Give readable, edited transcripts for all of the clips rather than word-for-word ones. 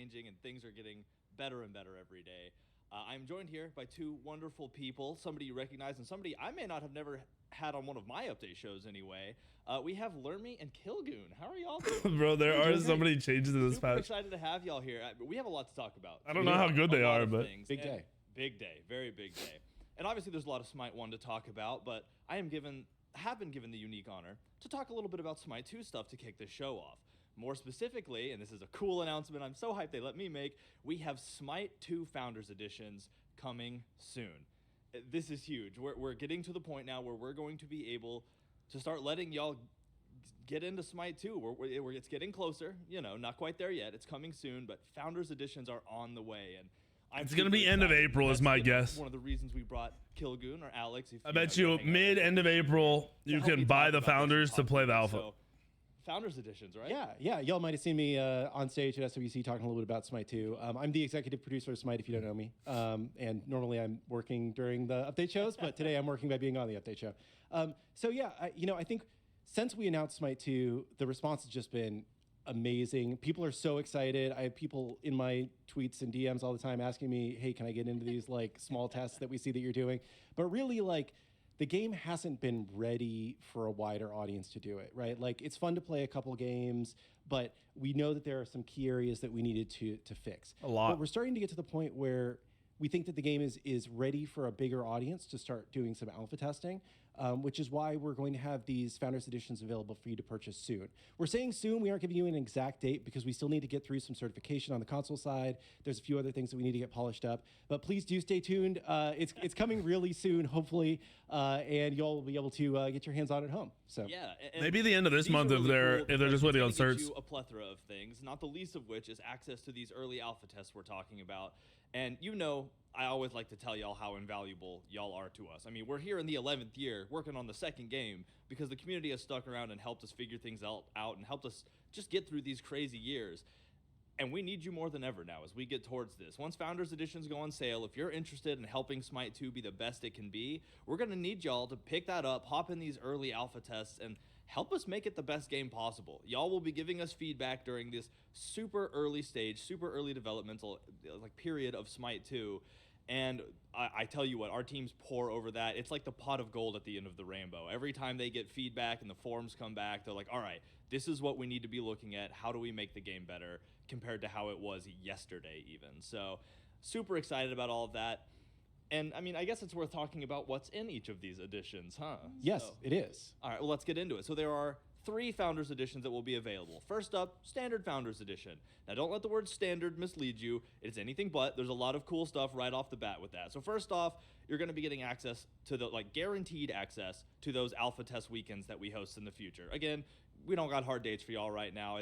changing and things are getting better and better every day. I'm joined here by two wonderful people, somebody you recognize and somebody I may not have never had on one of my update shows anyway. We have Lermy and Kilgoon. How are y'all doing? Bro, there are so many changes in this Super patch. excited to have y'all here. We have a lot to talk about. I don't know how good they are, but big day. Big day, very big day. And obviously there's a lot of Smite 1 to talk about, but I have been given the unique honor to talk a little bit about Smite 2 stuff to kick this show off. More specifically, and this is a cool announcement I'm so hyped they let me make, we have Smite 2 Founders Editions coming soon. This is huge. We're getting to the point now where we're going to be able to start letting y'all get into Smite 2. It's getting closer, you know, not quite there yet. It's coming soon, but Founders Editions are on the way. And it's going to be end of April is my guess. One of the reasons we brought Kilgoon or Alex. I bet you end of April, you can buy the Founders to play the Alpha. So, Founders Editions, right? Yeah. Y'all might have seen me on stage at SWC talking a little bit about Smite 2. I'm the executive producer of Smite, if you don't know me. And normally I'm working during the update shows, but today I'm working by being on the update show. I think since we announced Smite 2, the response has just been amazing. People are so excited. I have people in my tweets and DMs all the time asking me, hey, can I get into these like small tests that we see that you're doing? But really, like, the game hasn't been ready for a wider audience to do it, right? Like, it's fun to play a couple games, but we know that there are some key areas that we needed to fix. A lot. But we're starting to get to the point where we think that the game is ready for a bigger audience to start doing some alpha testing, which is why we're going to have these Founders Editions available for you to purchase soon. We're saying soon, we aren't giving you an exact date because we still need to get through some certification on the console side. There's a few other things that we need to get polished up, but please do stay tuned. It's coming really soon, hopefully, and you'll be able to get your hands on it at home. So yeah, maybe the end of this month if they're just waiting on certs. A plethora of things, not the least of which is access to these early alpha tests we're talking about. And you know, I always like to tell y'all how invaluable y'all are to us. I mean, we're here in the 11th year working on the second game because the community has stuck around and helped us figure things out and helped us just get through these crazy years. And we need you more than ever now as we get towards this. Once Founders Editions go on sale, if you're interested in helping Smite 2 be the best it can be, we're going to need y'all to pick that up, hop in these early alpha tests, and help us make it the best game possible. Y'all will be giving us feedback during this super early stage, super early developmental period of Smite 2. And I tell you what, our teams pour over that. It's like the pot of gold at the end of the rainbow. Every time they get feedback and the forums come back, they're like, all right, this is what we need to be looking at. How do we make the game better compared to how it was yesterday even? So super excited about all of that. And I mean, I guess it's worth talking about what's in each of these editions, huh? Yes, it is. All right, well, let's get into it. So there are 3 Founders Editions that will be available. First up, Standard Founders Edition. Now, don't let the word standard mislead you. It's anything but. There's a lot of cool stuff right off the bat with that. So first off, you're going to be getting access to the, guaranteed access to those alpha test weekends that we host in the future. Again, we don't got hard dates for y'all right now.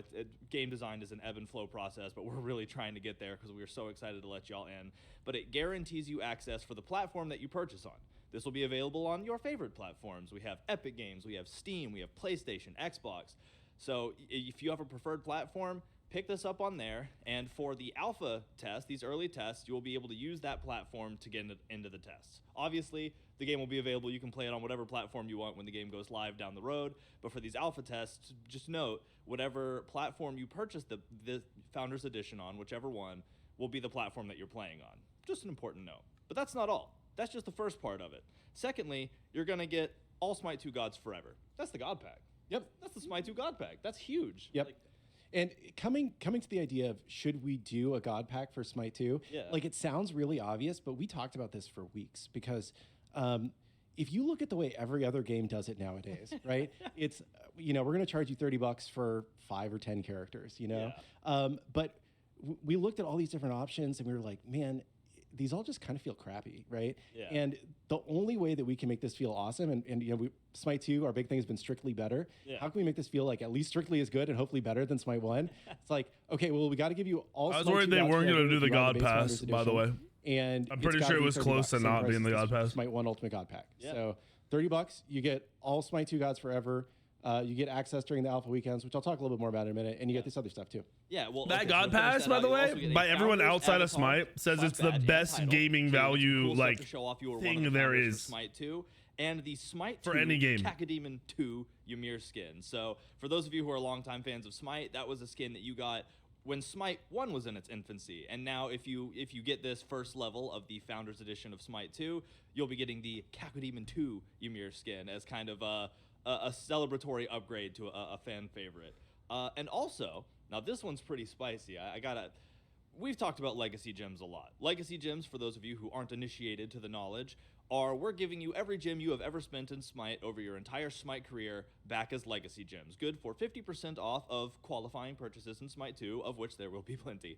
Game design is an ebb and flow process, but we're really trying to get there because we're so excited to let y'all in. But it guarantees you access for the platform that you purchase on. This will be available on your favorite platforms. We have Epic Games, we have Steam, we have PlayStation, Xbox. So if you have a preferred platform, pick this up on there. And for the alpha test, these early tests, you will be able to use that platform to get into the tests. Obviously, the game will be available. You can play it on whatever platform you want when the game goes live down the road. But for these alpha tests, just note, whatever platform you purchase the Founders Edition on, whichever one, will be the platform that you're playing on. Just an important note. But that's not all. That's just the first part of it. Secondly, you're going to get all Smite 2 Gods Forever. That's the God Pack. Yep. That's the Smite 2 God Pack. That's huge. Yep. And coming to the idea of should we do a God Pack for Smite 2? Yeah. It sounds really obvious, but we talked about this for weeks because if you look at the way every other game does it nowadays, right? It's, we're going to charge you $30 for 5 or 10 characters, Yeah. But we looked at all these different options and we were like, man, these all just kind of feel crappy, right? Yeah. And the only way that we can make this feel awesome, and Smite 2, our big thing has been strictly better. Yeah. How can we make this feel like at least strictly as good and hopefully better than Smite 1? It's like, okay, well, we got to give you all. I was Smite worried 2 they gods weren't forever going to do the if you buy God base Pass, Founders by the Edition. way. And I'm pretty it's sure gotta it be was $30 close to same not price being the as God Pass. Smite 1 Ultimate God Pack. Yeah. So $30, you get all Smite 2 gods forever. You get access during the alpha weekends, which I'll talk a little bit more about in a minute, and you get this other stuff too. Yeah, well, That okay, God so to finish Pass, that by out, the you way, also get a by everyone Founders outside of Avatar, Smite, says it's the Badge, and best title. gaming So you get value, cool stuff to show off you were one of thing the there founders for is. Smite 2, and the Smite For 2 any game. Cacodemon 2 Ymir skin. So for those of you who are longtime fans of Smite, that was a skin that you got when Smite 1 was in its infancy. And now if you get this first level of the Founders Edition of Smite 2, you'll be getting the Cacodemon 2 Ymir skin as kind of a celebratory upgrade to a fan favorite. And also, now this one's pretty spicy. We've talked about Legacy Gems a lot. Legacy Gems, for those of you who aren't initiated to the knowledge, we're giving you every gem you have ever spent in Smite over your entire Smite career back as Legacy Gems. Good for 50% off of qualifying purchases in Smite 2, of which there will be plenty.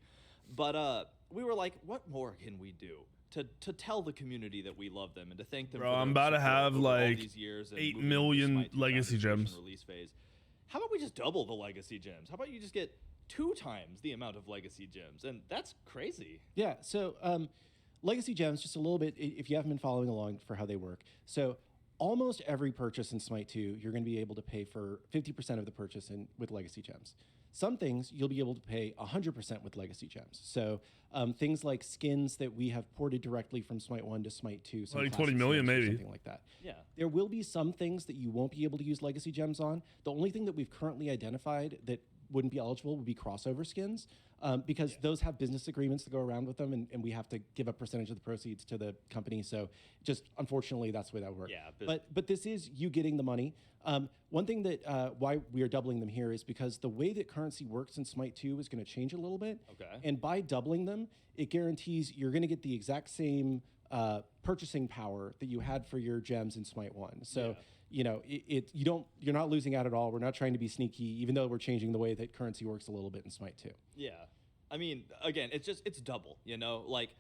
But we were like, what more can we do to tell the community that we love them and to thank them Bro, for their I'm about to support have over all like these years and 8 moving into million Smite 2 Legacy Founders Gems. Edition release phase. How about we just double the Legacy Gems? How about you just get 2 times the amount of Legacy Gems? And that's crazy. Yeah. So Legacy Gems, just a little bit, if you haven't been following along for how they work. So almost every purchase in Smite 2, you're going to be able to pay for 50% of the purchase with Legacy Gems. Some things you'll be able to pay 100% with Legacy Gems. So things like skins that we have ported directly from Smite 1 to Smite 2. Some Like classic 20 million skins or maybe. something like that. Yeah. There will be some things that you won't be able to use Legacy Gems on. The only thing that we've currently identified that wouldn't be eligible would be crossover skins, because those have business agreements to go around with them, and we have to give a percentage of the proceeds to the company. So just unfortunately, that's the way that would work. Yeah, but this is you getting the money. One thing that why we are doubling them here is because the way that currency works in Smite 2 is going to change a little bit. Okay. And by doubling them, it guarantees you're going to get the exact same purchasing power that you had for your gems in Smite 1. So you know, you're not losing out at all. We're not trying to be sneaky, even though we're changing the way that currency works a little bit in Smite 2. Yeah. I mean, again, it's double, you know? Like,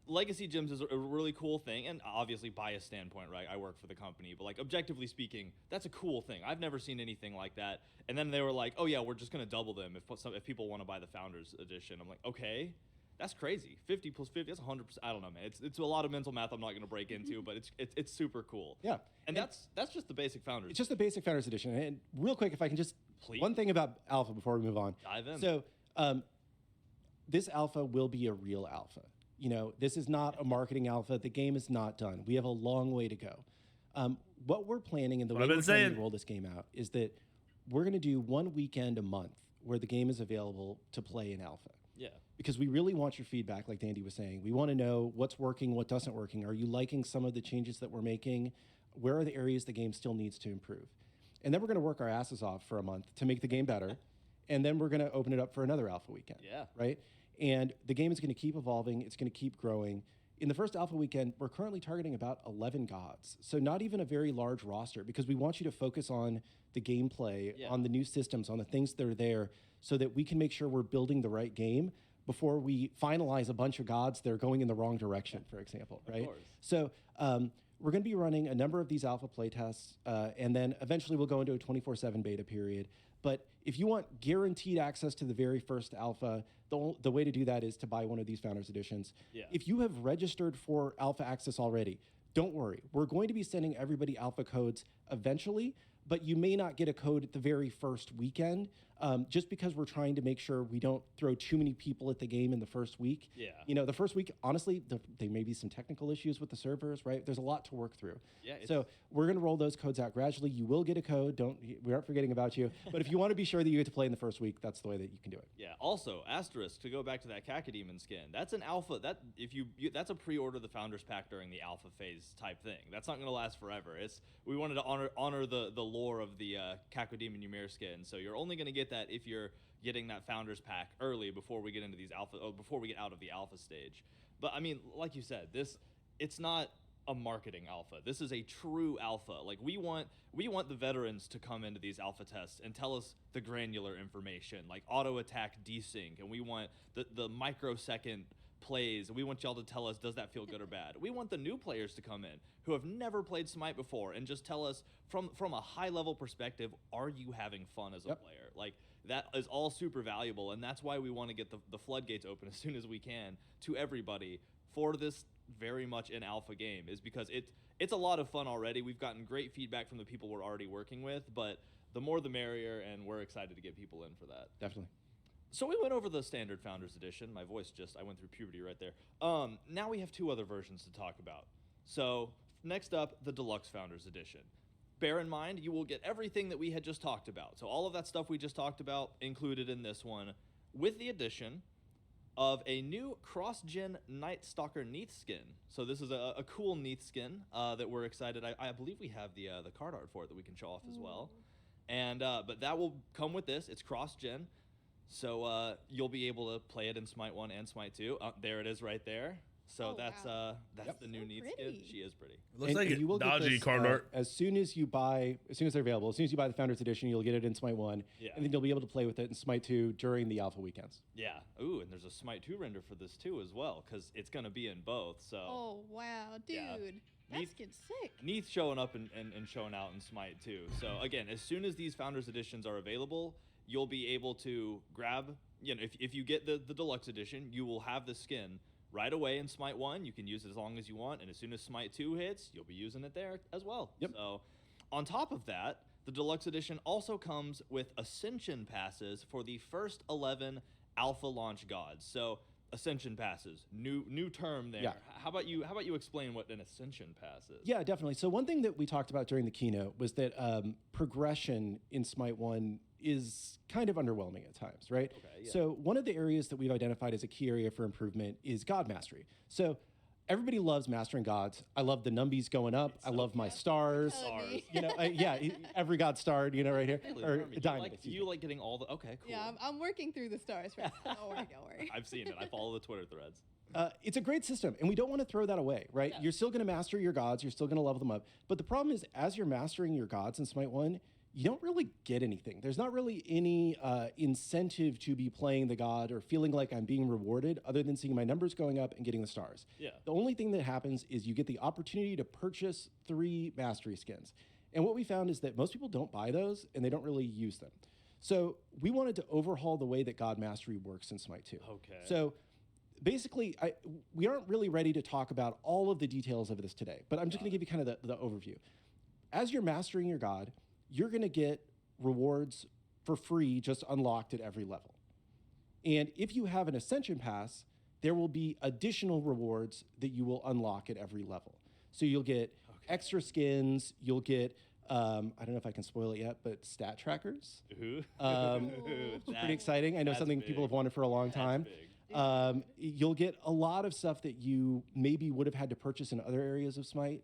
Legacy Gems is a really cool thing, and obviously bias standpoint, right? I work for the company, but like objectively speaking, that's a cool thing. I've never seen anything like that. And then they were like, "Oh yeah, we're just gonna double them if people want to buy the Founders Edition." I'm like, okay, that's crazy. 50 plus 50, that's 100%. I don't know, man. It's a lot of mental math I'm not gonna break into, but it's super cool. Yeah, and that's just the basic Founders. It's just the basic Founders Edition. And real quick, if I can just Please. one thing about Alpha before we move on. Dive in. So this Alpha will be a real Alpha. You know, this is not a marketing Alpha. The game is not done. We have a long way to go. What we're planning and the way we're planning to roll this game out is that we're going to do one weekend a month where the game is available to play in Alpha. Yeah. Because we really want your feedback, like Dandy was saying. We want to know what's working, what doesn't working. Are you liking some of the changes that we're making? Where are the areas the game still needs to improve? And then we're going to work our asses off for a month to make the game better. And then we're going to open it up for another Alpha weekend. Yeah. Right? And the game is going to keep evolving. It's going to keep growing. In the first Alpha weekend, we're currently targeting about 11 gods. So not even a very large roster, because we want you to focus on the gameplay, on the new systems, on the things that are there, so that we can make sure we're building the right game before we finalize a bunch of gods that are going in the wrong direction, for example, right? Of course. So we're going to be running a number of these Alpha playtests, and then eventually we'll go into a 24/7 beta period. But if you want guaranteed access to the very first Alpha, the way to do that is to buy one of these Founders Editions. Yeah. If you have registered for Alpha access already, don't worry. We're going to be sending everybody Alpha codes eventually, but you may not get a code at the very first weekend, just because we're trying to make sure we don't throw too many people at the game in the first week. Yeah. You know, the first week, honestly, there may be some technical issues with the servers, right? There's a lot to work through. Yeah, So we're going to roll those codes out gradually. You will get a code. We aren't forgetting about you. But if you want to be sure that you get to play in the first week, that's the way that you can do it. Yeah. Also, asterisk to go back to that Cacodemon skin. That's an Alpha. That's a pre-order the Founders Pack during the Alpha phase type thing. That's not going to last forever. We wanted to honor the lore of the Cacodemon Ymir skin. So you're only going to get that if you're getting that Founders Pack early before we get into these before we get out of the Alpha stage. But I mean, like you said, it's not a marketing Alpha. This is a true Alpha. Like we want the veterans to come into these Alpha tests and tell us the granular information, like auto attack desync, and we want the microsecond plays. We want y'all to tell us, does that feel good or bad? We want the new players to come in who have never played Smite before and just tell us from a high level perspective, are you having fun as a player? Like that is all super valuable, and that's why we want to get the floodgates open as soon as we can to everybody for this very much an Alpha game, is because it's a lot of fun already. We've gotten great feedback from the people we're already working with, but the more the merrier, and we're excited to get people in for that. Definitely. So we went over the standard Founders Edition. My voice I went through puberty right there. Now we have 2 other versions to talk about. So next up, the Deluxe Founders Edition. Bear in mind, you will get everything that we had just talked about. So all of that stuff we just talked about included in this one, with the addition of a new cross-gen Night Stalker Neath skin. So this is a cool Neath skin that we're excited. I believe we have the card art for it that we can show off as well. And but that will come with this. It's cross-gen, so you'll be able to play it in Smite 1 and Smite 2. There it is right there. So that's the new Neath skin. She is pretty. It looks like you will get dodgy this, card art. as soon as they're available. As soon as you buy the Founders Edition, you'll get it in Smite 1, and then you'll be able to play with it in Smite 2 during the alpha weekends. Yeah. Ooh, and there's a Smite 2 render for this too as well, because it's gonna be in both. So. Oh wow, dude, Yeah. that skin's sick. Neath showing up and showing out in Smite too. So again, as soon as these Founders Editions are available, you'll be able to grab. If you get the deluxe edition, you will have the skin right away in Smite 1. You can use it as long as you want, and as soon as Smite 2 hits, you'll be using it there as well. Yep. So on top of that, the deluxe edition also comes with Ascension passes for the first 11 alpha launch gods. So Ascension passes, new term there. Yeah. How about you explain what an Ascension pass is? Yeah, definitely. So one thing that we talked about during the keynote was that progression in Smite 1 is kind of underwhelming at times, right? Okay, yeah. So one of the areas that we've identified as a key area for improvement is God mastery. So everybody loves mastering gods. I love the numbies going up. I love my stars. Stars. Every god starred, right here. Really, Or Jeremy, diamond. do you like getting all the? Okay, cool. Yeah, I'm working through the stars right now. Don't worry. I've seen it. I follow the Twitter threads. It's a great system, and we don't want to throw that away, right? Yeah. You're still going to master your gods. You're still going to level them up. But the problem is, as you're mastering your gods in Smite 1, you don't really get anything. There's not really any incentive to be playing the god or feeling like I'm being rewarded other than seeing my numbers going up and getting the stars. Yeah. The only thing that happens is you get the opportunity to purchase 3 mastery skins. And what we found is that most people don't buy those, and they don't really use them. So we wanted to overhaul the way that God Mastery works in Smite 2. Okay. So basically, we aren't really ready to talk about all of the details of this today, but I'm just going to give you kind of the overview. As you're mastering your god, you're going to get rewards for free just unlocked at every level. And if you have an Ascension Pass, there will be additional rewards that you will unlock at every level. So you'll get extra skins, you'll get, I don't know if I can spoil it yet, but stat trackers. Ooh. Pretty exciting. I know that's something people big. have wanted for a long time. Big. You'll get a lot of stuff that you maybe would have had to purchase in other areas of Smite,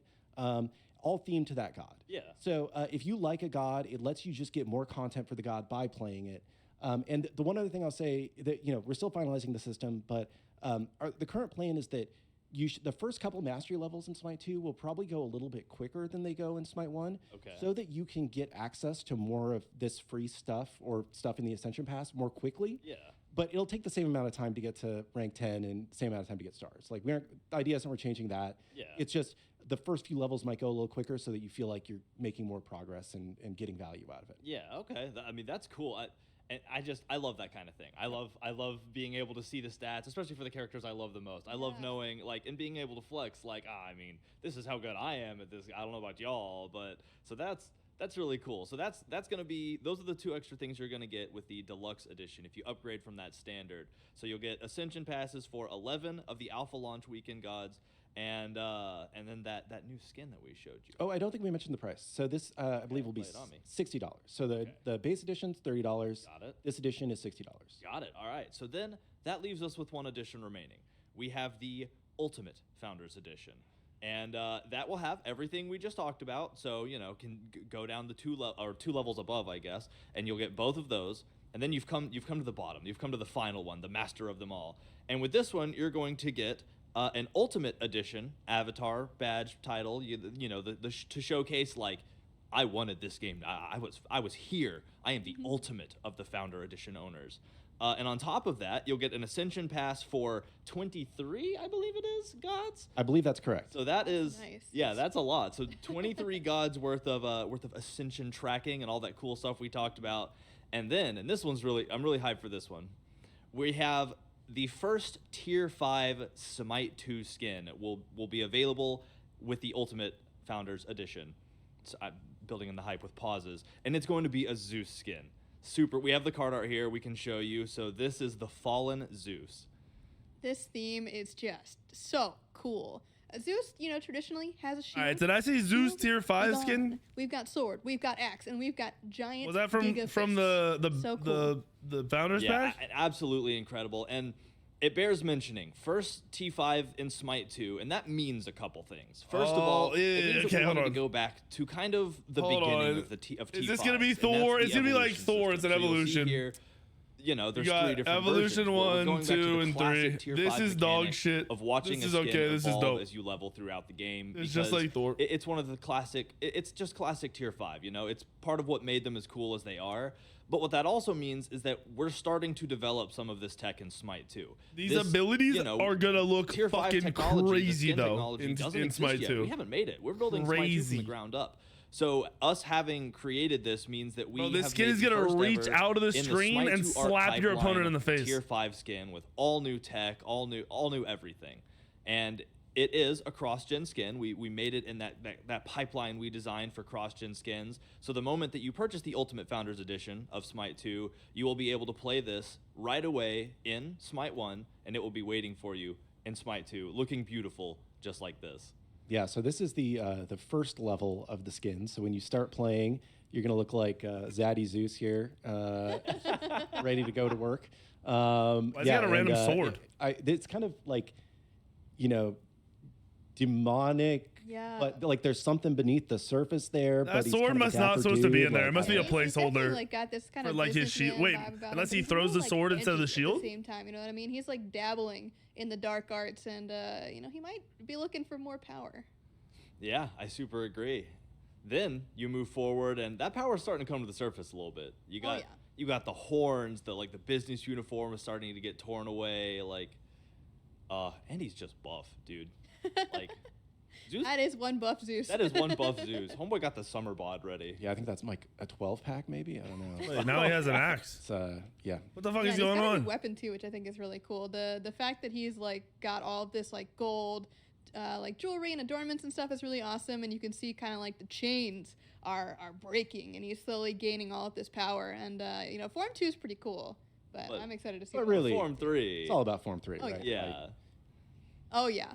all themed to that god. Yeah. So if you like a god, it lets you just get more content for the god by playing it. And the one other thing I'll say that we're still finalizing the system, but the current plan is that the first couple mastery levels in Smite 2 will probably go a little bit quicker than they go in Smite 1, so that you can get access to more of this free stuff or stuff in the Ascension Pass more quickly. Yeah. But it'll take the same amount of time to get to rank 10 and the same amount of time to get stars. Like the idea isn't we're changing that. Yeah. It's just the first few levels might go a little quicker so that you feel like you're making more progress and getting value out of it. Yeah. Okay. I mean, that's cool. I love that kind of thing. I love being able to see the stats, especially for the characters I love the most. I love knowing and being able to flex I mean, this is how good I am at this. I don't know about y'all, but so that's really cool. So that's going to be, those are the 2 extra things you're going to get with the deluxe edition if you upgrade from that standard. So you'll get Ascension passes for 11 of the alpha launch weekend gods, and then that new skin that we showed you. Oh, I don't think we mentioned the price. So this, I believe, will be $60. So the base edition's $30. Got it. This edition is $60. Got it. All right. So then that leaves us with one edition remaining. We have the Ultimate Founders Edition. And that will have everything we just talked about. So, can go down the 2 levels above, I guess, and you'll get both of those. And then you've come to the bottom. You've come to the final one, the master of them all. And with this one, you're going to get an Ultimate Edition avatar, badge, title, to showcase I wanted this game. I was here. I am the ultimate of the Founder Edition owners. And on top of that, you'll get an Ascension Pass for 23, I believe it is, gods. I believe that's correct. So that is, nice. Yeah, that's a lot. So 23 gods worth of Ascension tracking and all that cool stuff we talked about. And this one's I'm really hyped for this one. We have the first Tier 5 Smite 2 skin will be available with the Ultimate Founders Edition. So I'm building in the hype with pauses. And it's going to be a Zeus skin. We have the card art here we can show you. So this is the Fallen Zeus. This theme is just so cool. Zeus, you know, traditionally has a shield. All right, did I see Zeus shield. tier 5 We've got- skin? We've got sword, we've got axe, and we've got giant. Was that from giga the fists. So cool. the founders Yeah, pack? absolutely incredible. And it bears mentioning, first T5 in Smite 2, and that means a couple things. First of all, yeah, it means that okay, we hold wanted on. to go back to kind of the Hold beginning on. of T5. Is this gonna be and that's Thor? the It's gonna be like evolution Thor, it's system. an So you'll see evolution. here, you know, there's got three different evolution versions. We're 1, going back to 2, the and classic 3. tier This 5 is dog mechanic shit. Of watching This a is skin okay, this is evolve dope. as you level throughout the game. It's just because like Thor. It's one of the classic. It's just classic tier 5. You know, it's part of what made them as cool as they are. But what that also means is that we're starting to develop some of this tech in Smite 2. These abilities you know, are gonna look tier 5 fucking technology, the crazy skin though technology in doesn't exist Smite yet. 2. We haven't made it. We're building Smite 2 from Crazy. the ground up. So us having created this means that we Bro, this have skin made is the gonna first reach ever out of the in screen Smite and 2 slap your archetype opponent line in the face. Tier 5 skin with all new tech, all new everything. And it is a cross-gen skin. We made it in that pipeline we designed for cross-gen skins. So the moment that you purchase the Ultimate Founders Edition of Smite 2, you will be able to play this right away in Smite 1, and it will be waiting for you in Smite 2, looking beautiful just like this. Yeah, so this is the first level of the skins. So when you start playing, you're gonna look like Zaddy Zeus here, ready to go to work. Why's he got a random sword? It's kind of like, you know, demonic. Yeah. But like there's something beneath the surface there. That but he's sword kind of a must not dapper supposed to be dude, in there. It like, must be a He's definitely, placeholder like, got this kind for of like his shield. businessman Wait, vibe about unless him, he but throws he's the like sword instead of the edgy shield? At the same time, you know what I mean? He's like dabbling in the dark arts, and you know, he might be looking for more power. Yeah, I super agree. Then you move forward, and that power is starting to come to the surface a little bit. You got yeah. you got the horns, the business uniform is starting to get torn away, and he's just buff, dude. Like, Zeus, That is one buff Zeus. that is one buff Zeus. Homeboy got the summer bod ready. Yeah, I think that's like a 12 pack maybe. I don't know. Wait, now he has an axe. It's yeah. What the fuck Yeah, is and going he's got a on? new weapon too, which I think is really cool. The fact that he's like got all of this like gold, like jewelry and adornments and stuff is really awesome. And you can see kind of like the chains are breaking, and he's slowly gaining all of this power. And you know, Form 2 is pretty cool, but I'm excited to see. But what- really, Form 3. it's all about Form 3, Oh, right? yeah. Like, Oh yeah.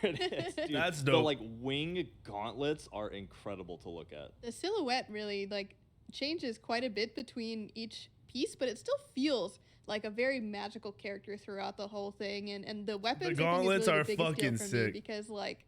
There it is, dude. That's The dope. wing gauntlets are incredible to look at. The silhouette really like changes quite a bit between each piece, but it still feels like a very magical character throughout the whole thing. And the weapons, I think, is gauntlets really are the biggest fucking deal for me sick. because like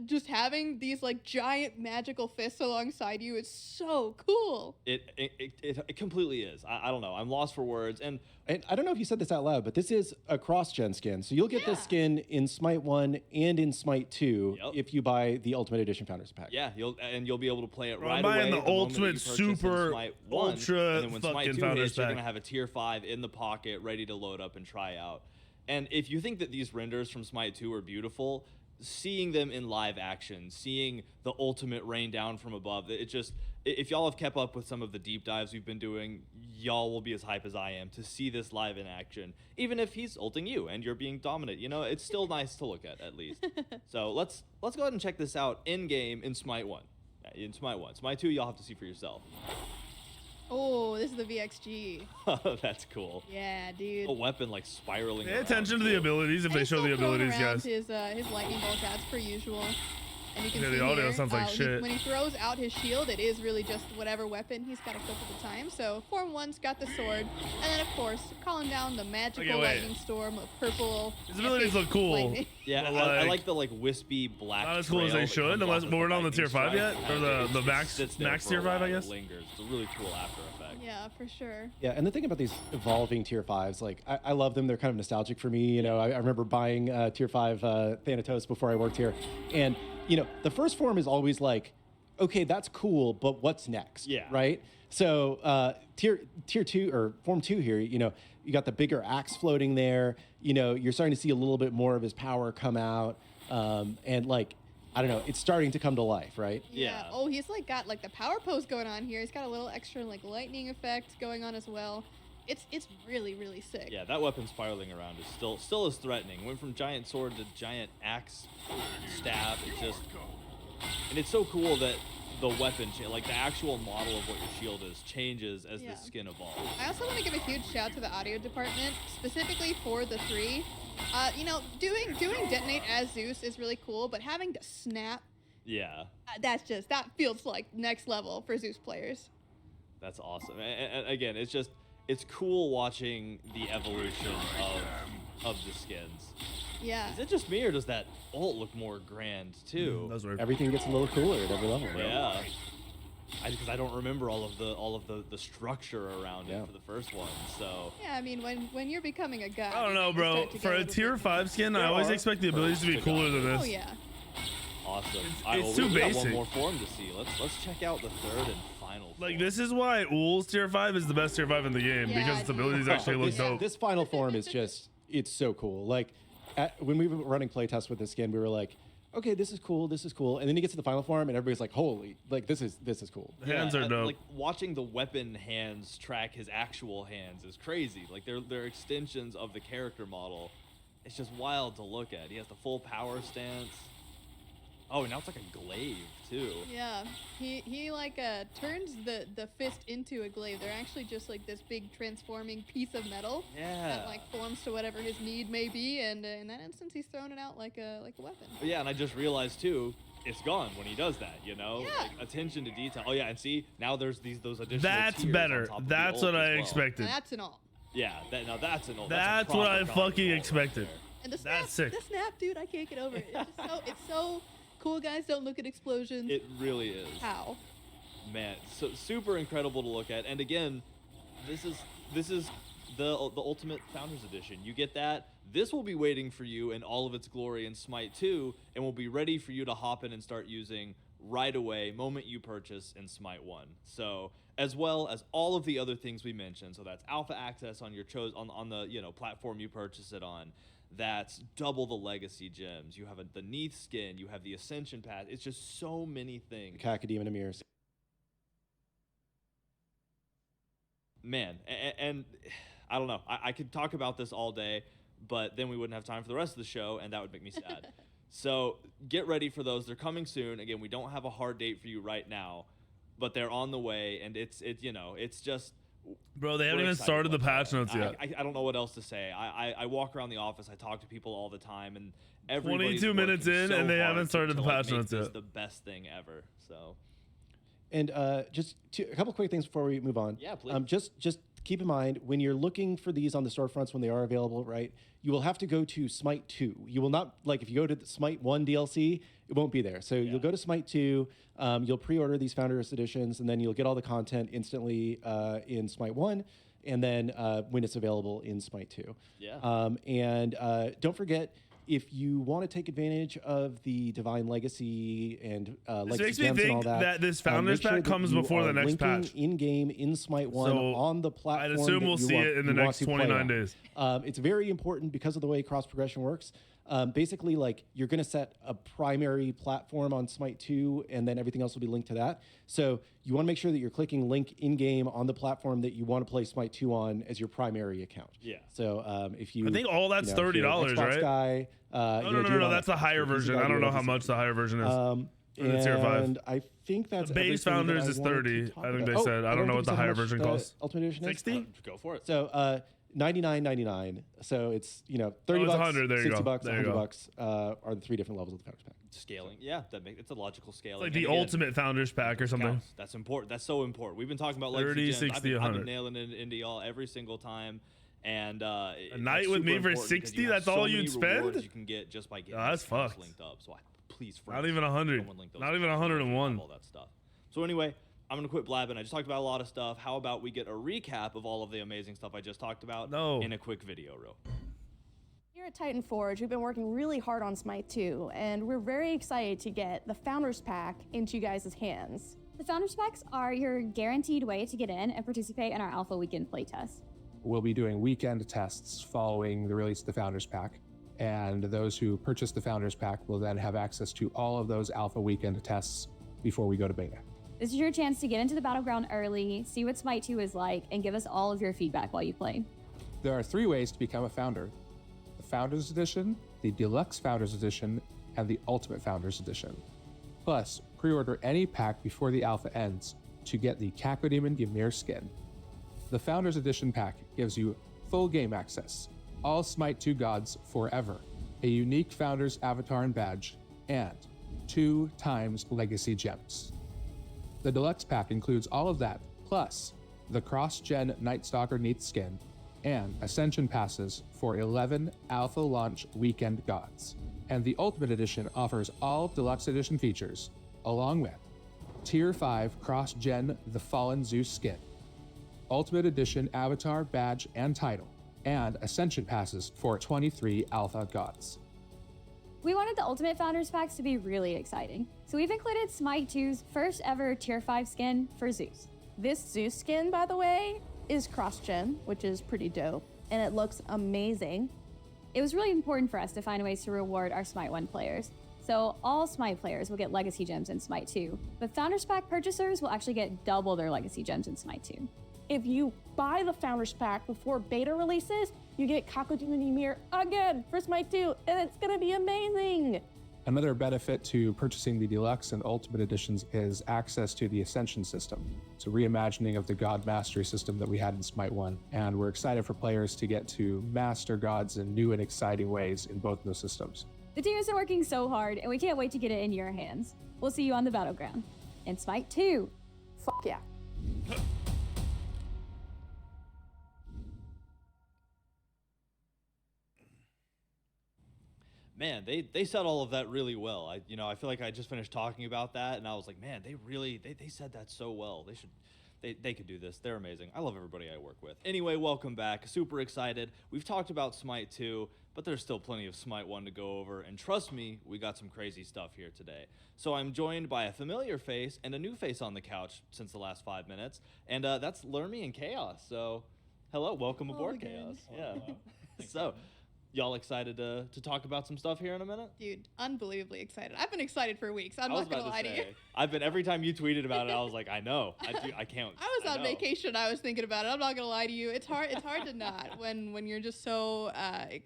just having these like giant magical fists alongside you is so cool. It completely is. I don't know. I'm lost for words. And I don't know if you said this out loud, but this is a cross-gen skin. So you'll get this Yeah. skin in Smite 1 and in Smite 2 Yep. if you buy the Ultimate Edition Founders Pack. yeah, you'll be able to play it Bro, right I'm buying away. the moment that you ultimate purchase in super Smite 1, ultra and then when Smite fucking 2 Founders hits, you're Pack. gonna have a tier 5 in the pocket, ready to load up and try out. And if you think that these renders from Smite 2 are beautiful, seeing them in live action, seeing the ultimate rain down from above, it just, if y'all have kept up with some of the deep dives we've been doing, y'all will be as hype as I am to see this live in action. Even if he's ulting you and you're being dominant, you know, it's still nice to look at least. So let's go ahead and check this out in game in Smite 1. In Smite 1. Smite 2, y'all have to see for yourself. Oh, this is the VXG. That's cool. Yeah, dude. A weapon like spiraling. Pay around, attention to the too. abilities if And they he's show still the throwing abilities, around guys. His lightning bolt as per usual. And you can Yeah, see the audio here, sounds like shit. when he throws out his shield, it is really just whatever weapon he's got equipped at the time. So Form 1's got the sword, and then of course calling down the magical Okay, wait. lightning storm of purple. His abilities epic look cool. lightning. Yeah, But, I like, like the wispy black. not as cool as trail they that should, comes unless off of we're not on the lightning tier 5 strike, yet, or and the it just max- sits there max for tier a 5, I while and guess. Lingers. It's a really cool after effect. Yeah, for sure. Yeah, and the thing about these evolving tier 5s, like I love them. They're kind of nostalgic for me. You know, I remember buying tier 5 Thanatos before I worked here, and you know, the first form is always like, okay, that's cool, but what's next? Yeah. Right. So tier 2 or Form 2 here, you know, you got the bigger axe floating there. You know, you're starting to see a little bit more of his power come out, and like, I don't know, it's starting to come to life, right? Yeah. Oh, he's like got like the power pose going on here. He's got a little extra like lightning effect going on as well. It's really, really sick. Yeah, that weapon spiraling around is still as threatening. Went from giant sword to giant axe stab. It's just, and it's so cool that the weapon, like the actual model of what your shield is, changes as Yeah. the skin evolves. I also want to give a huge shout to the audio department, specifically for the 3. You know, doing detonate as Zeus is really cool, but having to snap, Yeah, that feels like next level for Zeus players. that's awesome. And again, it's cool watching the evolution of the skins. Yeah. Is it just me, or does that ult look more grand too? That was weird. Everything gets a little cooler at every level. Right? Yeah. Because I don't remember all of the structure around Yeah. it for the first one. So Yeah, I mean, when you're becoming a god. I don't know, you bro. start to get For a little tier bit- 5 skin, I There always are expect the abilities to be perks cooler than to this. Oh yeah. awesome. It's We too got one basic. more form to see. Let's check out the third and final. Like, form. this is why Ull's tier 5 is the best tier 5 in the game, Yeah, because its dude. abilities actually look this, dope. this final form is just, it's so cool. Like, when we were running playtests with this skin, we were like, okay, this is cool, and then he gets to the final form, and everybody's like, holy, like this is cool. The hands are and, dope. Like watching the weapon hands track his actual hands is crazy. Like they're extensions of the character model. It's just wild to look at. He has the full power stance. Oh, now it's like a glaive too. Yeah, he like turns the fist into a glaive. They're actually just like this big transforming piece of metal Yeah. that like forms to whatever his need may be, and in that instance, he's throwing it out like a weapon. But yeah, and I just realized too, it's gone when he does that. You know, Yeah. like attention to detail. Oh yeah, and see now there's those additional. That's tiers on better. top of the That's ult what as I well. expected. Now that's an all. Yeah, now that's an ult. That's a what proper I fucking ult expected. Right And the snap, That's sick. the snap, dude, I can't get over it. It's so cool. Guys, don't look at explosions. there. It really is. How? Man, so super incredible to look at. And again, this is the Ultimate Founders Edition. You get that. This will be waiting for you in all of its glory in Smite 2, and will be ready for you to hop in and start using right away, moment you purchase in Smite 1. So, as well as all of the other things we mentioned. So that's alpha access on your on the platform you purchase it on. That's double the legacy gems. You have the Neath skin. You have the Ascension path. It's just so many things. Kakademon Emirs. Man, and I don't know. I could talk about this all day, but then we wouldn't have time for the rest of the show, and that would make me sad. So get ready for those. They're coming soon. Again, we don't have a hard date for you right now, but they're on the way, and it's just. Bro, they haven't we're even excited started the about patch that. notes yet. I don't know what else to say. I walk around the office. I talk to people all the time, and everybody's 22 minutes working in, so and they hard haven't started to the patch make notes this yet. the best thing ever. So And just a couple quick things before we move on. Yeah, please. Just keep in mind, when you're looking for these on the storefronts when they are available, right, you will have to go to Smite 2. You will not, like if you go to the Smite 1 DLC, it won't be there. So you'll go to Smite 2, you'll pre-order these Founders Editions, and then you'll get all the content instantly in Smite 1, and then when it's available in Smite 2. Yeah. And don't forget, if you want to take advantage of the Divine Legacy and Legacy makes me gems and think all that this Founders make sure pack that comes you before the are next linking patch. in-game in Smite 1 So on the platform. I'd assume that we'll you see want- it in the you want next to play 29 on. days. It's very important because of the way cross progression works. Basically, like you're going to set a primary platform on Smite 2, and then everything else will be linked to that. So you want to make sure that you're clicking link in game on the platform that you want to play Smite 2 on as your primary account. Yeah. So if you, I think all that's if you're an $30, Xbox right? Guy, No, that's the higher version. I don't know how much the higher version is. For the tier 5. And I think that's The base everything that Founders I is wanted to 30. talk I think about. they said. I don't know what the think we said how higher much version the costs. Ultimate Edition is? 60? Go for it. So $99.99. So it's 30 it's bucks, 100. There you 60 go. bucks, There you 100 go. bucks are the 3 different levels of the Founders Pack. Scaling. Yeah, it's a logical scaling. Like And the again, ultimate Founders pack or something. counts. That's important. That's so important. We've been talking about 30, legacy gems. 60, I've been 100. nailing it into y'all every single time. And A night with me for 60? That's all you'd spend? You can get just by getting Oh, that's these accounts fucked. linked up. So please, Not friends, even 100. someone link those Not even accounts. 101. All that stuff. So anyway, I'm gonna quit blabbing. I just talked about a lot of stuff. How about we get a recap of all of the amazing stuff I just talked about No. in a quick video, real. Here at Titan Forge, we've been working really hard on Smite 2, and we're very excited to get the Founders Pack into you guys' hands. The Founders Packs are your guaranteed way to get in and participate in our Alpha Weekend playtest. We'll be doing weekend tests following the release of the Founders Pack, and those who purchase the Founders Pack will then have access to all of those Alpha Weekend tests before we go to beta. This is your chance to get into the battleground early, see what Smite 2 is like, and give us all of your feedback while you play. There are 3 ways to become a founder: the Founders Edition, the Deluxe Founders Edition, and the Ultimate Founders Edition. Plus, pre-order any pack before the alpha ends to get the Kakademon Ymir skin. The Founders Edition pack gives you full game access, all Smite 2 gods forever, a unique Founders avatar and badge, and 2 times Legacy Gems. The Deluxe Pack includes all of that, plus the cross-gen Night Stalker Neath skin, and Ascension passes for 11 Alpha Launch Weekend gods. And the Ultimate Edition offers all Deluxe Edition features, along with Tier 5 cross-gen The Fallen Zeus skin, Ultimate Edition avatar, badge, and title, and Ascension passes for 23 Alpha gods. We wanted the Ultimate Founders Packs to be really exciting, so we've included Smite 2's first ever Tier 5 skin for Zeus. This Zeus skin, by the way, is cross-gen, which is pretty dope, and it looks amazing. It was really important for us to find ways to reward our Smite 1 players. So all Smite players will get Legacy Gems in Smite 2, but Founders Pack purchasers will actually get double their Legacy Gems in Smite 2. If you buy the Founders Pack before beta releases, you get Kakadu and Ymir again for Smite 2, and it's gonna be amazing! Another benefit to purchasing the Deluxe and Ultimate Editions is access to the Ascension system. It's a reimagining of the God Mastery system that we had in Smite 1, and we're excited for players to get to master gods in new and exciting ways in both of those systems. The teams are working so hard, and we can't wait to get it in your hands. We'll see you on the battleground. In Smite 2. Fuck yeah. Man, they said all of that really well. I feel like I just finished talking about that, and I was like, man, they said that so well. They could do this. They're amazing. I love everybody I work with. Anyway, welcome back. Super excited. We've talked about Smite 2, but there's still plenty of Smite 1 to go over, and trust me, we got some crazy stuff here today. So I'm joined by a familiar face and a new face on the couch since the last 5 minutes, and that's Lermy and Chaos. So, hello, welcome aboard, again. Chaos. Yeah. So, y'all excited to talk about some stuff here in a minute? Dude, unbelievably excited. I've been excited for weeks. I'm not gonna lie to you. I've been, every time you tweeted about it, I was like, I know. I can't. I was on vacation. I was thinking about it. I'm not gonna lie to you. It's hard to not when you're just so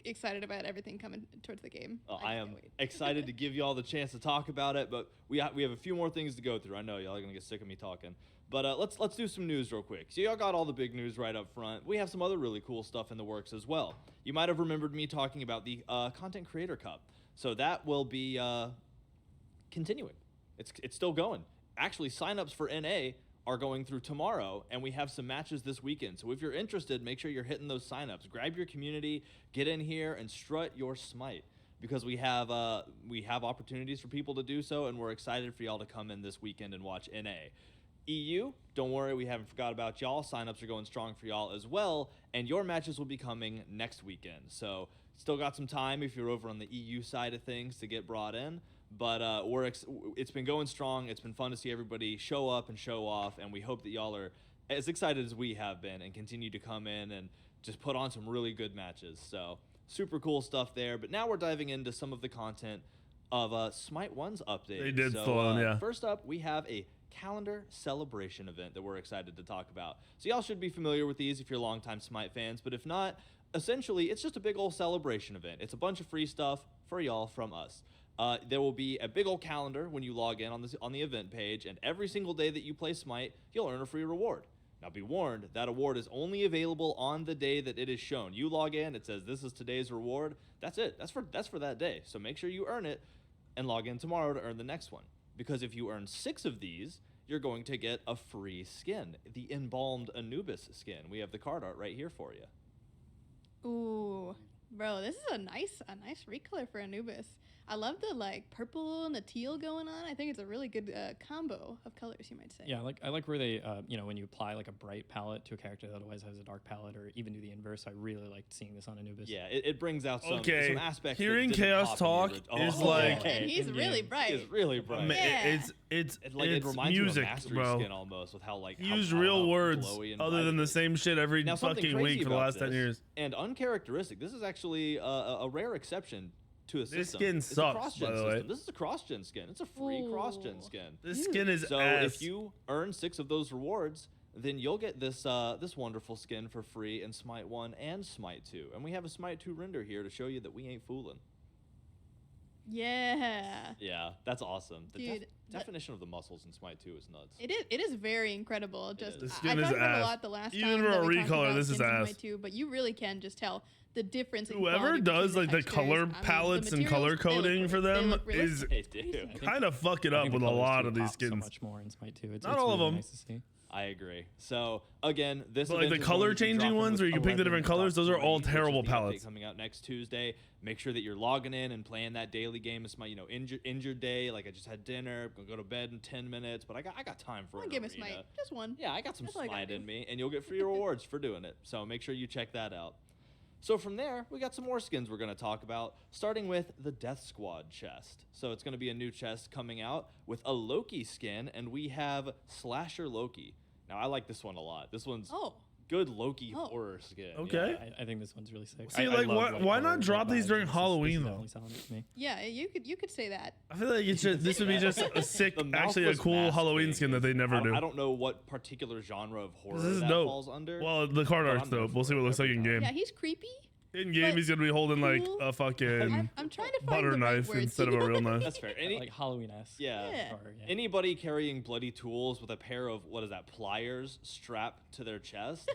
excited about everything coming towards the game. Oh, I am excited to give y'all the chance to talk about it, but we have a few more things to go through. I know y'all are gonna get sick of me talking. But let's do some news real quick. So y'all got all the big news right up front. We have some other really cool stuff in the works as well. You might have remembered me talking about the Content Creator Cup. So that will be continuing. It's still going. Actually, signups for NA are going through tomorrow, and we have some matches this weekend. So if you're interested, make sure you're hitting those signups. Grab your community, get in here, and strut your Smite. Because we have opportunities for people to do so, and we're excited for y'all to come in this weekend and watch NA. EU, don't worry, we haven't forgot about y'all. Signups are going strong for y'all as well, and your matches will be coming next weekend. So still got some time if you're over on the EU side of things to get brought in, but it's been going strong. It's been fun to see everybody show up and show off, and we hope that y'all are as excited as we have been and continue to come in and just put on some really good matches. So super cool stuff there. But now we're diving into some of the content of Smite 1's update. They did slow on, yeah. First up, we have a calendar celebration event that we're excited to talk about. So y'all should be familiar with these if you're longtime Smite fans, but if not, essentially it's just a big old celebration event. It's a bunch of free stuff for y'all from us. There will be a big old calendar when you log in on the event page, and every single day that you play Smite, you'll earn a free reward. Now be warned, that award is only available on the day that it is shown. You log in, it says this is today's reward. That's it. That's for that day. So make sure you earn it and log in tomorrow to earn the next one. Because if you earn 6 of these, you're going to get a free skin, the embalmed Anubis skin. We have the card art right here for you. Ooh, bro, this is a nice recolor for Anubis. I love the like purple and the teal going on. I think it's a really good combo of colors, you might say. Yeah, I like where they, when you apply like a bright palette to a character that otherwise has a dark palette, or even do the inverse. I really liked seeing this on Anubis. Yeah, it brings out some aspects. Hearing that Chaos talk is like, and he's really bright. He's really bright. Yeah. It's reminds music, you of Mastery bro. Skin almost, with how like He used real words other than the same shit every now, fucking week for the last 10 years. And uncharacteristic. This is actually a rare exception to a system. This skin sucks, by the way. This is a cross-gen skin. It's a free cross-gen skin. This skin is so ass. if you earn 6 of those rewards, then you'll get this this wonderful skin for free in Smite 1 and Smite 2. And we have a Smite 2 render here to show you that we ain't fooling. Yeah. Yeah, that's awesome. The Dude, definition of the muscles in Smite 2 is nuts. It is very incredible. Just is. The I skin is talked about it a ass. lot the last Even time. for that a we talked recolor, about this is skins in ass. Smite 2, but you really can just tell the difference in Whoever quality does between like the textures. color I mean, the palettes and color materials, they look coding great. for They them look is realistic. They do. kind of fuck it I up think with the a colors lot do of these pop skins. So much more in Smite 2. Not it's all of really them. Nice to see. I agree. So again, this But like the event is going color to be changing dropping ones with where you can pick the different colors, those are all 11.3, which is terrible the update palettes. coming out next Tuesday. Make sure that you're logging in and playing that daily game. It's my injured day. Like I just had dinner. I'm gonna go to bed in 10 minutes, but I got time for I'll an give a arena. Smite. Just one. Yeah, I got some That's all I gotta Smite do. in me, and you'll get free rewards for doing it. So make sure you check that out. So from there, we got some more skins we're going to talk about, starting with the Death Squad chest. So it's going to be a new chest coming out with a Loki skin, and we have Slasher Loki. Now, I like this one a lot. This one's Oh. good Loki Oh. horror skin. Okay. Yeah. I think this one's really sick. See, I like, love why- light why color, not drop light these vibes. during This is Halloween, though? definitely selling it to me. Yeah, you could say that. I feel like this would be just a sick, The actually a mouthless cool mask Halloween thing skin that is- they never do. I don't know what particular genre of horror This is that dope. falls under. Well, the card but art's I'm there dope. We'll for see what it looks like every in time. game. Yeah, he's creepy. In game, but he's gonna be holding like cool. a fucking I'm trying to find butter the right knife words. instead of a real knife. That's fair. Like Halloween-esque. Yeah. Yeah. Or, yeah. Anybody carrying bloody tools with a pair of what is that, pliers strapped to their chest?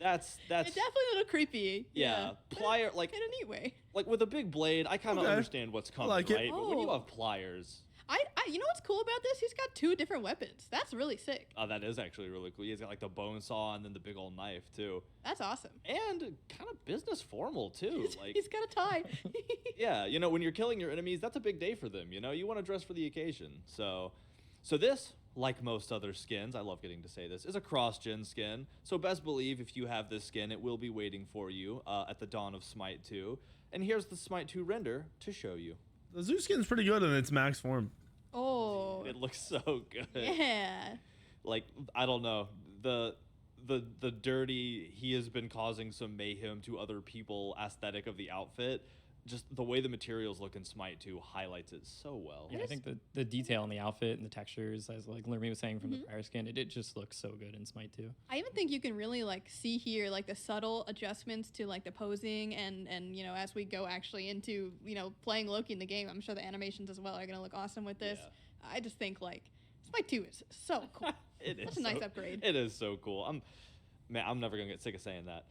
that's It's definitely a little creepy. yeah, But plier like in a neat way. with a big blade. I kind of Okay. understand what's coming, like it. right? But when you Oh. have pliers, You know what's cool about this? He's got 2 different weapons. That's really sick. that is actually really cool. He's got like the bone saw and then the big old knife too, That's awesome. and kind of business formal too. Like He's got a tie. yeah, when you're killing your enemies, that's a big day for them. You want to dress for the occasion. So this, like most other skins, I love getting to say this, is a cross-gen skin. So best believe if you have this skin, it will be waiting for you at the dawn of Smite 2. And here's the Smite 2 render to show you. The Zoo skin's pretty good in its max form. Oh. It looks so good. Yeah. Like I don't know, the dirty, he has been causing some mayhem to other people aesthetic of the outfit. Just the way the materials look in Smite 2 highlights it so well. Yeah, I think the detail in the outfit and the textures, as like Lermy was saying from the prior skin, it just looks so good in Smite 2. I even think you can really like see here like the subtle adjustments to like the posing and as we go actually into playing Loki in the game, I'm sure the animations as well are gonna look awesome with this. Yeah. I just think like Smite 2 is so cool. It is That's a nice upgrade. It is so cool. I'm never gonna get sick of saying that.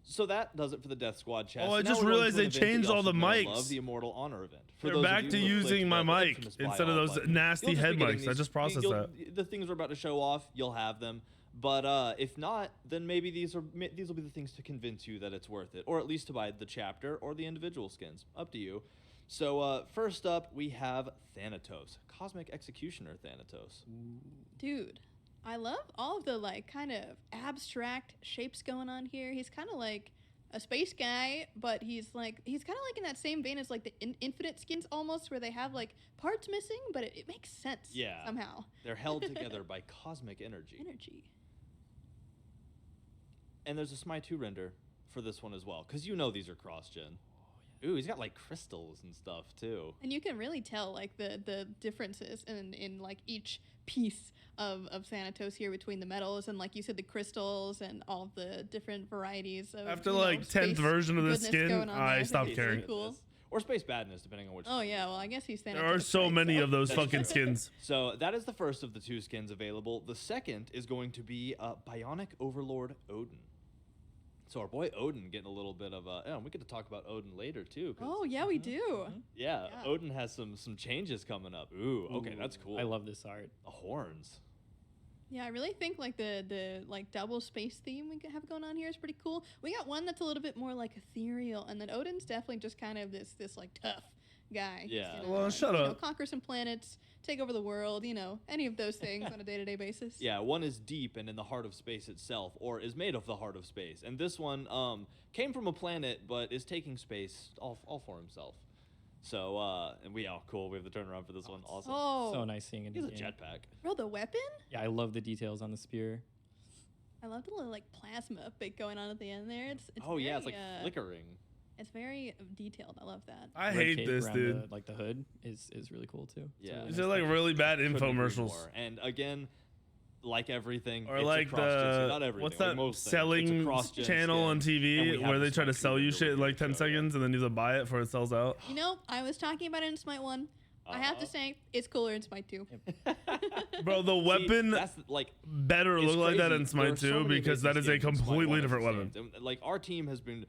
So that does it for the Death Squad chest. Oh, I Now just we're going realized to an they event that changed you all the also know and mics. Love, the Immortal Honor event. For They're those of back you to who have using clicked my the mic infamous buy instead of all those button, nasty you'll just head be getting mics. I just processed that. The things we're about to show off, you'll have them. But if not, then maybe these will be the things to convince you that it's worth it, or at least to buy the chapter or the individual skins. Up to you. So first up, we have Thanatos, Cosmic Executioner Thanatos. Dude, I love all of the like kind of abstract shapes going on here. He's kind of like a space guy, but he's kind of like in that same vein as like the Infinite skins almost, where they have like parts missing, but it makes sense somehow. They're held together by cosmic energy. And there's a Smite 2 render for this one as well, because these are cross-gen. Ooh, he's got like crystals and stuff too. And you can really tell like the differences in like each piece of Thanatos here between the metals and like you said the crystals and all of the different varieties of After like 10th space version of the goodness skin, going on there. I think stopped it's really caring. cool. Or space badness, depending on which. Oh yeah, well I guess he's Thanatos. There are so right, many so- of those That's fucking true. skins. So that is the first of the 2 skins available. The second is going to be Bionic Overlord Odin. So our boy Odin getting a little bit of we get to talk about Odin later too. 'Cause Oh yeah, we do. yeah, Yeah. Odin has some changes coming up. Ooh, okay, that's cool. I love this art. the horns. Yeah, I really think like the like double space theme we have going on here is pretty cool. We got one that's a little bit more like ethereal, and then Odin's definitely just kind of this like tough guy. He's Yeah. gonna, Well, shut up. Conquer some planets, take over the world. Any of those things on a day-to-day basis. Yeah, one is deep and in the heart of space itself, or is made of the heart of space. And this one came from a planet, but is taking space all for himself. So, cool. We have the turnaround for this one. Awesome. Oh, So nice seeing it. He's a in game. jetpack. bro, the weapon. Yeah, I love the details on the spear. I love the little like plasma bit going on at the end there. It's Oh, yeah, it's very, like flickering. It's very detailed. I love that. I Red hate cape this, around dude. The hood is really cool too. It's Yeah. really These nice are like touch. really bad Couldn't agree infomercials. more. And again, like everything, Or it's like a cross-gen, the not everything, what's like that most things. It's a selling cross-gen channel on skin, and TV we have where the they try to Smite sell you Cougar shit in we're like gonna 10 show you. seconds and then you have to buy it before it sells out? You know, I was talking about it in Smite 1. I have to say, it's cooler in Smite 2. Bro, the weapon that's like better it's look like that crazy. in There Smite are so 2 many because amazing that is a skins in Smite completely 1 as different it weapon. stands. And, like our team has been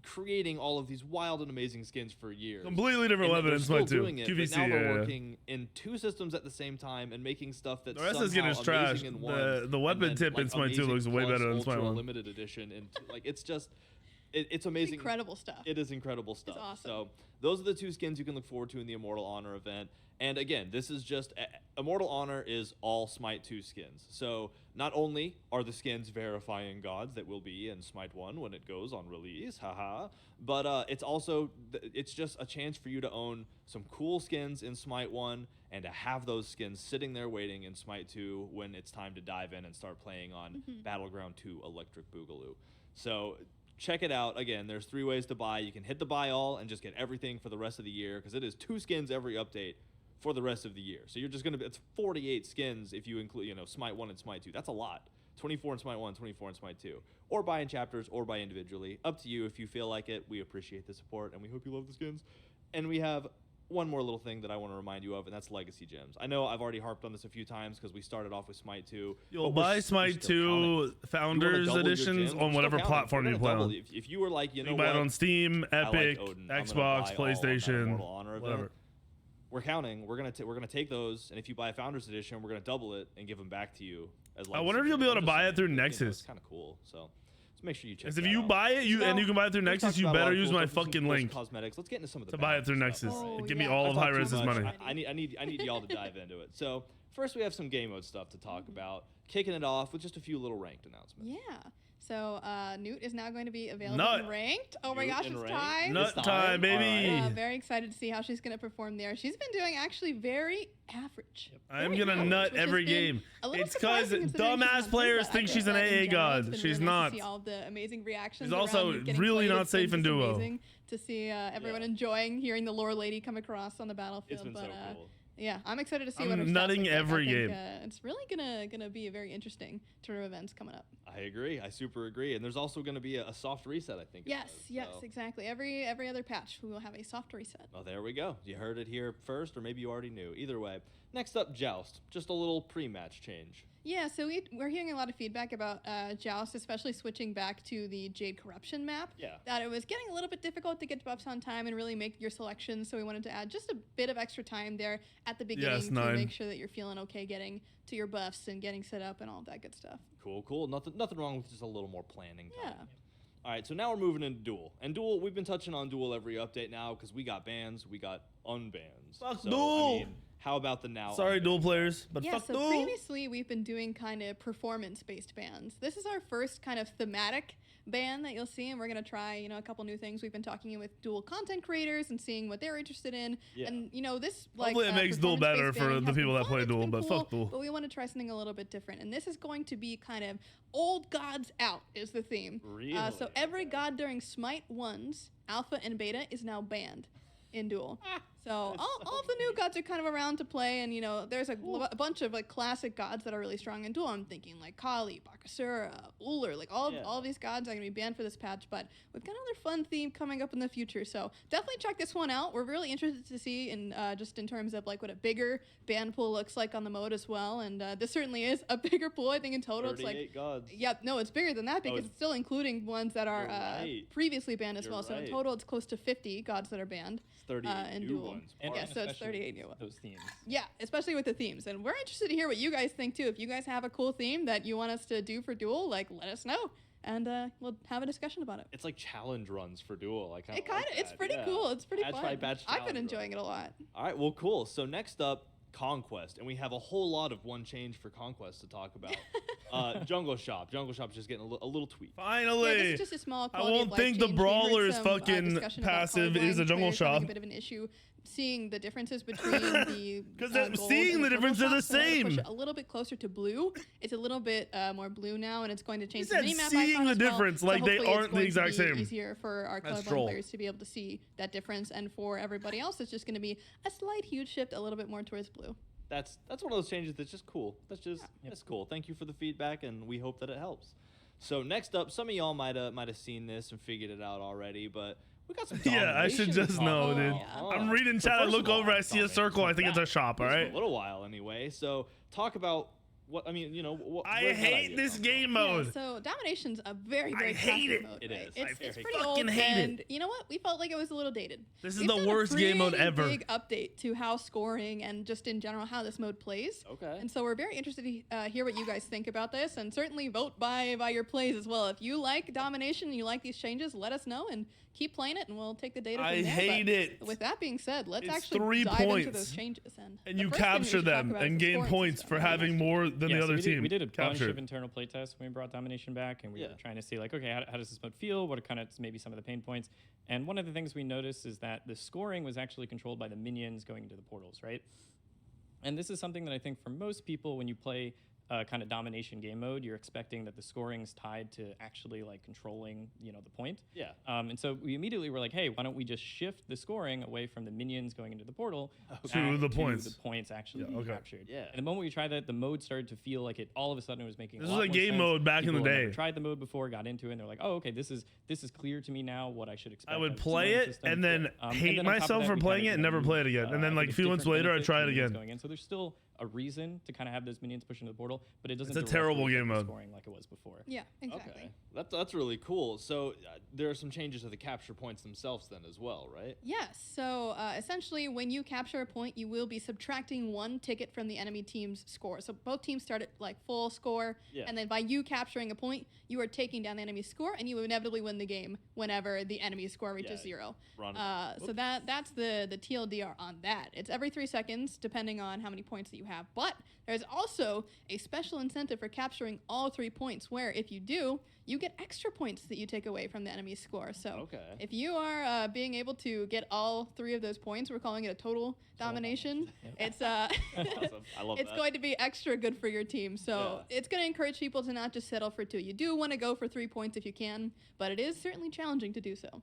creating all of these wild and amazing skins for years. Completely different And weapon they're in Smite still 2. doing it, QVC, but now they're yeah. working in 2 systems at the same time and making stuff that's The rest somehow is getting amazing trashed. in one. The weapon and then, tip in like, Smite 2 looks amazing way plus better than Smite ultra 1. limited edition, and like it's just, it's amazing. Incredible stuff. It is incredible stuff. awesome. So those are the 2 skins you can look forward to in the Immortal Honor event. And again, this is just Immortal Honor is all Smite 2 skins. So not only are the skins verifying gods that will be in Smite 1 when it goes on release, haha, but it's also it's just a chance for you to own some cool skins in Smite 1 and to have those skins sitting there waiting in Smite 2 when it's time to dive in and start playing on Battleground 2 Electric Boogaloo. So check it out. Again, there's 3 ways to buy. You can hit the buy all and just get everything for the rest of the year because it is 2 skins every update for the rest of the year. So you're just going to, it's 48 skins if you include, you know, Smite 1 and Smite 2. That's a lot. 24 in Smite 1, 24 in Smite 2. Or buy in chapters or buy individually. Up to you if you feel like it. We appreciate the support and we hope you love the skins. And we have one more little thing that I want to remind you of, and that's Legacy Gems. I know I've already harped on this a few times because we started off with Smite 2. You'll but we're buy we're Smite still 2 counting. Founders double your editions gems, we're on still whatever counting. platform We're you gonna play double on. it. If you were like, you know You can buy what? it on Steam, I like Epic, Odin. I'm gonna Xbox, buy all on that PlayStation, Immortal Honor event. whatever. We're counting. We're gonna take those, and if you buy a Founders Edition, we're gonna double it and give them back to you as. I wonder if you'll be able to buy it through It's Nexus. kind of cool. So let's make sure you check. Because if that you out. buy it, you So, can buy it through we've Nexus, talked you about a lot better of use cool my stuff, some fucking cool link cosmetics. Let's get into some of the to buy it through balance Nexus. stuff. Oh, Give me yeah. all I've of talked too Hi-Rise's much. money. I need y'all to dive into it. So first we have some game mode stuff to talk about. Kicking it off with just a few little ranked announcements. Yeah. So Newt is now going to be available Nut. in ranked. Oh my Newt gosh, in it's ranked? time. Nut It's time. time, baby. Alright. Very excited to see how she's going to perform there. She's been doing actually very average. I'm Very gonna average, nut which has every been game. a little It's because surprising considering she's dumbass on players Hunter, think I she's think, an but in AA general, god. it's been She's really nice not. to see all the amazing reactions. She's also around Newt getting really played. not It's been safe in just duo. amazing to see everyone enjoying hearing the lore lady come across on the battlefield. It's been so cool. Yeah, I'm excited to see I'm what her stats nutting look like. every I think, game. It's really gonna be a very interesting turn of events coming up. I agree. I super agree. And there's also going to be a soft reset, I think. it Yes, says, yes, so. exactly. Every other patch, we will have a soft reset. Oh, there we go. You heard it here first, or maybe you already knew. Either way. Next up, Joust. Just a little pre-match change. Yeah, so we're hearing a lot of feedback about Joust, especially switching back to the Jade Corruption map. Yeah. That it was getting a little bit difficult to get buffs on time and really make your selections. So we wanted to add just a bit of extra time there at the beginning Yes, to 9. make sure that you're feeling okay getting to your buffs and getting set up and all of that good stuff. Cool. Nothing wrong with just a little more planning time. Yeah. All right, so now we're moving into Duel. And Duel, we've been touching on Duel every update now because we got bans, we got unbans. Fuck so, Duel! I mean, how about the now? Sorry, unbans? dual players, but Yeah, fuck so duel. previously we've been doing kind of performance-based bans. This is our first kind of thematic ban that you'll see, and we're gonna try, a couple new things. We've been talking with Duel content creators and seeing what they're interested in, Yeah. and this Hopefully it makes Duel better performance-based for banning the has people been that play fun, it's Duel, been but cool, fuck Duel. But we want to try something a little bit different, and this is going to be kind of old gods out is the theme. Really? So every god during Smite 1's alpha and beta is now banned in Duel. So all of the new gods are kind of around to play, and there's a bunch of classic gods that are really strong in Duel. I'm thinking Kali, Bakasura, Uller, all of these gods are gonna be banned for this patch. But we've got another fun theme coming up in the future, so definitely check this one out. We're really interested to see, in just in terms of what a bigger ban pool looks like on the mode as well. And this certainly is a bigger pool. I think in total it's 38 gods. Yep, no, it's bigger than that because it's still including ones that are You're right. previously banned as You're well. So in right. total, it's close to 50 gods that are banned. It's 38 in new Duel. ones. And Yeah, so it's especially 38 new ones. those themes. Yeah, especially with the themes. And we're interested to hear what you guys think too. If you guys have a cool theme that you want us to do for Duel, let us know. And we'll have a discussion about it. It's like challenge runs for Duel. I It kind of, it's pretty cool. It's pretty Batch fun. by batch I've been challenge enjoying run. it a lot. All right, well, cool. So next up, Conquest, and we have a whole lot of one change for Conquest to talk about. Jungle Shop. Jungle Shop's just getting a little tweak. Yeah, Finally. this is just a small I quality won't of life think the change. We heard Brawler's some, fucking discussion about passive is a colorblind jungle players having shop. a bit of an issue seeing the differences between the 'Cause gold seeing and the purple difference are the shops, so we're gonna push same. it a little bit closer to blue. It's a little bit more blue now, and it's going to change the said minimap seeing icon the as well. difference, So like they hopefully it's aren't the going to exact be same. Easier for our That's colorblind troll. players to be able to see that difference, and for everybody else, it's just going to be a slight huge shift, a little bit more towards blue. that's one of those changes that's just cool. That's cool. Thank you for the feedback, and we hope that it helps. So next up, some of y'all might have seen this and figured it out already, but we got some Yeah, I should domination just to know, talk dude. about. I'm reading So chat. I first look of all, over. I see a domination circle. I comes think it's a back, shop. All at least right. for a little while anyway. So talk about what I mean. What, I where's that hate idea this come game from? mode. Yeah, so Domination's a very, very hate classic it. mode, It right? is. It's I pretty fucking old, hate it. and you know what? We felt like it was a little dated. This is We've the done a worst game mode pretty ever. Big update to how scoring and just in general how this mode plays. Okay. And so we're very interested to hear what you guys think about this, and certainly vote by your plays as well. If you like Domination and you like these changes, let us know and keep playing it, and we'll take the data from I there. hate But it. With that being said, let's It's actually 3 dive into points. those changes. And And the you first thing that we capture should talk them about is and the gain scoring points system. for having more than the so other we team. we did a bunch captured. of internal playtests when we brought Domination back, and we Yeah. were trying to see, like, okay, how does this mode feel? What are kind of maybe some of the pain points? And one of the things we noticed is that the scoring was actually controlled by the minions going into the portals, right? And this is something that I think for most people, when you play kind of domination game mode, you're expecting that the scoring's tied to actually like controlling, the point. Yeah. And so we immediately were like, hey, why don't we just shift the scoring away from the minions going into the portal To the points. the points actually Yeah, being okay. captured. Yeah. And the moment we tried that, the mode started to feel like it all of a sudden it was making This a was lot like more game sense. mode back in the People had never day. tried the mode before, got into it, and they're like, oh, okay, this is clear to me now what I should expect. I out would of the play scoring it system. and then And hate then on top of myself that, for we playing kinda it and never knew, play it again. And then I like think a few months different later, I benefits try to it minions again. Going in. So there's still a reason to kind of have those minions push into the portal, but it doesn't. a directly terrible affect game the mode. Scoring like it was before. Yeah, exactly. Okay. That's really cool. So there are some changes to the capture points themselves then as well, right? Yes. So essentially, when you capture a point, you will be subtracting 1 ticket from the enemy team's score. So both teams start at like full score, Yeah. and then by you capturing a point, you are taking down the enemy's score, and you inevitably win the game whenever the enemy's score reaches Yeah. 0. Run. So that's the TLDR on that. It's every 3 seconds, depending on how many points that you have. But there's also a special incentive for capturing all 3 points, where if you do, you get extra points that you take away from the enemy's score. So Okay. if you are being able to get all 3 of those points, we're calling it a total domination. It's Awesome. I love it's that. going to be extra good for your team. So Yeah. it's going to encourage people to not just settle for 2. You do want to go for 3 points if you can, but it is certainly challenging to do so.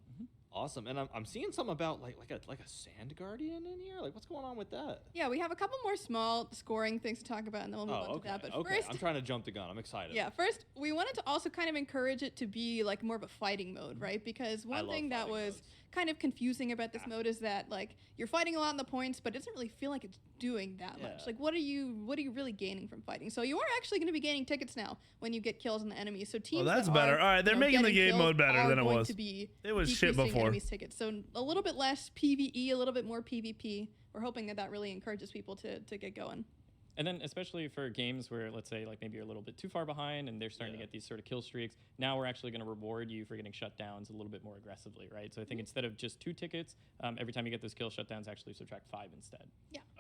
Awesome. And I'm seeing something about like a sand guardian in here. Like what's going on with that? Yeah, we have a couple more small scoring things to talk about, and then we'll move on okay. to that. But okay. first, I'm trying to jump the gun. I'm excited. yeah, first we wanted to also kind of encourage it to be like more of a fighting mode, right? Because one love thing that fighting was modes. kind of confusing about this mode is that like you're fighting a lot in the points, but it doesn't really feel like it's doing that much. Yeah. Like what are you really gaining from fighting? So you are actually going to be gaining tickets now when you get kills on the enemy. So teams that's that better. are, All right, they're making the getting game kills mode better are than it going was. To be It was shit decreasing before. enemies' tickets. So a little bit less PvE, a little bit more PvP. We're hoping that really encourages people to get going. And then especially for games where, let's say, like maybe you're a little bit too far behind and they're starting to get these sort of kill streaks, now we're actually going to reward you for getting shutdowns a little bit more aggressively, right? So I think instead of just 2 tickets, every time you get those kill shutdowns, actually subtract 5 instead.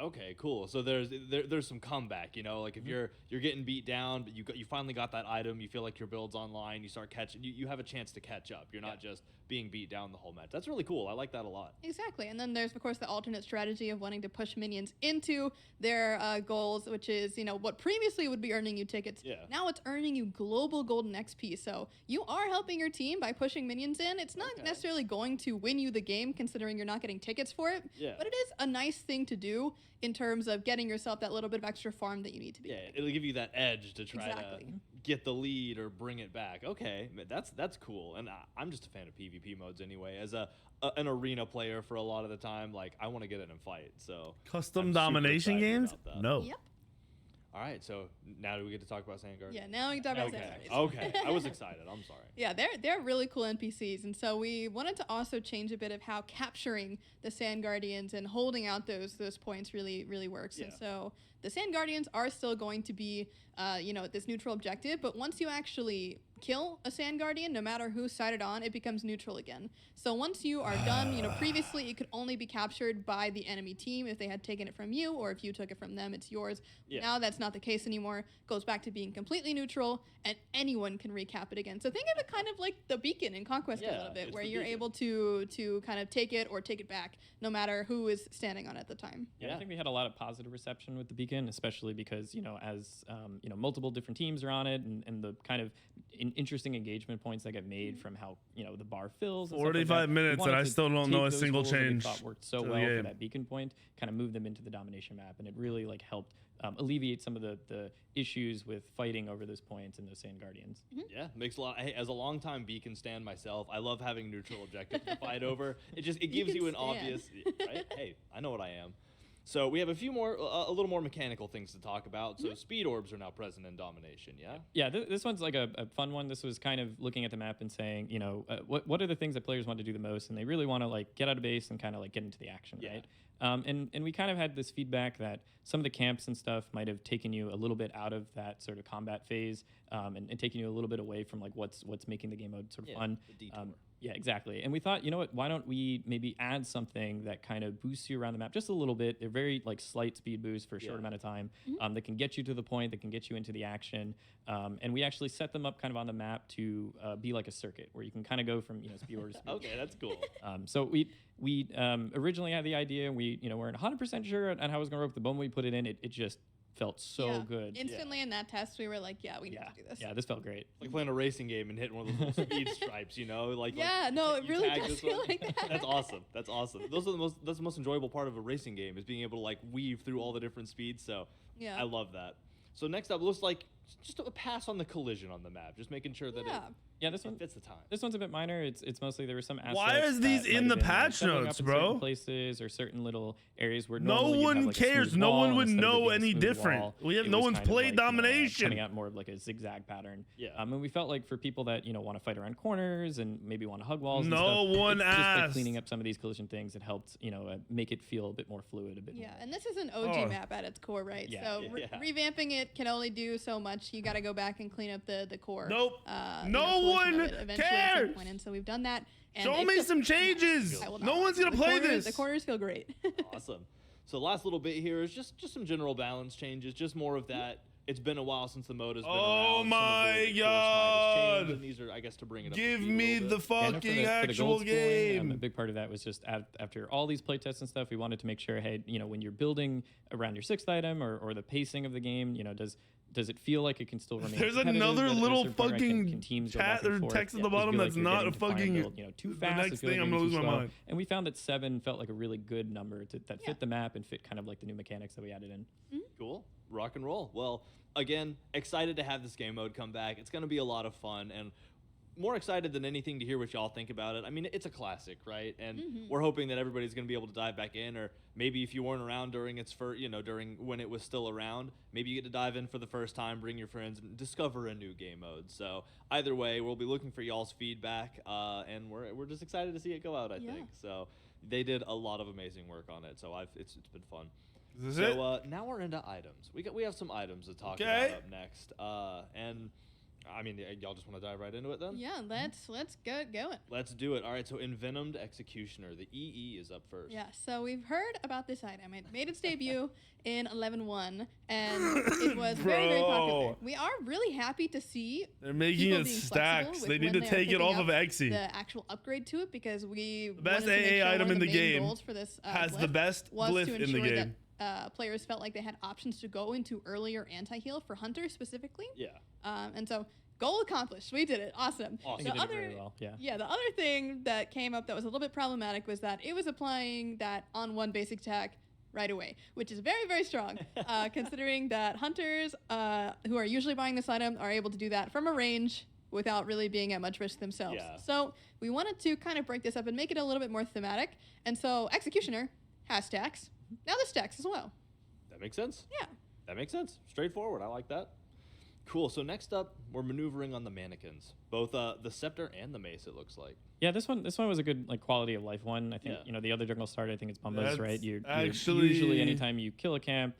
Okay, cool. So there's some comeback, like if you're getting beat down, but you finally got that item, you feel like your build's online, you start catching, you have a chance to catch up. You're not just being beat down the whole match. That's really cool. I like that a lot. Exactly. And then there's, of course, the alternate strategy of wanting to push minions into their goals, which is, what previously would be earning you tickets. Yeah. Now it's earning you global golden XP. So you are helping your team by pushing minions in. It's not necessarily going to win you the game, considering you're not getting tickets for it. Yeah. But it is a nice thing to do in terms of getting yourself that little bit of extra farm that you need to be. Yeah, it'll give you that edge to try Exactly. to get the lead or bring it back. Okay, that's cool. And I'm just a fan of PvP modes anyway. As an arena player for a lot of the time, like I want to get in and fight. So Custom I'm super domination excited games? about that. No. Yep. All right, so now do we get to talk about Sandguard? Yeah, now we can talk about Okay. Sandguardians. Okay, I was excited. I'm sorry. Yeah, they're really cool NPCs, and so we wanted to also change a bit of how capturing the Sand Guardians and holding out those points really works. And Yeah. so the Sand Guardians are still going to be, this neutral objective, but once you actually kill a Sand Guardian, no matter who's sided on, it becomes neutral again. So once you are done, previously it could only be captured by the enemy team if they had taken it from you, or if you took it from them, it's yours. Yeah. Now that's not the case anymore. Goes back to being completely neutral, and anyone can recap it again. So think of it kind of like the beacon in Conquest a Yeah, little bit, it's where the you're beacon. able to kind of take it or take it back, no matter who is standing on it at the time. Yeah, Yeah. I think we had a lot of positive reception with the beacon, especially because as multiple different teams are on it, and the kind of interesting engagement points that get made from how the bar fills. And stuff like 45 that. We minutes and wanted I to still don't take know a those single rules that we change thought worked so to the well for game. that beacon point, kind of move them into the domination map, and it really like helped alleviate some of the issues with fighting over those points and those Sand Guardians. Yeah, makes a lot. Hey, as a longtime beacon stand myself, I love having neutral objectives to fight over. It gives you an stand. obvious. Right? Hey, I know what I am. So we have a few more, a little more mechanical things to talk about. So speed orbs are now present in domination. Yeah. Yeah, this one's like a fun one. This was kind of looking at the map and saying, what are the things that players want to do the most, and they really want to like get out of base and kind of like get into the action, Yeah. right? And we kind of had this feedback that some of the camps and stuff might have taken you a little bit out of that sort of combat phase, and taken you a little bit away from like what's making the game mode sort of fun. The detour. Yeah, exactly. And we thought, you know what, why don't we maybe add something that kind of boosts you around the map just a little bit. They're very like slight speed boosts for a short amount of time, that can get you to the point, that can get you into the action. And we actually set them up kind of on the map to be like a circuit where you can kind of go from speed order to speed. Okay, that's cool. So we originally had the idea, and we weren't 100% sure on how it was going to work. The moment we put it in, it just felt so good. Instantly in that test, we were like, we need to do this. Yeah, this felt great. Like playing a racing game and hitting one of those little speed stripes, Like No, it you really tag does this feel one. like that. That's awesome. That's the most enjoyable part of a racing game is being able to like weave through all the different speeds. So Yeah. I love that. So next up, looks like just a pass on the collision on the map, just making sure that This one it fits the time. This one's a bit minor. It's mostly there were some assets. Why is these that in might the have been, patch settling notes, up in certain bro? Places or certain little areas where No normally you'd have, one like, a cares. smooth No wall, one and would instead of know it being a any smooth different. wall, We have it no was one's kind of played like, domination. cutting out more of like a zigzag pattern. Yeah. And we felt like for people that want to fight around corners and maybe want to hug walls. No and stuff, one it's just by asked. cleaning up some of these collision things. It helped make it feel a bit more fluid, a bit more. And this is an OG Oh. map at its core, right? Yeah, So yeah. revamping it can only do so much. You got to go back and clean up the core. Nope. No portion one of it eventually at some cares. point. And so we've done that. And Show it me feels- some changes. I will No not. one's gonna The play corners- this. The corners feel great. Awesome. So last little bit here is just some general balance changes, just more of that. It's been a while since the mode has been around. Oh Some of my the core Smite has God. changed, and these are, I guess, to bring it up. to Give speed a me little the bit. Yeah, and fucking for the actual gold scoring, a game. big part of that was just after all these playtests and stuff, we wanted to make sure, hey, when you're building around your sixth item or the pacing of the game, does it feel like it can still remain There's competitive another at a little certain point, right? Can fucking teams go chat back and or forth? text at the Does it bottom feel like that's you're not getting a to fire fucking- build, too the fast? next Does it feel thing like I'm you're gonna too lose my slow? mind. And we found that 7 felt like a really good number that fit the map and fit kind of like the new mechanics that we added in. Cool. Rock and roll. Well, again, excited to have this game mode come back. It's going to be a lot of fun, and more excited than anything to hear what y'all think about it. I mean, it's a classic, right? And we're hoping that everybody's going to be able to dive back in, or maybe if you weren't around during its first, during when it was still around, maybe you get to dive in for the first time, bring your friends, and discover a new game mode. So either way, we'll be looking for y'all's feedback, and we're just excited to see it go out. I think so. They did a lot of amazing work on it, so it's been fun. Is this it? So now we're into items. We have some items to talk Okay. about up next. And I mean, y'all just want to dive right into it then? Yeah, let's get going. Let's do it. All right. So Envenomed Executioner, the EE is up first. Yeah, so we've heard about this item. It made its debut in 11.1, and it was very, very popular. Bro. We are really happy to see They're making people it being flexible stacks. with They need when to they're take it picking off of up Exy. the actual upgrade to it, because we The best wanted to make AA sure item one in of the main game goals for this has the glyph best was glyph to in the ensure game. that players felt like they had options to go into earlier anti-heal for hunters specifically. Yeah. And so goal accomplished. We did it. Awesome. I think The it did other, it very well. Yeah. yeah, the other thing that came up that was a little bit problematic was that it was applying that on one basic attack right away, which is very, very strong, considering that hunters who are usually buying this item are able to do that from a range without really being at much risk themselves. Yeah. So we wanted to kind of break this up and make it a little bit more thematic. And so Executioner has stacks. Now this stacks as well. That makes sense. Yeah. That makes sense. Straightforward. I like that. Cool. So next up, we're maneuvering on the mannequins, both the scepter and the mace. It looks like. Yeah, this one was a good like quality of life one. I think Yeah. The other jungle starter, I think it's Bumbas, That's right? You're actually- usually anytime you kill a camp,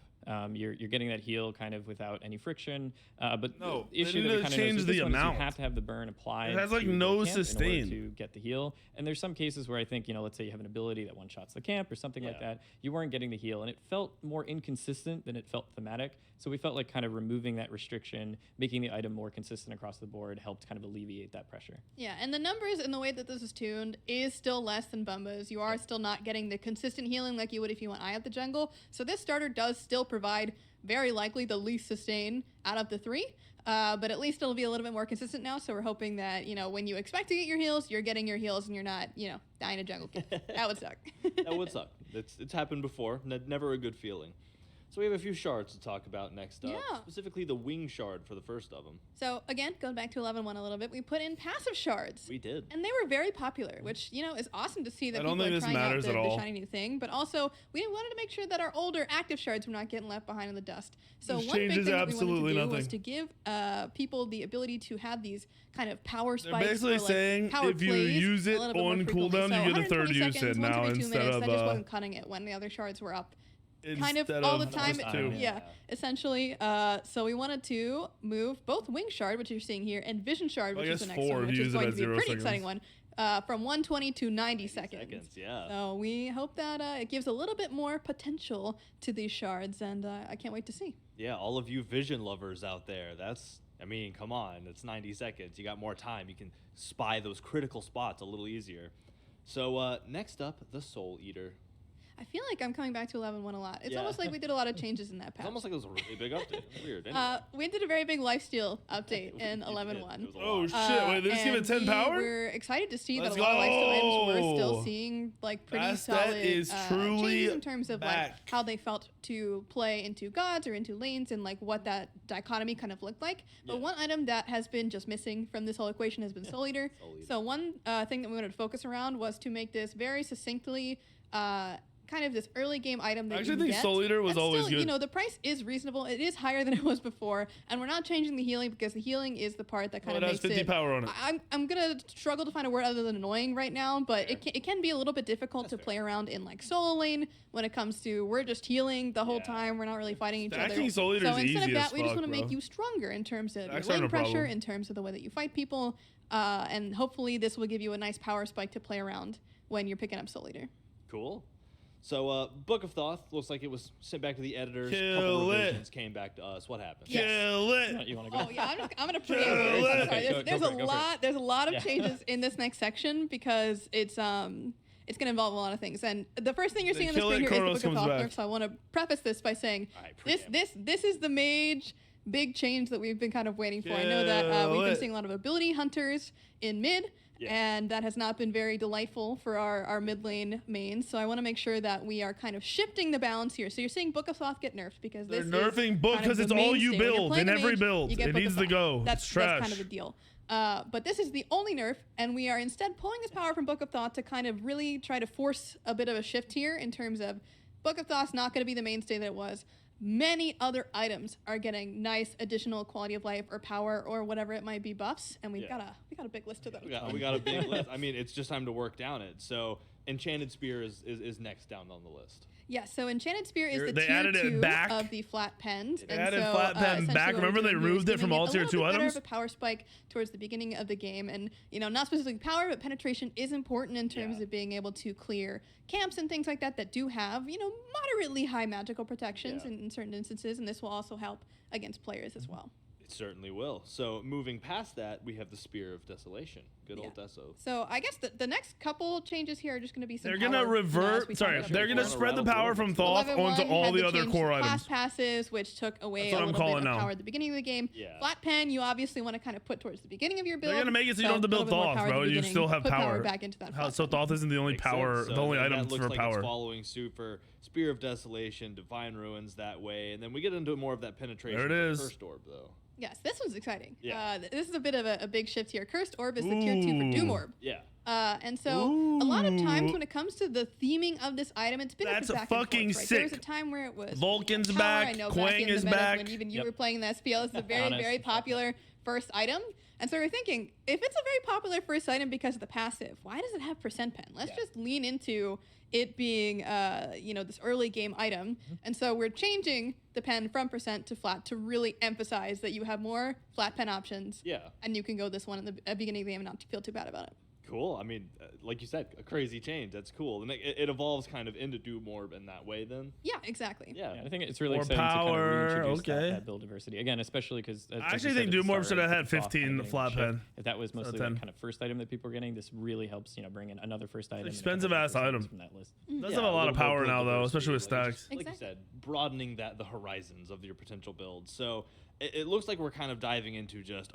you're getting that heal kind of without any friction. But No, the issue they that we need to kind of change noticed with the this one is amount. you have to have the burn applied. It has, like, to the no camp in order sustain. to get the heal. And there's some cases where I think let's say you have an ability that one shots the camp or something like Yeah. that. You weren't getting the heal, and it felt more inconsistent than it felt thematic. So we felt like kind of removing that restriction, making the item more consistent across the board, helped kind of alleviate that pressure. Yeah, and the numbers and the way that this is tuned is still less than Bumba's. You are still not getting the consistent healing like you would if you went Eye of the Jungle. So this starter does still provide very likely the least sustain out of the three. but at least it'll be a little bit more consistent now. So we're hoping that, when you expect to get your heals, you're getting your heals and you're not, dying a jungle kill. That would suck. That would suck. It's happened before. Never a good feeling. So we have a few shards to talk about next up, Yeah. specifically the wing shard for the first of them. So again, going back to 11.1 a little bit, we put in passive shards. We did. And they were very popular, which, is awesome to see that I don't people think are this trying out matters the at all. shiny new thing. But also, we wanted to make sure that our older active shards were not getting left behind in the dust. So This one big changes thing that we wanted absolutely to do was nothing. to give people the ability to have these kind of power They're spikes. basically or, like, saying power if you plays use a it little bit more on frequently. cooldown, So you get a third 120 use seconds, it now 122 instead minutes, of that just wasn't cutting it when the other shards were up. Kind of instead all the of time. just two. Yeah, essentially. So we wanted to move both Wing Shard, which you're seeing here, and Vision Shard, Well, I which is guess the next 4 one, if which you is use it going at to be a 0 pretty seconds. exciting one. From 120 to 90 seconds. Yeah. So we hope that it gives a little bit more potential to these shards, and I can't wait to see. Yeah, all of you vision lovers out there, come on, it's 90 seconds. You got more time. You can spy those critical spots a little easier. So next up, the Soul Eater. I feel like I'm coming back to 11.1 a lot. It's Yeah. almost like we did a lot of changes in that It's patch. almost like it was a really big update. Weird. Anyway. We did a very big lifesteal update in It 11.1. was a Oh lot. shit! Wait, they just give it 10 power? We're excited to see Let's that a lot of lifestyle items we're go. still seeing like pretty That solid is truly changes in terms of like back. how they felt to play into gods or into lanes and like what that dichotomy kind of looked like. But Yeah. one item that has been just missing from this whole equation has been Soul Eater. Soul Eater. So one thing that we wanted to focus around was to make this very succinctly kind of this early game item that I you actually can think get. Soul Eater was That's always still, good. the price is reasonable. It is higher than it was before, and we're not changing the healing because the healing is the part that kind Well, of it has makes 50 it. power on it. I'm gonna struggle to find a word other than annoying right now, but it can be a little bit difficult to fair. play around in like solo lane when it comes to we're just healing the whole Yeah. time. We're not really fighting each Stacking other. Soul Eater so is instead easy of as that, we just fuck, want to make bro. you stronger in terms of your Stacks aren't lane a pressure, problem. in terms of the way that you fight people, and hopefully this will give you a nice power spike to play around when you're picking up Soul Eater. Cool. So, Book of Thoth looks like it was sent back to the editors. Kill couple it. revisions came back to us. What happened? Yes. Kill it! You want to go? Oh yeah, I'm gonna Kill preempt this. it. I'm sorry. Go There's for a it, go for it. lot. There's a lot of Yeah. changes in this next section because it's gonna involve a lot of things. And the first thing you're They seeing on the kill screen it, here is Kronos the Book of comes Thoth. back. So I want to preface this by saying All right, this is the big change that we've been kind of waiting for. I know that we've Kill been it. seeing a lot of ability hunters in mid. Yeah. And that has not been very delightful for our mid lane mains. So I want to make sure that we are kind of shifting the balance here. So you're seeing Book of Thoth get nerfed because They're this nerfing is Book kind of 'cause the it's all you mainstay. When you're build playing in a every mage, build. you get It Book needs of to Thoth. go. That's It's kind trash. of the deal. But this is the only nerf, and we are instead pulling this power from Book of Thoth to kind of really try to force a bit of a shift here in terms of Book of Thoth's not going to be the mainstay that it was. Many other items are getting nice additional quality of life or power or whatever it might be buffs, and we've Yeah. got a big list of those. We got a big list. I mean, it's just time to work down it. So, Enchanted Spear is next down on the list. Yeah, so Enchanted Spear is the They tier added it 2 back. of the flat pens. They added flat pen essentially back. what we're Remember they doing here is removed it from giving all tier a 2 little bit better items? of a power spike towards the beginning of the game. And, not specifically power, but penetration is important in terms Yeah. of being able to clear camps and things like that do have, moderately high magical protections Yeah. in certain instances. And this will also help against players as well. It certainly will. So, moving past that, we have the Spear of Desolation. Good old Yeah. Deso. So I guess the next couple changes here are just going to be some They're power, gonna as we revert. talked Sorry, about they're before. gonna Wanna spread the rattle power through from them? Thoth 11.1 onto all had the the other change core to items. class passes, which took away That's what a I'm little bit calling of now. power at the beginning of the game. Yeah. Flat pen, you obviously want to kind of put towards the beginning of your build. They're gonna make it so you don't have to a build little bit more Thoth, power at bro. the You beginning, still have put power. back into that. flat So pen. Thoth isn't the only Makes power, sense. the So only that item looks for like power. It's following suit for Spear of Desolation, Divine Ruins that way, and then we get into more of that penetration. There it for is. Cursed Orb, though. Yes, this one's exciting. Yeah. This is a bit of a big shift here. Cursed Orb is the tier 2 for Doom Ooh. Orb. Yeah. And so a lot of times Ooh. when it comes to the theming of this item, it's been That's a bit back fucking and forth, right? There was a sick. time where it was Vulcan's power. back, I know Quang back in is the meta back. when even you Yep. were playing the SPL. This is a very, Honest. very popular first item. And so we're thinking, if it's a very popular first item because of the passive, why does it have percent pen? Let's just lean into it being, this early game item. And so we're changing the pen from percent to flat to really emphasize that you have more flat pen options. Yeah. And you can go this one in the beginning of the game and not feel too bad about it. Cool. I mean, like you said, a crazy change. That's cool. And it evolves kind of into Doomorb in that way then. Yeah, exactly. Yeah. Yeah, I think it's really More exciting to kind power, of reintroduce okay. that build diversity again, especially because I actually think Doomorb should have had 15 flat pen. If that was mostly 10. that kind of first item that people were getting, this really helps, you know, bring in another first item. and a Expensive couple ass other item. from that list. Does Yeah, have a lot of little more power build now, though, especially with diversity, stacks. Like you Exactly. said, broadening the horizons of your potential builds. So it looks like we're kind of diving into just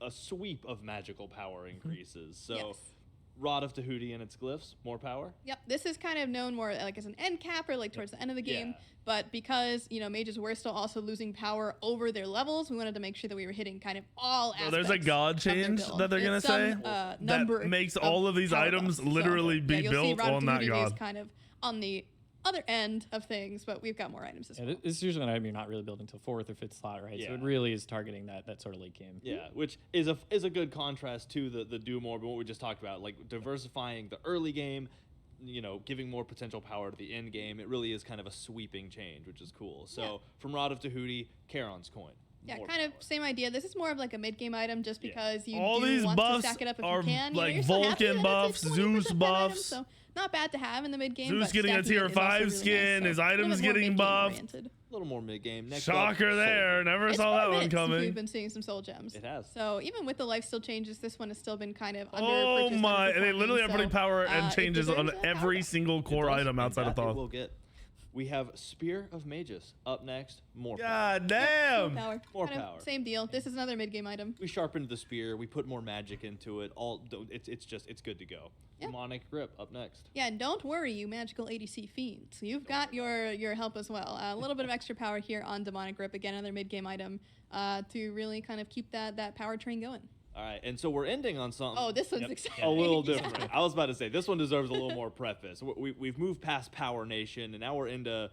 a sweep of magical power increases. So Yes. Rod of Tahuti and its glyphs, more power. Yep, this is kind of known more like as an end cap or like towards the end of the game. Yeah. But because mages were still also losing power over their levels, we wanted to make sure that we were hitting kind of all So aspects. there's a god of their change build. that they're gonna It's some, say number that makes of all of these power items buffs. literally be you'll see built Rod of on that Tahuti is god. kind of on the other end of things, but we've got more items as Yeah, well. this is usually an item you're not really building till 4th or 5th slot, right? So Yeah. it really is targeting that sort of late game. Yeah, which is a good contrast to the Doomorb and what we just talked about, like diversifying the early game, giving more potential power to the end game. It really is kind of a sweeping change, which is cool. So Yeah. from Rod of Tahuti, Charon's coin. Yeah, more kind of power. same idea. This is more of like a mid-game item just Yeah. because you All do these want to buffs stack it up if are you can. like You're still happy Vulcan that it's buffs, a 20% Zeus pen item, buffs. so not bad to have in the mid-game. Zeus but getting a stacking tier it is 5 also really skin, nice, his so a little items bit more getting mid-game buffed. oriented. A little more mid game. Next Shocker up, there. Soul. Never It's saw been that a one minute since coming. We've been seeing some soul gems. It has. So even with the lifesteal changes, this one has still been kind of Oh under my! And they literally are putting power and it changes on deserves that every power. single core It does, item and outside of that it Thoth. will get. We have Spear of Mages up next. More power. God damn! More Kind of power. Same deal. This is another mid-game item. We sharpened the spear. We put more magic into it. It's good to go. Yeah. Demonic Grip up next. Yeah, and don't worry, you magical ADC fiends. You've got your help as well. A little bit of extra power here on Demonic Grip. Again, another mid-game item to really kind of keep that power train going. All right, and so we're ending on something. Oh, this one's exciting. a little Yeah. different. I was about to say this one deserves a little more preface. We've moved past Power Nation, and now we're into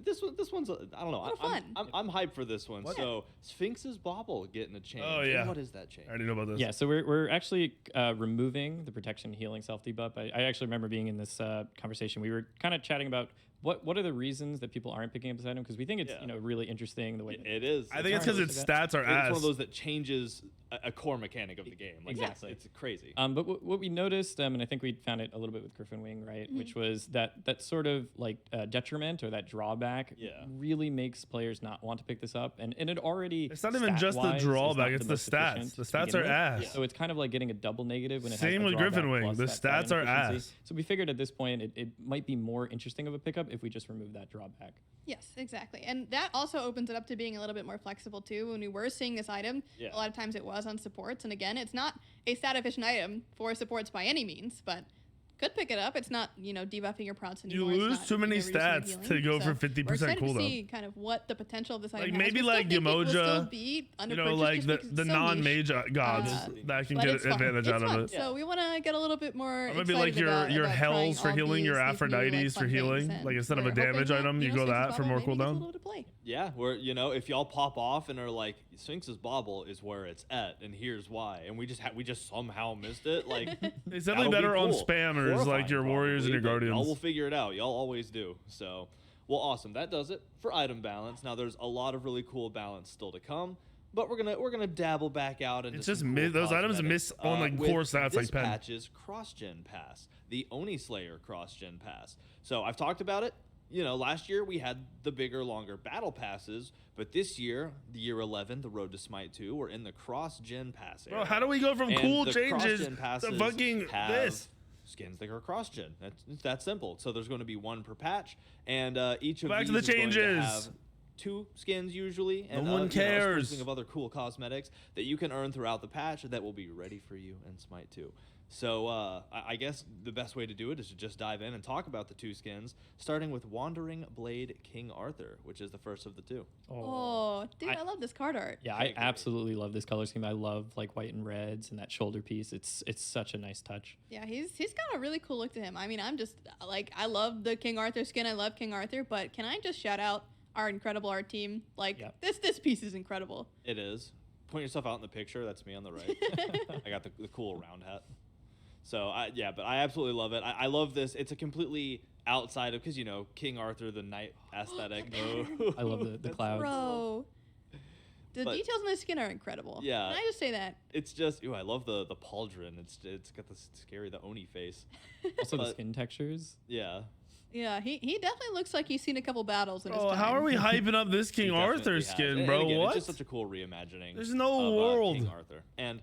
this one. This one's I don't know. More fun. I'm hyped for this one. So Sphinx's Bauble getting a change. Oh, And yeah. what is that change? I already know about this. Yeah, so we're actually removing the protection healing self debuff. I actually remember being in this conversation. We were kind of chatting about what are the reasons that people aren't picking up this item, because we think it's Yeah. really interesting the way that It is. I think it's because its stats are It's ass. one of those that changes a core mechanic of the game. Like, Exactly. It's crazy. But what we noticed, and I think we found it a little bit with Griffin Wing, right, which was that sort of like detriment or that drawback Yeah. really makes players not want to pick this up. And it already It's not even just the stat-wise is drawback, not it's the most stats. efficient The to stats begin are with. ass. So it's kind of like getting a double negative when it Same has with the Griffin drawback Wing. plus The that stat stats are inefficiency. ass. So we figured at this point it might be more interesting of a pickup if we just remove that drawback. Yes, exactly. And that also opens it up to being a little bit more flexible too. When we were seeing this item, Yeah. a lot of times it was on supports. And again, it's not a stat efficient item for supports by any means, but could pick it up. It's not, debuffing your procs You anymore. It's lose not, too many reducing your stats healing. to go So for 50% we're excited cooldown. to see kind of what the potential of this item Like has. maybe We still like think it will still Yemoja, be under like purchase the just because it's so non-mage niche. gods that can But get it's fun. advantage It's out of fun. it. So we want to get a little bit more. Or maybe like excited your about hells for trying all healing, your these new, Aphrodites for fun things, healing. and Like instead of a we're hoping damage that, item, you go Sphinx's that for Bauble more maybe gets a cooldown. little to play. Yeah, where if y'all pop off and are like Sphinx's Bauble is where it's at, and here's why, and we just somehow missed it. Like It's that'll definitely be better on cool. spammers like Horrifying, your warriors and your probably, but guardians. Y'all will figure it out. Y'all always do. So, well, awesome. That does it for item balance. Now there's a lot of really cool balance still to come. But we're gonna dabble back out into It's some just cool those items cosmetics, miss on like with core stats this like pen. patch's cross-gen pass, the Oni Slayer cross-gen pass. So I've talked about it. Last year we had the bigger, longer battle passes, but this year, the year 11, the Road to Smite 2, we're in the cross-gen pass Bro, era. how do we go from And cool the changes cross-gen to passes fucking have this? skins that are cross-gen. It's that simple. So there's going to be one per patch, and each of Back these to the is going to changes. have 2 skins usually, and one a cares. sprinkling of other cool cosmetics that you can earn throughout the patch that will be ready for you in Smite 2. So I guess the best way to do it is to just dive in and talk about the 2 skins, starting with Wandering Blade King Arthur, which is the first of the 2. Oh, dude, I love this card art. Yeah, I I agree. absolutely love this color scheme. I love like white and reds and that shoulder piece. It's such a nice touch. Yeah, he's got a really cool look to him. I mean, I'm just like, I love the King Arthur skin. I love King Arthur, but can I just shout out our incredible art team? Like Yeah. this piece is incredible. It is. Point yourself out in the picture. That's me on the right. I got the cool round hat. So but I absolutely love it. I love this. It's a completely outside of, because King Arthur, the knight aesthetic. I love the clouds. Bro. The But- details in this skin are incredible. Yeah. Can I just say that? It's just, I love the pauldron. It's got this scary, the Oni face. Also, the But- skin textures. Yeah. Yeah, he definitely looks like he's seen a couple battles in his Oh, time. how are we hyping up this King He Arthur definitely has. skin, And bro? again, What? It's just such a cool reimagining. There's no of, world. King Arthur. And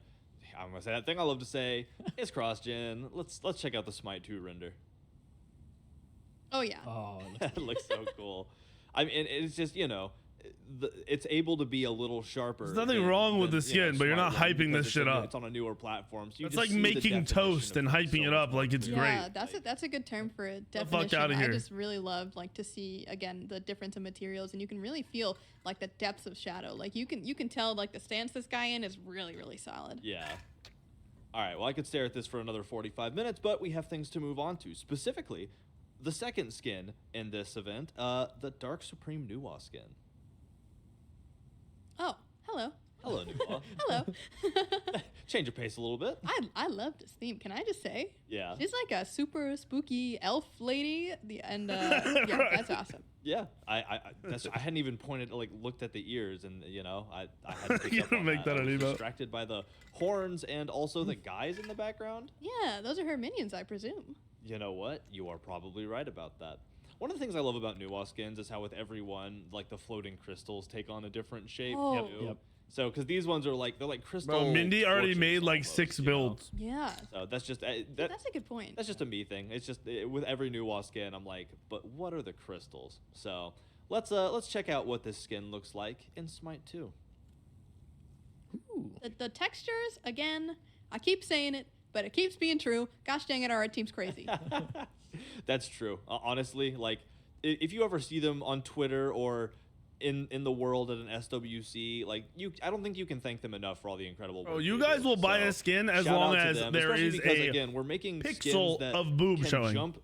I'm gonna say that thing I love to say. It's cross-gen. Let's check out the Smite 2 render. Oh yeah. Oh, It looks so cool. I mean, it's just it's able to be a little sharper. There's nothing wrong with the skin, but you're not Smite 1 hyping because this shit up. It's on a newer platform. So you It's just like see the making definition toast of and things hyping so it much up more like it's clearly. great. Yeah, that's a good term for it. The fuck Definition. outta I here. just really love to see again the difference in materials, and you can really feel like the depths of shadow. Like you can tell like the stance this guy in is really solid. Yeah. All right. Well, I could stare at this for another 45 minutes, but we have things to move on to. Specifically, the second skin in this event, the Dark Supreme Nuwa skin. Oh, hello. Hello, Nuwa. Hello. Change your pace a little bit. I love this theme. Can I just say? Yeah. She's like a super spooky elf lady. Yeah, that's awesome. Yeah. I hadn't even looked at the ears, and I had to pick You up don't on make that I was an emo. distracted by the horns and also the guys in the background. Yeah, those are her minions, I presume. You know what? You are probably right about that. One of the things I love about Nuwa skins is how with every one, like the floating crystals take on a different shape. Oh. too. Yep. So, because these ones are they're like crystal. Bro, Mindy already torches made like almost, 6 you know? builds. Yeah. So that's just That's a good point. that's just a me thing. It's just with every Nuwa skin, I'm like, but what are the crystals? So let's check out what this skin looks like in Smite 2. Ooh. The textures, again, I keep saying it, but it keeps being true. Gosh dang it, our art team's crazy. That's true. Honestly, like if you ever see them on Twitter or in the world at an SWC, like I don't think you can thank them enough for all the incredible work. Oh, you they guys do. will buy So, a skin as shout long out to as them, there especially is because, a again, we're making pixel skins that of boob can showing. jump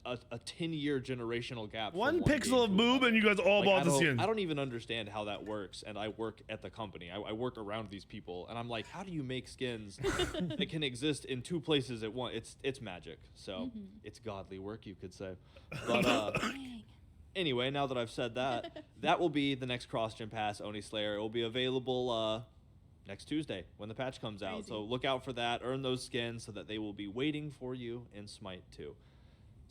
a 10-year generational gap. from one game pixel to of boob another. and you guys all Like, bought the skin. I don't even understand how that works, and I work at the company. I work around these people, and I'm like, how do you make skins that can exist in 2 places at once? It's magic. So it's godly work, you could say. But Dang. anyway, now that I've said that, that will be the next cross-gen pass, Oni Slayer. It will be available next Tuesday when the patch comes out. Crazy. So look out for that. Earn those skins so that they will be waiting for you in Smite 2.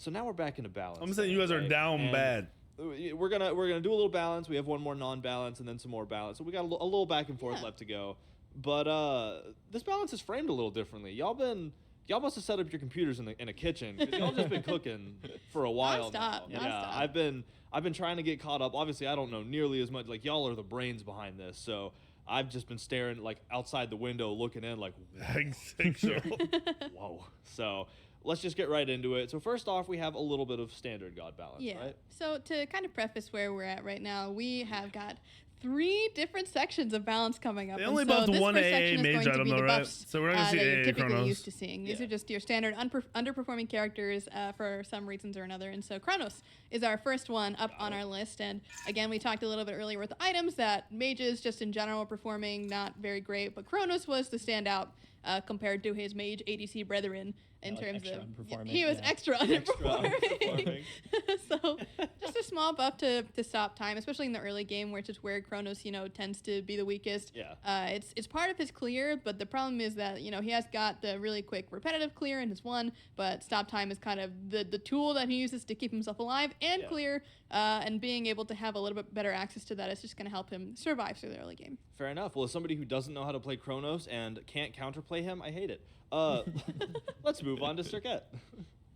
So now we're back into balance. I'm saying you guys are right? down And bad. We're gonna do a little balance. We have one more non-balance and then some more balance. So we got a little back and forth Yeah. left to go. But this balance is framed a little differently. Y'all must have set up your computers in a kitchen, 'cause y'all just been cooking for a while now. Nonstop, Yeah, nonstop. I've been trying to get caught up. Obviously, I don't know nearly as much. Like y'all are the brains behind this, so I've just been staring like outside the window, looking in, like whoa. So let's just get right into it. So first off, we have a little bit of standard God balance, Yeah. right? So to kind of preface where we're at right now, we have got 3 different sections of balance coming up. They and only so buffed this one first AA section is mage going to item be though, the right? buffs, So we're not gonna see that you're AA typically Chronos. used to seeing. These Yeah. are just your standard underperforming characters for some reasons or another. And so Kronos is our first one up on our list. And again, we talked a little bit earlier with the items that mages just in general were performing not very great, but Kronos was the standout compared to his mage ADC brethren in like terms extra of underperforming, he was yeah. extra underperforming. underperforming. So just a small buff to stop time, especially in the early game, which is where Kronos, tends to be the weakest. Yeah. It's part of his clear, but the problem is that he has got the really quick repetitive clear in his one, but stop time is kind of the tool that he uses to keep himself alive and Yeah. clear. And being able to have a little bit better access to that is just going to help him survive through the early game. Fair enough. Well, as somebody who doesn't know how to play Kronos and can't counterplay him, I hate it. Let's move on to Circuit.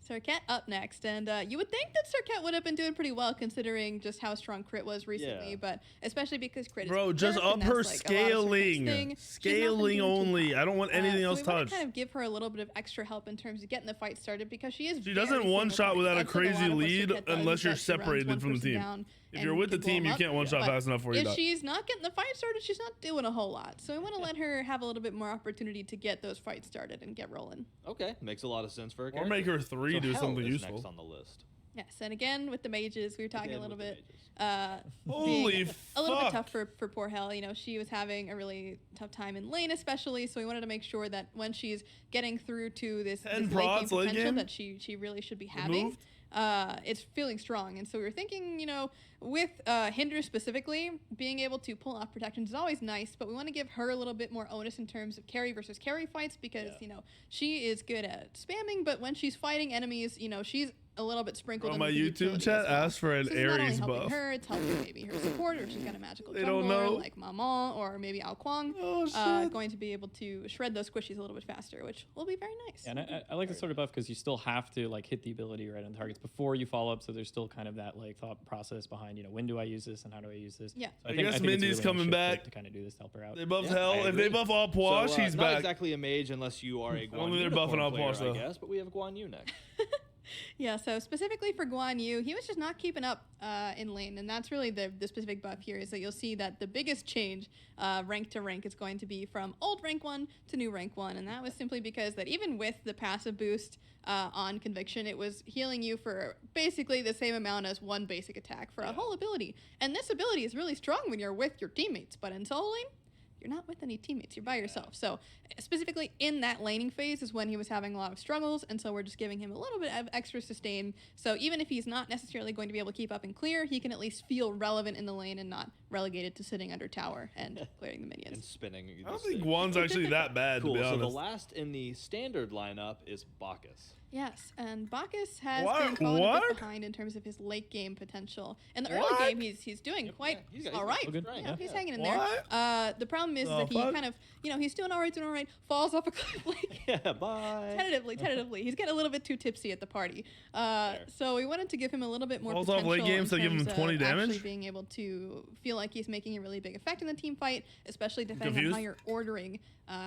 Serket up next, and you would think that Serket would have been doing pretty well considering just how strong Crit was recently, Yeah. but especially because Crit Bro, is just nerfed, up and her that's, like, a lot of Serket's scaling. thing. She's not been Scaling doing too only. hot. I don't want anything else so we want touched. to kind of give her a little bit of extra help in terms of getting the fight started because she is. She very doesn't one-shot single-target. without a That's, like, crazy lot of what lead Serket does, unless is you're that she runs separated one from the person team. down If and you're with the can blow team, them you up. can't one-shot But fast enough for you. if she's not getting the fight started, she's not doing a whole lot. So we want to let her have a little bit more opportunity to get those fights started and get rolling. Okay, makes a lot of sense for a Or character. make her 3 So do Hell something is useful. next on the list. Yes, and again with the mages, we were talking Again a little with the bit. mages. Holy Being a little bit fuck. tough for poor Hell. She was having a really tough time in lane, especially. So we wanted to make sure that when she's getting through to this 10 late game procs late potential, game? that she really should be having. Removed? it's feeling strong. And so we were thinking, you know, with Hinder specifically, being able to pull off protections is always nice, but we want to give her a little bit more onus in terms of carry versus carry fights because, you know, she is good at spamming, but when she's fighting enemies, you know, she's a little bit sprinkled. Bro, my with the YouTube utility chat as well. asked for an So it's not only Ares helping buff. her, it's helping maybe her support, or she's got a magical They don't know. jungler like Maman or maybe Ao Kwang. Oh, shit. Going to be able to shred those squishies a little bit faster, which will be very nice. Yeah, and I like this sort of buff because you still have to like hit the ability right on targets before you follow up. So there's still kind of that like thought process behind, you know, when do I use this and how do I use this? Yeah. So I guess it's Mindy's really coming initiative back. to kind of do this to help her out. They buff Yeah, Hell. I If they agree. buff All Pois, So, she's not back. exactly a mage unless you are a Guan Only they're unicorn buffing All player, Pois, though. I guess, but we have Guan Yu next. Yeah, so specifically for Guan Yu, he was just not keeping up in lane, and that's really the specific buff here is that you'll see that the biggest change rank to rank is going to be from old rank 1 to new rank 1, and that was simply because that even with the passive boost on Conviction, it was healing you for basically the same amount as one basic attack for a whole ability, and this ability is really strong when you're with your teammates, but in solo lane, you're not with any teammates, you're by yourself. So specifically in that laning phase is when he was having a lot of struggles, and so we're just giving him a little bit of extra sustain. So even if he's not necessarily going to be able to keep up and clear, he can at least feel relevant in the lane and not relegated to sitting under tower and clearing the minions. And spinning. I don't think Guan's actually that bad, Cool. to be So the honest. last in the standard lineup is Bacchus. Yes, and Bacchus has What? been falling a What? bit behind in terms of his late game potential. In the What? early game, he's doing quite he's all right. good. Yeah, he's Yeah. hanging in What? there. The problem is The that he fuck? kind of, you know, he's doing all right, falls off a cliff like Yeah, bye. tentatively. He's getting a little bit too tipsy at the party. So we wanted to give him a little bit more Falls off potential late game, in so give him terms 20 of damage? actually being able to feel like he's making a really big effect in the team fight, especially depending on Confused? how you're ordering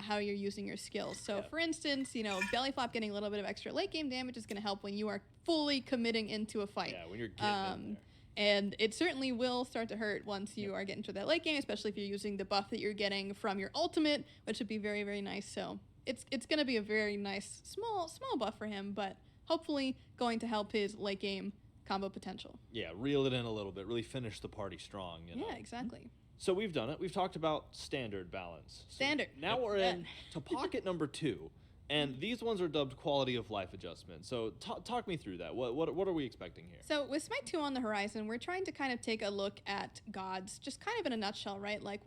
how you're using your skills. So for instance, you know, belly flop getting a little bit of extra late game damage is going to help when you are fully committing into a fight. Yeah, when you're getting in there. And it certainly will start to hurt once you are getting to that late game, especially if you're using the buff that you're getting from your ultimate, which would be very, very nice. So it's going to be a very nice small buff for him, but hopefully going to help his late game combo potential. Yeah, reel it in a little bit. Really finish the party strong. You know? Yeah, exactly. So we've done it. We've talked about standard balance. So Standard. now we're Yeah. in to pocket number 2. And these ones are dubbed quality of life adjustments. So talk me through that. What are we expecting here? So with Smite 2 on the horizon, we're trying to kind of take a look at gods, just kind of in a nutshell, right? Like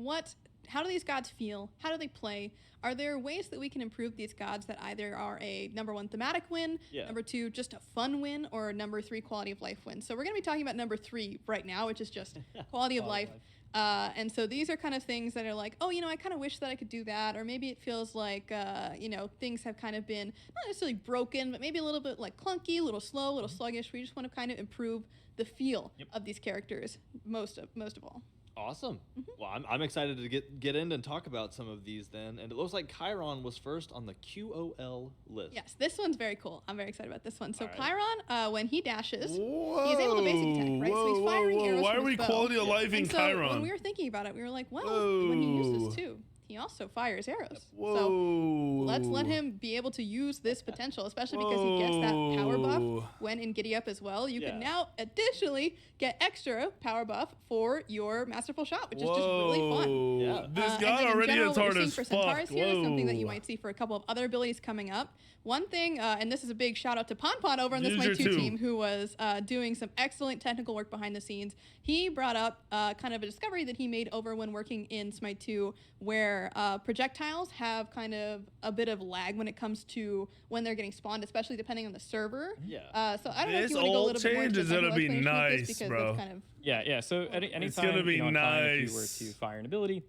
how do these gods feel? How do they play? Are there ways that we can improve these gods that either are a number 1 thematic win, number 2 just a fun win, or number 3 quality of life win? So we're going to be talking about number 3 right now, which is just quality of life. And so these are kind of things that are like, oh, you know, I kind of wish that I could do that. Or maybe it feels like, you know, things have kind of been not necessarily broken, but maybe a little bit like clunky, a little slow, a little sluggish. We just want to kind of improve the feel of these characters most of all. Awesome. Well, I'm excited to get in and talk about some of these then. And it looks like Chiron was first on the QOL list. Yes, this one's very cool. I'm very excited about this one. So All right. Chiron, when he dashes, Whoa, he's able to basic attack, right? So he's firing arrows Why from are we his bow. quality of life in And so Chiron? when we were thinking about it, we were like, well, when you use this too, he also fires arrows. Whoa. So let's let him be able to use this potential, especially because he gets that power Whoa. buff when in Giddy Up as well. You Yeah. can now additionally get extra power buff for your Masterful Shot, which is just really fun. Yeah. This And god then in already general, is what hard we're seeing as for fuck. Centaurus here is something that you Whoa. might see for a couple of other abilities coming up. One thing, and this is a big shout out to Pon over on this Use My your 2 two. team, who was doing some excellent technical work behind the scenes. He brought up kind of a discovery that he made over when working in Smite 2, where projectiles have kind of a bit of lag when it comes to when they're getting spawned, especially depending on the server. Yeah. So I don't know if This you want to go a all little bit more into change is the gonna technical be explanation of this, nice, because bro. that's kind of Yeah. So anytime It's gonna be on time, if you nice. were to fire an ability,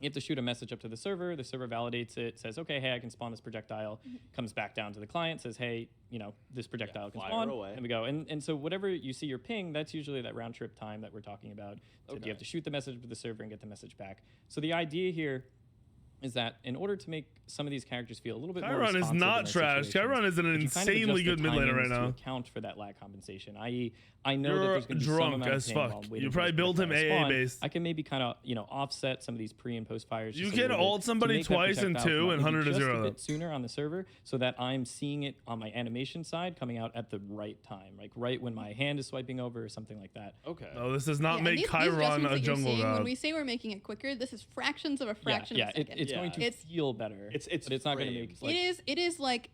you have to shoot a message up to the server validates it, says, okay, hey, I can spawn this projectile, comes back down to the client, says, hey, you know, this projectile can fire spawn, away. and we go. And so whatever you see your ping, that's usually that round trip time that we're talking about. So Okay. you have to shoot the message to the server and get the message back. So the idea here is that in order to make some of these characters feel a little bit more Chiron is responsive in not those trash. situations, Chiron is an if you kind of insanely adjust good the mid laner right timings now. to account for that lag compensation, i.e., I know that You're there's going to be some drunk amount of as ping fuck. while You waiting for probably this built him projectile to AA spawn. based. I can maybe kind of, you know, offset some of these pre and post fires. You just a can little bit ult to somebody make that twice in projectile 2 come out and 100 to maybe 0 just a that. bit sooner on the server, so that I'm seeing it on my animation side coming out at the right time, like right when my hand is swiping over or something like that. Okay. No, this does not and make these Chiron adjustments a that you're jungle seeing, god. when we say we're making it quicker, this is fractions of a fraction yeah, of a second. it's going to It's- feel better. It's but it's not going to make frames. like, It is like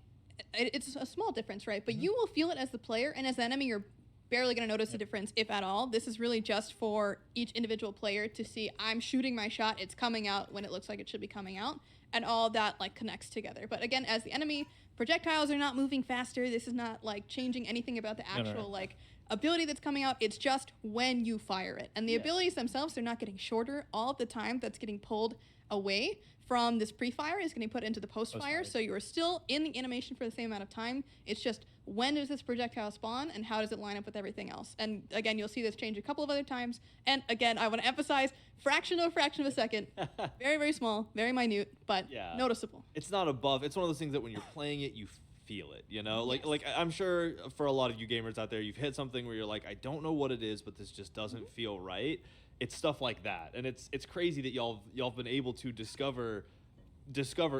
it's a small difference, right? But you will feel it as the player, and as the enemy, you're barely going to notice the difference, if at all. This is really just for each individual player to see, I'm shooting my shot, it's coming out when it looks like it should be coming out, and all that like connects together. But again, as the enemy, projectiles are not moving faster. This is not like changing anything about the actual like ability that's coming out. It's just when you fire it. And the abilities themselves, they're not getting shorter. All of the time that's getting pulled away from this pre-fire is getting put into the post-fire. So you are still in the animation for the same amount of time. It's just, when does this projectile spawn and how does it line up with everything else? And again, you'll see this change a couple of other times. And again, I want to emphasize, fraction of a second. Very, very small, very minute, but noticeable. It's not above. It's one of those things that when you're playing it, you feel it, you know? Like I'm sure for a lot of you gamers out there, you've hit something where you're like, I don't know what it is, but this just doesn't feel right. It's stuff like that. And it's crazy that y'all have been able to discover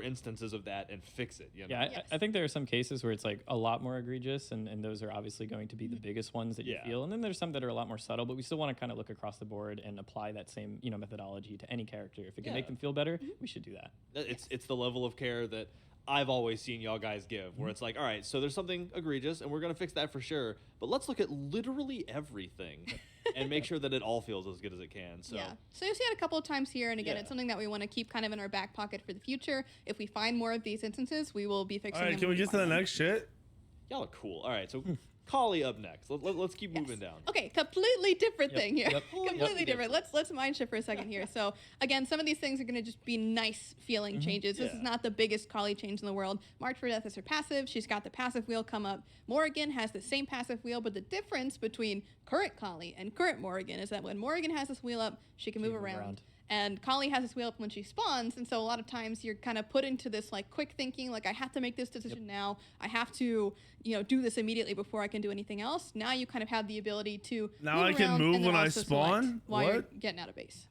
instances of that and fix it, you know? Yeah, I think there are some cases where it's like a lot more egregious, and those are obviously going to be the biggest ones that you feel. And then there's some that are a lot more subtle, but we still want to kind of look across the board and apply that same, you know, methodology to any character. If it can make them feel better, we should do that. It's the level of care that I've always seen y'all guys give, where it's like, all right, so there's something egregious and we're going to fix that for sure, but let's look at literally everything and make sure that it all feels as good as it can. So so you'll see it a couple of times here, and again, it's something that we want to keep kind of in our back pocket for the future. If we find more of these instances, we will be fixing them. All right, can we get to the next shit? Y'all are cool. All right, so Kali up next. Let's keep moving down. Okay, completely different thing here. Completely different. Let's mind shift for a second here. So again, some of these things are going to just be nice feeling changes. This is not the biggest Kali change in the world. March for Death is her passive. She's got the passive wheel come up. Morrigan has the same passive wheel, but the difference between current Kali and current Morrigan is that when Morrigan has this wheel up, she can move around. And Kali has this wheel up when she spawns, and so a lot of times you're kind of put into this like quick thinking, like I have to make this decision now. I have to, you know, do this immediately before I can do anything else. Now you kind of have the ability to now I can move when I spawn while you're getting out of base.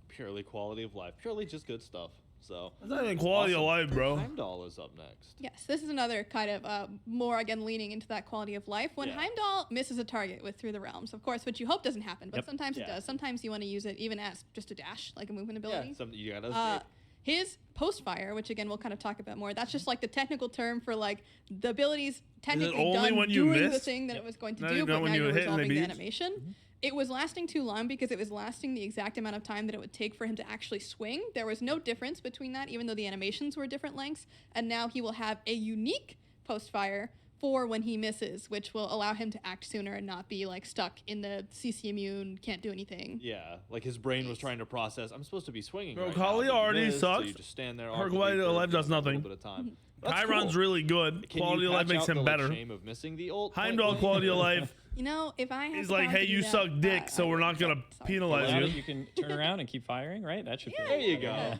Purely quality of life, purely just good stuff. So that's not even quality of life, bro. Heimdall is up next. Yes, this is another kind of more, again, leaning into that quality of life. When Heimdall misses a target with Through the Realms, of course, which you hope doesn't happen, but sometimes it does. Sometimes you want to use it even as just a dash, like a movement ability. Yeah, you gotta escape. His post-fire, which again we'll kind of talk about more, that's just like the technical term for like the abilities technically done doing the thing that it was going to do, but now you're resolving the animation. It was lasting too long because it was lasting the exact amount of time that it would take for him to actually swing. There was no difference between that, even though the animations were different lengths. And now he will have a unique post-fire for when he misses, which will allow him to act sooner and not be like stuck in the CC immune, can't do anything. Yeah, like his brain was trying to process, I'm supposed to be swinging. Bro, right Kali now, already sucks. So you just stand there. Her quality of life does nothing. Chiron's really good. Quality of life makes him better. Shame of missing the ult. Heimdall quality of life. You know, if I have he's like, hey, you suck dick, so we're not gonna penalize you. You can turn around and keep firing, right? That should. There you go.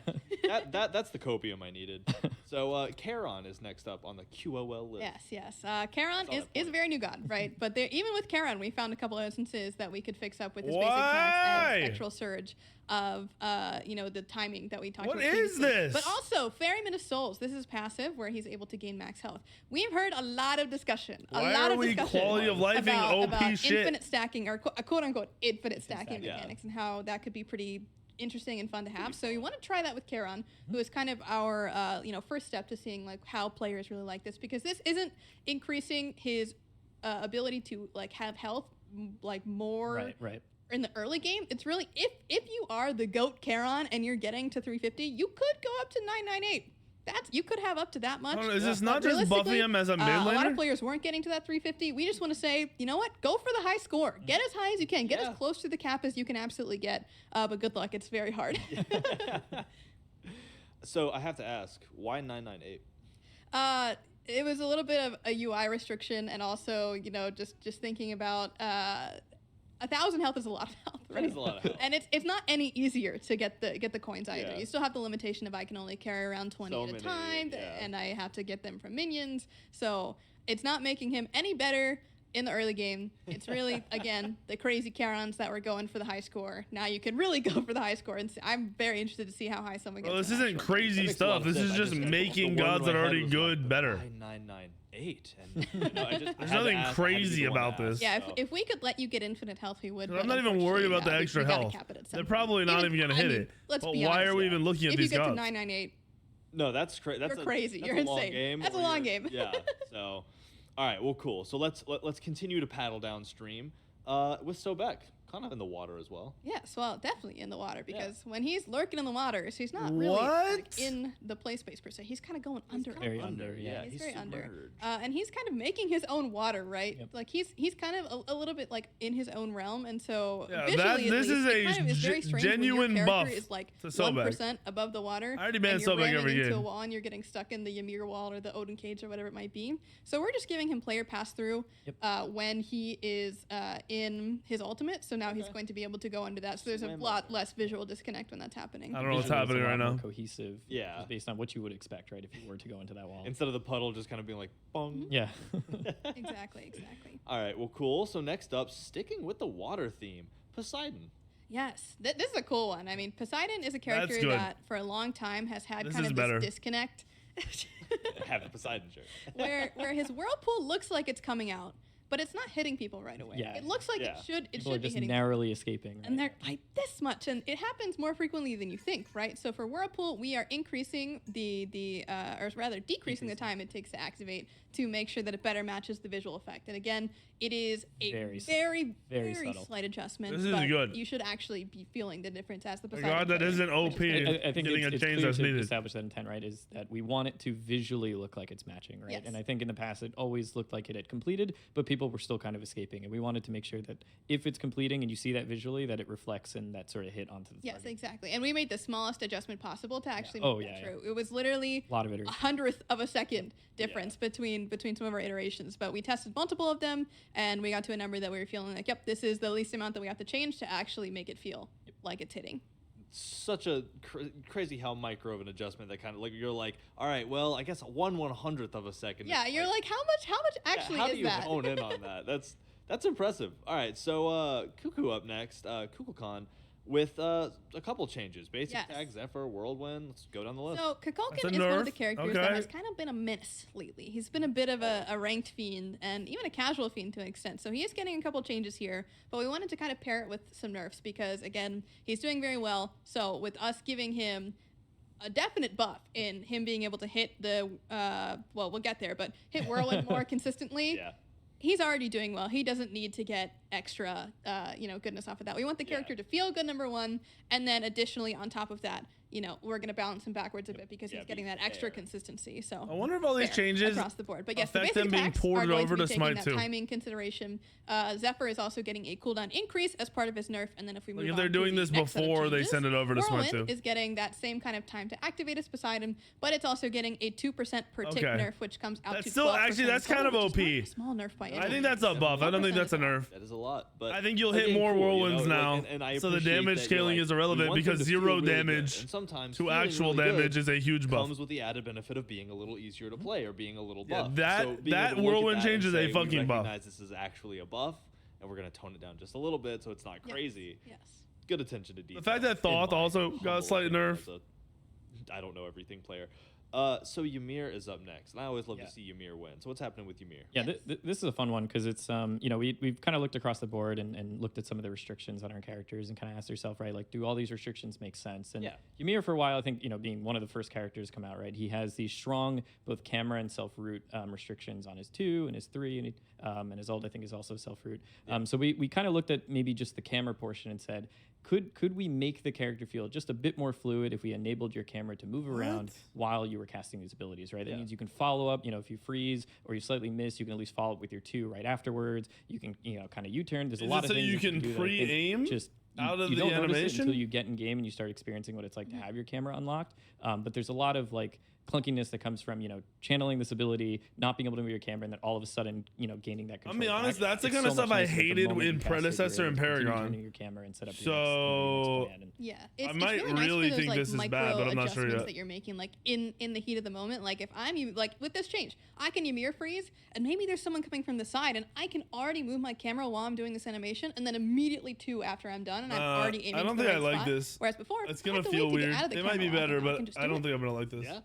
That's the copium I needed. So Charon is next up on the QOL list. Yes. Charon is a very new god, right? But even with Charon, we found a couple of instances that we could fix up with his basic attacks and Spectral Surge of the timing that we talked about. What is this? But also Ferryman of Souls. This is passive where he's able to gain max health. We've heard a lot of discussion. Why are we quality of life about shit? Infinite stacking or quote unquote infinite stacking mechanics and how that could be pretty interesting and fun to have. So you want to try that with Charon, who is kind of our first step to seeing like how players really like this, because this isn't increasing his ability to like have health like more in the early game. It's really if you are the GOAT Charon and you're getting to 350, you could go up to 998. You could have up to that much. Is this not just buffing him as a mid laner? A lot of players weren't getting to that 350. We just want to say, you know what? Go for the high score. Get as high as you can. Get as close to the cap as you can absolutely get. But good luck. It's very hard. So I have to ask, why 998? It was a little bit of a UI restriction, and also, just thinking about 1,000 health is a lot of health, right? That is a lot of health. And it's not any easier to get the coins either. You still have the limitation of I can only carry around 20 at a time, and I have to get them from minions. So it's not making him any better in the early game. It's really, again, the crazy Charons that were going for the high score. Now you can really go for the high score, and I'm very interested to see how high someone gets. Well, this isn't crazy stuff. This is just making gods that are already good better. 998. There's nothing crazy about this. Yeah, if we could let you get infinite health, we would. I'm not even worried about the extra health. They're probably not even going to hit it. Let's but be why honest, are we even looking at these gods? If you get to 998, No, that's crazy. You're crazy. That's You're a long insane. game, That's a or long you're- game. Yeah. So, all right. Well, cool. So let's continue to paddle downstream with Sobek, kind of in the water as well. Yes, well, definitely in the water because when he's lurking in the waters, he's not really like, What? in the play space per se. He's kind of going under. very it. under, yeah. He's very under. submerged. And he's kind of making his own water, right? Yep. Like he's kind of a little bit like in his own realm, and so Yeah, visually, that- at this least, is it a kind of is very strange when genuine your buff character is like to Sobek. 1% above the water. I already and banned you're Sobek ramming every into a game. wall and you're getting stuck in the Ymir wall or the Odin cage or whatever it might be. So we're just giving him player pass through when he is in his ultimate. So now he's going to be able to go under that. So there's a Swim lot over. less visual disconnect when that's happening. I don't know what's Visually, it's a happening lot right more now. Cohesive. Yeah. just based on what you would expect, right? If you were to go into that wall. Instead of the puddle just kind of being like, bong. Yeah. Exactly. All right. Well, cool. So next up, sticking with the water theme, Poseidon. Yes, this is a cool one. I mean, Poseidon is a character good. that for a long time has had This kind is of better. this disconnect Have the Poseidon shirt. where his whirlpool looks like it's coming out, but it's not hitting people right away. Yeah. It looks like Yeah. it People are should be just hitting. narrowly escaping. And right? they're like this much, and it happens more frequently than you think, right? So for Whirlpool, we are increasing or rather decreasing the time it takes to activate to make sure that it better matches the visual effect. And again, it is a Very very, very very subtle. slight adjustment. This is but good. You should actually be feeling the difference as the My Poseidon God, that player, isn't which is OP. great. I think Getting it's a change clear that's to needed. establish that intent, right? Is that we want it to visually look like it's matching, right? Yes. And I think in the past it always looked like it had completed, but people were still kind of escaping. And we wanted to make sure that if it's completing and you see that visually, that it reflects and that sort of hit onto the Yes, target. exactly. And we made the smallest adjustment possible to actually Oh, make that yeah, yeah. true. It was literally A lot of a iterations. 100th of a second difference between some of our iterations. But we tested multiple of them, and we got to a number that we were feeling like, yep, this is the least amount that we have to change to actually make it feel like it's hitting. Such a crazy how micro of an adjustment that kind of like you're like, all right, well, I guess 1/100th of a second. Yeah, is you're like, how much actually how do is you that? hone in on that? That's impressive. All right, so Cuckoo up next, KukulCon with a couple changes. Basic Yes. tag, Zephyr, Whirlwind. Let's go down the list. So That's Kukulkan a is one of nerf. the characters that Okay. has kind of been a menace lately. He's been a bit of a ranked fiend and even a casual fiend to an extent. So he is getting a couple changes here, but we wanted to kind of pair it with some nerfs because again, he's doing very well. So with us giving him a definite buff in him being able to hit the well, we'll get there, but hit Whirlwind more consistently. Yeah. He's already doing well. He doesn't need to get extra, goodness off of that. We want the character to feel good, number one, and then additionally on top of that, we're going to balance him backwards a bit because Yeah, he's getting be that extra fair. consistency. So I wonder if all these fair changes across the board. But yes, affect the basic them being attacks are ported going over to to be Smite taking that 2. timing consideration. Zephyr is also getting a cooldown increase as part of his nerf, and then if we move if on they're to doing the this next set of before they changes, send it over to Smite Whirlwind 2. is getting that same kind of time to activate as Poseidon, but it's also getting a 2% per tick Okay. nerf, which comes out That's to still 12% actually that's total, kind of which is not OP. a small nerf by any I think means. that's a buff. I don't think that's a nerf. That is a lot, but I think you'll hit again, more cool, whirlwinds now, and I so the appreciate damage that you're scaling like, is we irrelevant want them because to feel 0 really good, damage and sometimes to feeling actual really damage good is a huge buff. comes with the added benefit of being a little easier to play or being a little Yeah, buff. that- So being that able to look at whirlwind that change and is a say, fucking we buff. recognize this is actually a buff, and we're gonna tone it down just a little bit so it's not Yes, crazy. Yes. Good attention to detail. The fact that in Thoth my also got a humble slight opinion nerf. as a I don't know everything player. So Ymir is up next, and I always love Yeah. to see Ymir win. So what's happening with Ymir? Yeah, this is a fun one because it's we've kind of looked across the board and looked at some of the restrictions on our characters and kind of asked ourselves, right, like, do all these restrictions make sense? And Yeah. Ymir for a while, I think, being one of the first characters to come out, right, he has these strong both camera and self root restrictions on his 2 and his 3 and his ult I think is also self root. So we kind of looked at maybe just the camera portion and said, could we make the character feel just a bit more fluid if we enabled your camera to move around while you were casting these abilities, right? That Yeah. means you can follow up, if you freeze or you slightly miss, you can at least follow up with your 2 right afterwards. You can, kind of U-turn. There's a Is lot it of so things you that can do that I think pre-aim just out of you the don't notice it animation? until you get in game and you start experiencing what it's like to have your camera unlocked. But there's a lot of like clunkiness that comes from channeling this ability, not being able to move your camera, and then all of a sudden gaining that control. I'll be honest, back. that's the It's kind of so stuff much I nicer the hated moment in you cast it, you're Predecessor able and to continue Paragon. turning your camera and set up So- your next command. Yeah, I might it's really nice really for those, think like, this is micro bad, but I'm not sure adjustments yet. that you're making, like in the heat of the moment. Like if I'm like with this change, I can Ymir freeze, and maybe there's someone coming from the side, and I can already move my camera while I'm doing this animation, and then immediately 2 after I'm done, and I'm already aiming. I don't to the think I right like spot. this. Whereas before, It's I gonna had to feel wait to get weird. out of the It might be camera better, lock, and I but can just I do don't it. think I'm gonna like this. Yeah,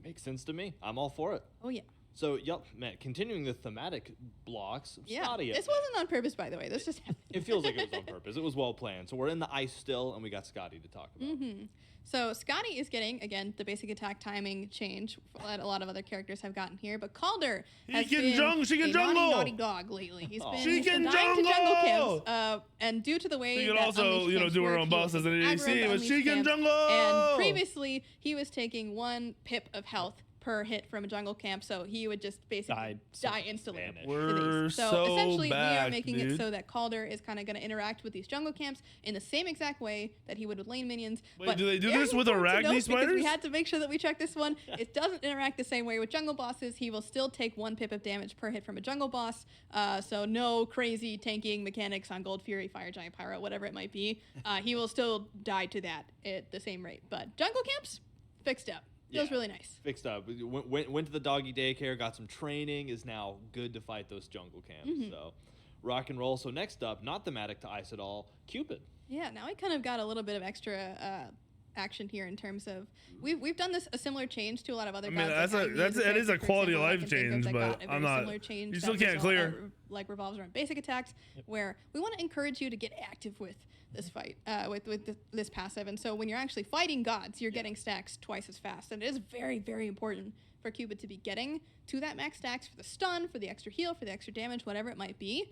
makes sense to me. I'm all for it. Oh yeah. So, yep, man, continuing the thematic blocks, Yeah, Scotty. this wasn't on purpose, by the way. This just happened. It feels like it was on purpose. It was well planned. So we're in the ice still, and we got Scotty to talk about. So Scotty is getting, again, the basic attack timing change that a lot of other characters have gotten here, but Calder has been she can a jungle. naughty dog lately. He's been She can dying to jungle jungle. camps, and due to the way She can that also, Unleashed camps do her work, own he bosses was in taking an aggro AC, to but she Unleashed can camps, jungle. And previously, he was taking 1 pip of health per hit from a jungle camp, so he would just basically die instantly. Vanish. to We're these. So so essentially, we are back, making it dude. so that Calder is kind of going to interact with these jungle camps in the same exact way that he would with lane minions. Wait, but do they do very this with important to Arachne note, because spiders? we had to make sure that we check this one. It doesn't interact the same way with jungle bosses. He will still take 1 pip of damage per hit from a jungle boss. So no crazy tanking mechanics on Gold Fury, Fire Giant, Pyro, whatever it might be. He will still die to that at the same rate. But jungle camps, fixed up. Feels really nice. Fixed up. Went to the doggy daycare, got some training, is now good to fight those jungle camps. So rock and roll. So next up, not thematic to ice at all, Cupid. Yeah, now we kind of got a little bit of extra action here in terms of we've done this a similar change to a lot of other. I mean, gods, it is a quality of life change, but I'm not. Change You still that can't clear. like revolves around basic attacks, where we want to encourage you to get active with this fight, with this passive. And so when you're actually fighting gods, you're getting stacks twice as fast, and it is very, very important for Cupid to be getting to that max stacks for the stun, for the extra heal, for the extra damage, whatever it might be.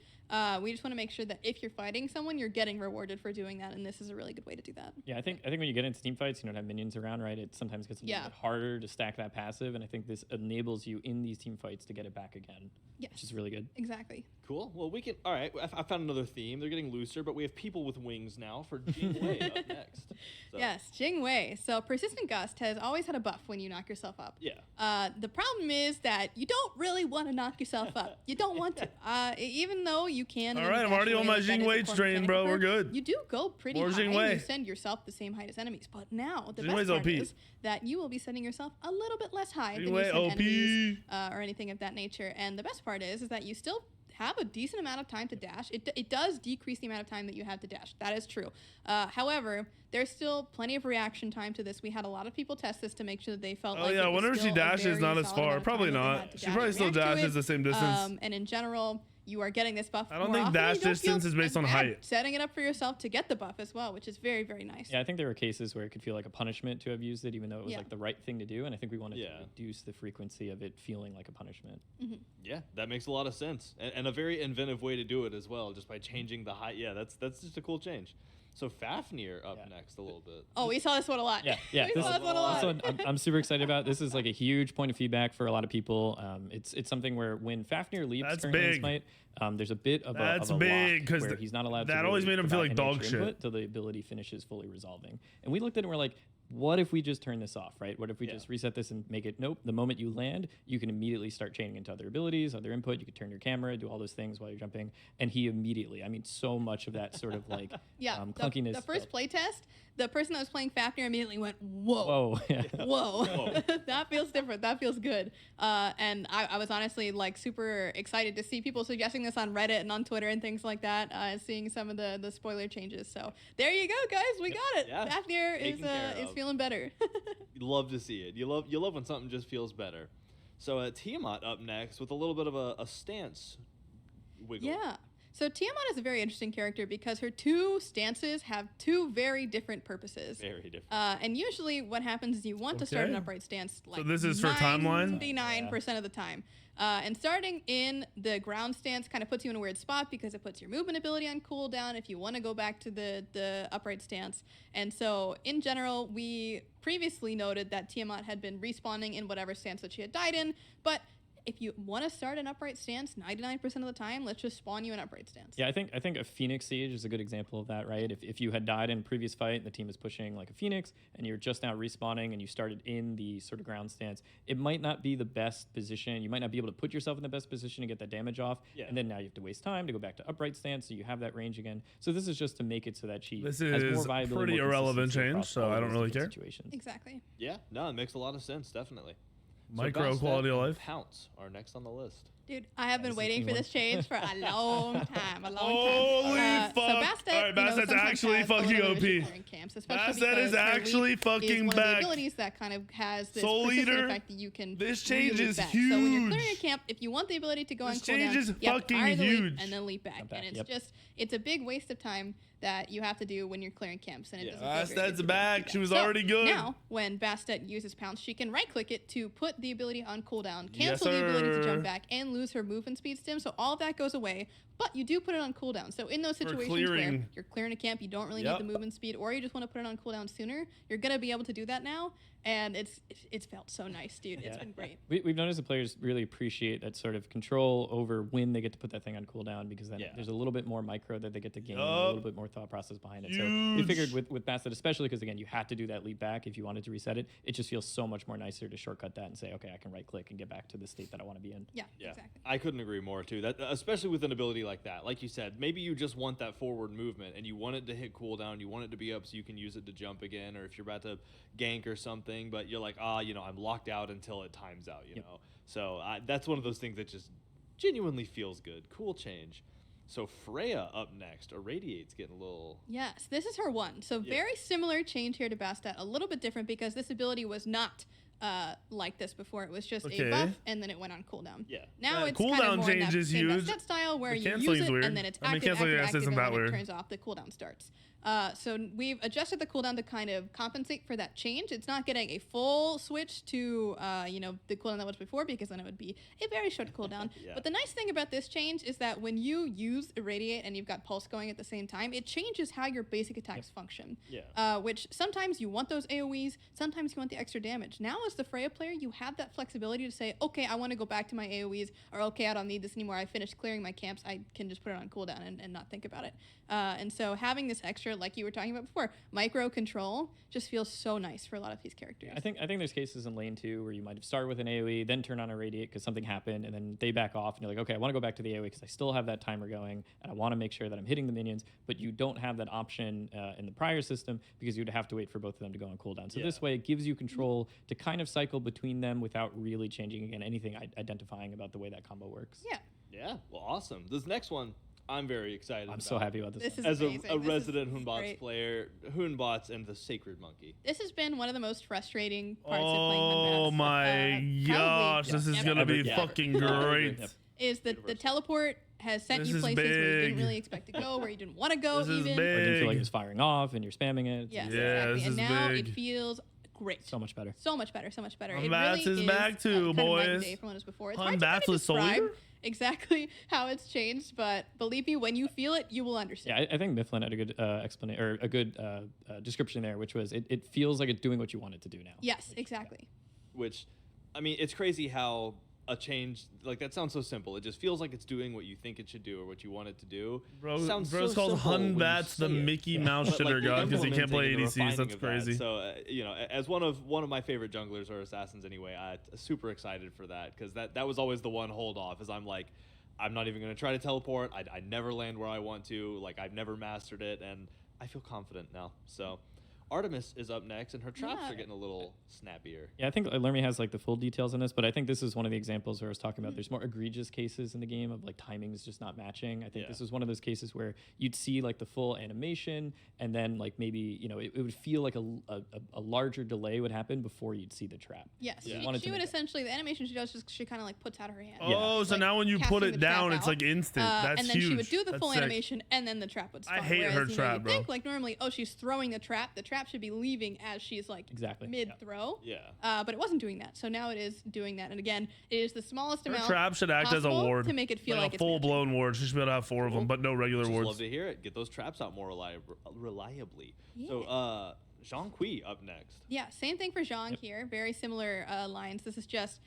We just want to make sure that if you're fighting someone, you're getting rewarded for doing that, and this is a really good way to do that. Yeah, I think when you get into team fights, you don't have minions around, right? It sometimes gets a little bit harder to stack that passive, and I think this enables you in these team fights to get it back again, which is really good. Exactly. Cool. Well, we can. All right. I found another theme. They're getting looser, but we have people with wings now for Jing Wei up next. So. Yes, Jing Wei. So Persistent Gust has always had a buff when you knock yourself up. Yeah. The problem is that you don't really want to knock yourself up. You don't want to. Even though you can. All right, I'm already on my Jing Wei train, bro. We're good. You do go pretty More high. Jing Wei. You send yourself the same height as enemies. But now the Jing best Wei's part OP. is that you will be sending yourself a little bit less high Jing than you Wei send OP. enemies or anything of that nature. And the best part is that you still have a decent amount of time to dash. It does decrease the amount of time that you have to dash. That is true. However, there's still plenty of reaction time to this. We had a lot of people test this to make sure that they felt like yeah, it was whenever she still a dashes, very not as solid far. amount of Probably time that they not. had to She dash probably and still react to dashes it. the same distance. And in general, you are getting this buff. I don't more think often. dash You don't feel distance is based as on bad height. Setting it up for yourself to get the buff as well, which is very, very nice. Yeah, I think there were cases where it could feel like a punishment to have used it, even though it was like the right thing to do. And I think we wanted to reduce the frequency of it feeling like a punishment. Yeah, that makes a lot of sense, and a very inventive way to do it as well, just by changing the height. Yeah, that's just a cool change. So Fafnir up next a little bit. Oh, we saw this one a lot. Yeah. we saw this one a lot. So I'm super excited about. This is like a huge point of feedback for a lot of people. It's something where when Fafnir leaves That's currently in big. Smite, there's a bit of That's a big, lock 'cause where he's not allowed to that always really made him feel provide like any dog extra shit. input till the ability finishes fully resolving. And we looked at it and we're like, what if we just turn this off, right? What if we just reset this and make it, nope, the moment you land, you can immediately start chaining into other abilities, other input. You could turn your camera, do all those things while you're jumping. And he immediately, I mean, so much of that sort of like clunkiness. The first playtest, the person that was playing Fafnir immediately went, whoa. Whoa. That feels different. That feels good. And I was honestly like super excited to see people suggesting this on Reddit and on Twitter and things like that, seeing some of the spoiler changes. So there you go, guys. We got it. Yeah. Fafnir is Taken care of. feeling better. You love to see it. You love when something just feels better. So Tiamat up next with a little bit of a stance wiggle. Yeah. So Tiamat is a very interesting character because her 2 stances have 2 very different purposes. Very different. And usually what happens is you want to start an Okay. upright stance like So this is for timeline? 99% of the time. And starting in the ground stance kind of puts you in a weird spot because it puts your movement ability on cooldown if you want to go back to the upright stance. And so in general, we previously noted that Tiamat had been respawning in whatever stance that she had died in, but if you want to start an upright stance 99% of the time, let's just spawn you an upright stance. Yeah, I think a Phoenix Siege is a good example of that, right? If you had died in a previous fight and the team is pushing like a Phoenix and you're just now respawning and you started in the sort of ground stance, it might not be the best position. You might not be able to put yourself in the best position to get that damage off. Yeah. And then now you have to waste time to go back to upright stance so you have that range again. So this is just to make it so that she This has more is viability, pretty more irrelevant consistency change, across so all I of don't those really different care. situations. Exactly. Yeah, no, it makes a lot of sense, definitely. So Micro Best quality Bet of and life. Pounce are next on the list. Dude, I have been waiting for this change for a long time. Holy fuck. So Bastet, All right, Bastet's actually fucking OP. Camps, Bastet is actually fucking one back. Of the abilities that kind of has this Soul persistent Eater, effect that you can this change is back. So when you're clearing huge. a camp, if you want the ability to go This on cooldown, change is you have to fucking fire the leap huge. and then leap back. Jump back, And it's yep. just, it's a big waste of time that you have to do when you're clearing camps, and it doesn't feel very good Bastet's to do back. that. She was So already good. Now, when Bastet uses Pounce, she can right-click it to put the ability on cooldown, Yes, cancel the ability to sir. jump back, and lose her movement speed stim. So all of that goes away, but you do put it on cooldown. So in those situations where clearing. you're clearing a camp, you don't really Yep. need the movement speed, or you just want to put it on cooldown sooner, you're gonna be able to do that now, and it's felt so nice, dude. It's been great. We've noticed the players really appreciate that sort of control over when they get to put that thing on cooldown, because then there's a little bit more micro that they get to gain, a little bit more thought process behind it. So we figured with Bastet, especially because again, you had to do that leap back if you wanted to reset it. It just feels so much more nicer to shortcut that and say, okay, I can right click and get back to the state that I want to be in. Yeah, Yeah, exactly. I couldn't agree more too. That especially with an ability like that, like you said, maybe you just want that forward movement and you want it to hit cooldown, you want it to be up so you can use it to jump again, or if you're about to gank or something, but you're like, I'm locked out until it times out, you know. So that's one of those things that just genuinely feels good. Cool change. So Freya up next. Irradiate's getting a little. Yes, this is her one. So very similar change here to Bastet, a little bit different because this ability was not like this before. It was just a buff and then it went on cooldown. Yeah. Now it's cooldown kind of more in change that is same huge. Bastet style where The you use canceling's it weird. and then it's I mean, active, canceling active, isn't and that when weird. it turns off, the cooldown starts. So we've adjusted the cooldown to kind of compensate for that change. It's not getting a full switch to, the cooldown that was before, because then it would be a very short cooldown. But the nice thing about this change is that when you use Irradiate and you've got Pulse going at the same time, it changes how your basic attacks function. Yeah. Which sometimes you want those AoEs, sometimes you want the extra damage. Now as the Freya player, you have that flexibility to say, okay, I want to go back to my AoEs, or okay, I don't need this anymore. I finished clearing my camps. I can just put it on cooldown and not think about it. And so having this extra, like you were talking about before, micro control just feels so nice for a lot of these characters. I think there's cases in lane 2 where you might have started with an AoE, then turn on a Radiate because something happened, and then they back off, and you're like, okay, I want to go back to the AoE because I still have that timer going, and I want to make sure that I'm hitting the minions, but you don't have that option in the prior system because you'd have to wait for both of them to go on cooldown. So this way, it gives you control to kind of cycle between them without really changing, again, anything identifying about the way that combo works. Yeah. Yeah. Well, awesome. This next one, I'm very excited. I'm so happy about this. This one. is As amazing. a This resident is Hoonbots great. player, Hoonbots and the Sacred Monkey. This has been one of the most frustrating parts of playing Hoonbots. Oh my gosh, this is gonna be Yeah. fucking great. Yep. Is that the teleport has sent This you is places where you didn't big. really expect to go, where you didn't want to go This is even. Or it didn't feel like big. it was firing off and you're spamming it. Yes, Yeah, exactly. this And is now big. it feels great. So much better. So much better, so much better. Hoonbots it really is back too, kind of night and boys. day from what it was before. It's hard to Hoonbots kind of with Soul describe Eater? exactly how it's changed, but believe me, when you feel it, you will understand. Yeah, I think Mifflin had a good explanation or a good description there, which was it feels like it's doing what you want it to do now. Yes, exactly. Which, I mean, it's crazy how a change like that sounds so simple. It just feels like it's doing what you think it should do or what you want it to do. Sounds Bro's so called simple when you Hunbats the say it. Mickey Mouse But, like, shitter the god because he can't play implementing and the ADCs. That's refining of that. crazy. So, as one of my favorite junglers or assassins anyway, I'm super excited for that because that was always the one hold off. Is I'm like, I'm not even going to try to teleport. I never land where I want to. Like I've never mastered it, and I feel confident now. So. Artemis is up next, and her traps are getting a little snappier. Yeah, I think Lermy has like the full details on this, but I think this is one of the examples where I was talking about there's more egregious cases in the game of like timings just not matching. I think this is one of those cases where you'd see like the full animation, and then like maybe it would feel like a larger delay would happen before you'd see the trap. Yes, Yeah. she Wanted to would make that. essentially, the animation she does is she kind of like puts out her hand. Oh, so Like, now when you put casting it the trap down, it's out. like instant. That's and then huge. she would do the That's full sick. animation, and then the trap would spawn. I hate Whereas, her you know, trap, you'd bro. think like normally, oh, she's throwing the trap. The trap should be leaving as she's like Exactly. mid-throw. Yeah. But it wasn't doing that. So now it is doing that. And again, it is the smallest Her amount trap should act as a possible ward. to make it feel like a it's full matching. blown ward. She should be able to have 4 of them, but no regular Just wards. love to hear it. Get those traps out more reliably. So, Jean Kui up next. Yeah, same thing for Zhang here. Very similar lines. This is just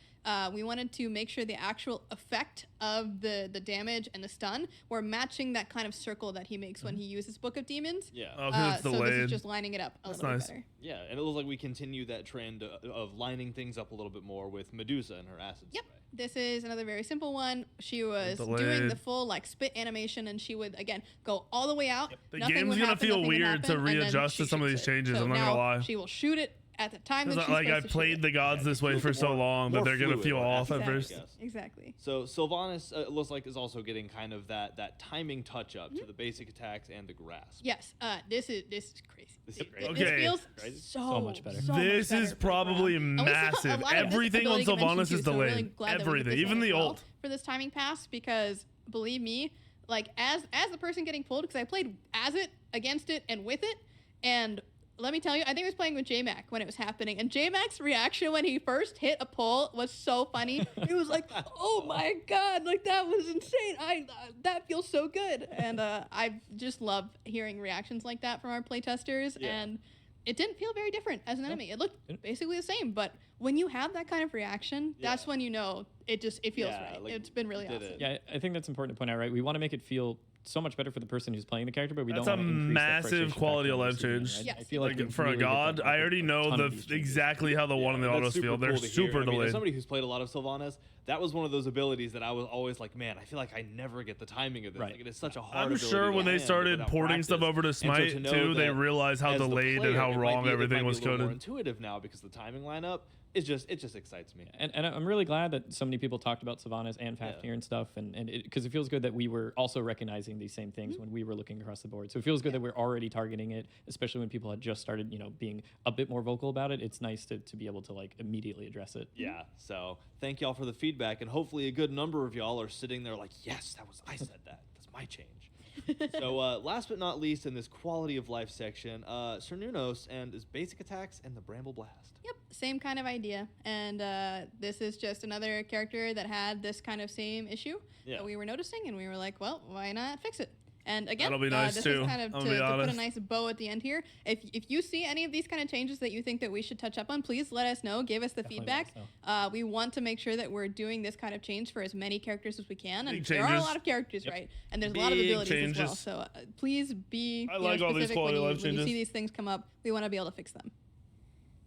we wanted to make sure the actual effect of the damage and the stun were matching that kind of circle that he makes when he uses Book of Demons. Yeah. Oh, 'cause it's So this delayed. is just lining it up a little nice. bit better. Yeah, and it looks like we continue that trend of lining things up a little bit more with Medusa and her acid Yep. spray. This is another very simple one. She was doing Delayed. the full like spit animation, and she would again go all the way out. The Nothing game's would gonna happen, feel nothing would weird to happen, and then readjust to she some of shoots these it. changes, So I'm not gonna now lie. she will shoot it at the time that It's she's not like supposed I've to shoot played it. the gods this way for so more- long that more they're gonna fluid feel or off at active, I first. guess. Exactly. So Sylvanas looks like is also getting kind of that timing touch up to the basic attacks and the grasp. Yes. This is crazy. This is crazy. Okay. This feels Crazy. so much better. so much This better is for the probably ground. And we see a massive. lot of Everything on ability convention Sylvanas too, is so we're really delayed. glad that we did Everything, this even as the well ult. for this timing pass, because believe me, like as the person getting pulled, because I played as it, against it, and with it, and let me tell you, I think I was playing with J-Mac when it was happening, and J-Mac's reaction when he first hit a pull was so funny. He was like, "Oh my god, like that was insane! That feels so good." And I just love hearing reactions like that from our playtesters, Yeah. and it didn't feel very different as an enemy. It looked basically the same, but when you have that kind of reaction, that's Yeah. when you know it feels Yeah, right. like, It's been really did awesome. it. Yeah, I think that's important to point out, right? We want to make it feel so much better for the person who's playing the character, but we That's don't a want to increase that massive frustration quality of factor on life the receiving change. end, right? Yes. I feel like we For a really did god, that I with already a know ton of these changes. exactly how the one in the That's autos super feel. They're cool to hear. super I mean, as delayed. somebody who's played a lot of Sylvanas, that was one of those abilities that I was always like, man, I feel like I never get the timing of this. Right. Like, it is such a hard I'm ability sure to when they land started without porting stuff practice. over to And so Smite know too, they that realized how as the delayed and player, how it might wrong be- it everything might be was a little more coded. intuitive now because the timing lineup is just excites me. And I'm really glad that so many people talked about Sylvanas and Fafnir and stuff, and because it feels good that we were also recognizing these same things when we were looking across the board. So it feels good that we're already targeting it, especially when people had just started, being a bit more vocal about it. It's nice to be able to like immediately address it. Yeah. So thank y'all for the feedback, and hopefully a good number of y'all are sitting there like, yes, I said that. That's my change. So last but not least in this quality of life section, Sir Nunos and his basic attacks and the Bramble Blast. Yep, same kind of idea. And this is just another character that had this kind of same issue Yeah. that we were noticing, and we were like, well, why not fix it? And again, That'll be nice this too, is kind of I'm to gonna be put a honest. nice bow at the end here. If you see any of these kind of changes that you think that we should touch up on, please let us know. Give us the Definitely feedback. let us We want to make sure that we're doing this kind of change for as many characters as we can. And Big there are a changes. lot of characters, right? And there's a lot of Big abilities as well. changes. So please be I like all these specific quality when of life when you see changes. these things come up. We want to be able to fix them.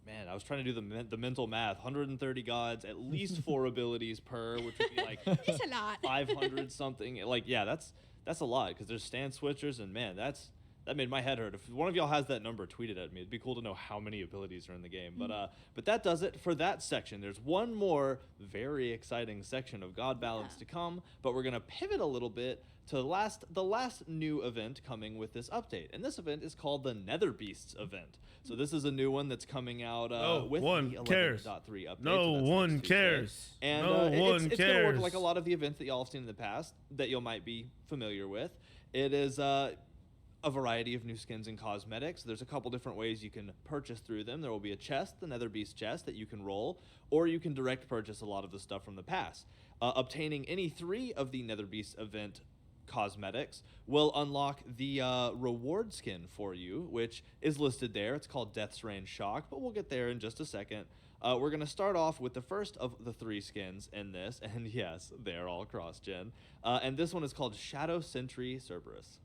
Man, I was trying to do the mental math. 130 gods, at least 4 abilities per, which would be like It's a lot. 500 something. Like, yeah, that's a lot because there's stand switchers, and man, that made my head hurt. If one of y'all has that number, tweet it at me. It'd be cool to know how many abilities are in the game. But that does it for that section. There's one more very exciting section of God balance to come, but we're gonna pivot a little bit to the last new event coming with this update, and this event is called the Nether Beasts event. So this is a new one that's coming out No with one the 11.3 cares. update. No so that's one next Tuesday. cares. And No one it's gonna work cares. like a lot of the events that y'all have seen in the past that you might be familiar with. It is a variety of new skins and cosmetics. There's a couple different ways you can purchase through them. There will be a chest, the Nether Beast chest, that you can roll, or you can direct purchase a lot of the stuff from the past. Obtaining any 3 of the Nether Beast event cosmetics will unlock the reward skin for you, which is listed there. It's called Death's Rain Shock, but we'll get there in just a second. We're going to start off with the first of the 3 skins in this, and yes, they're all cross-gen. And this one is called Shadow Sentry Cerberus.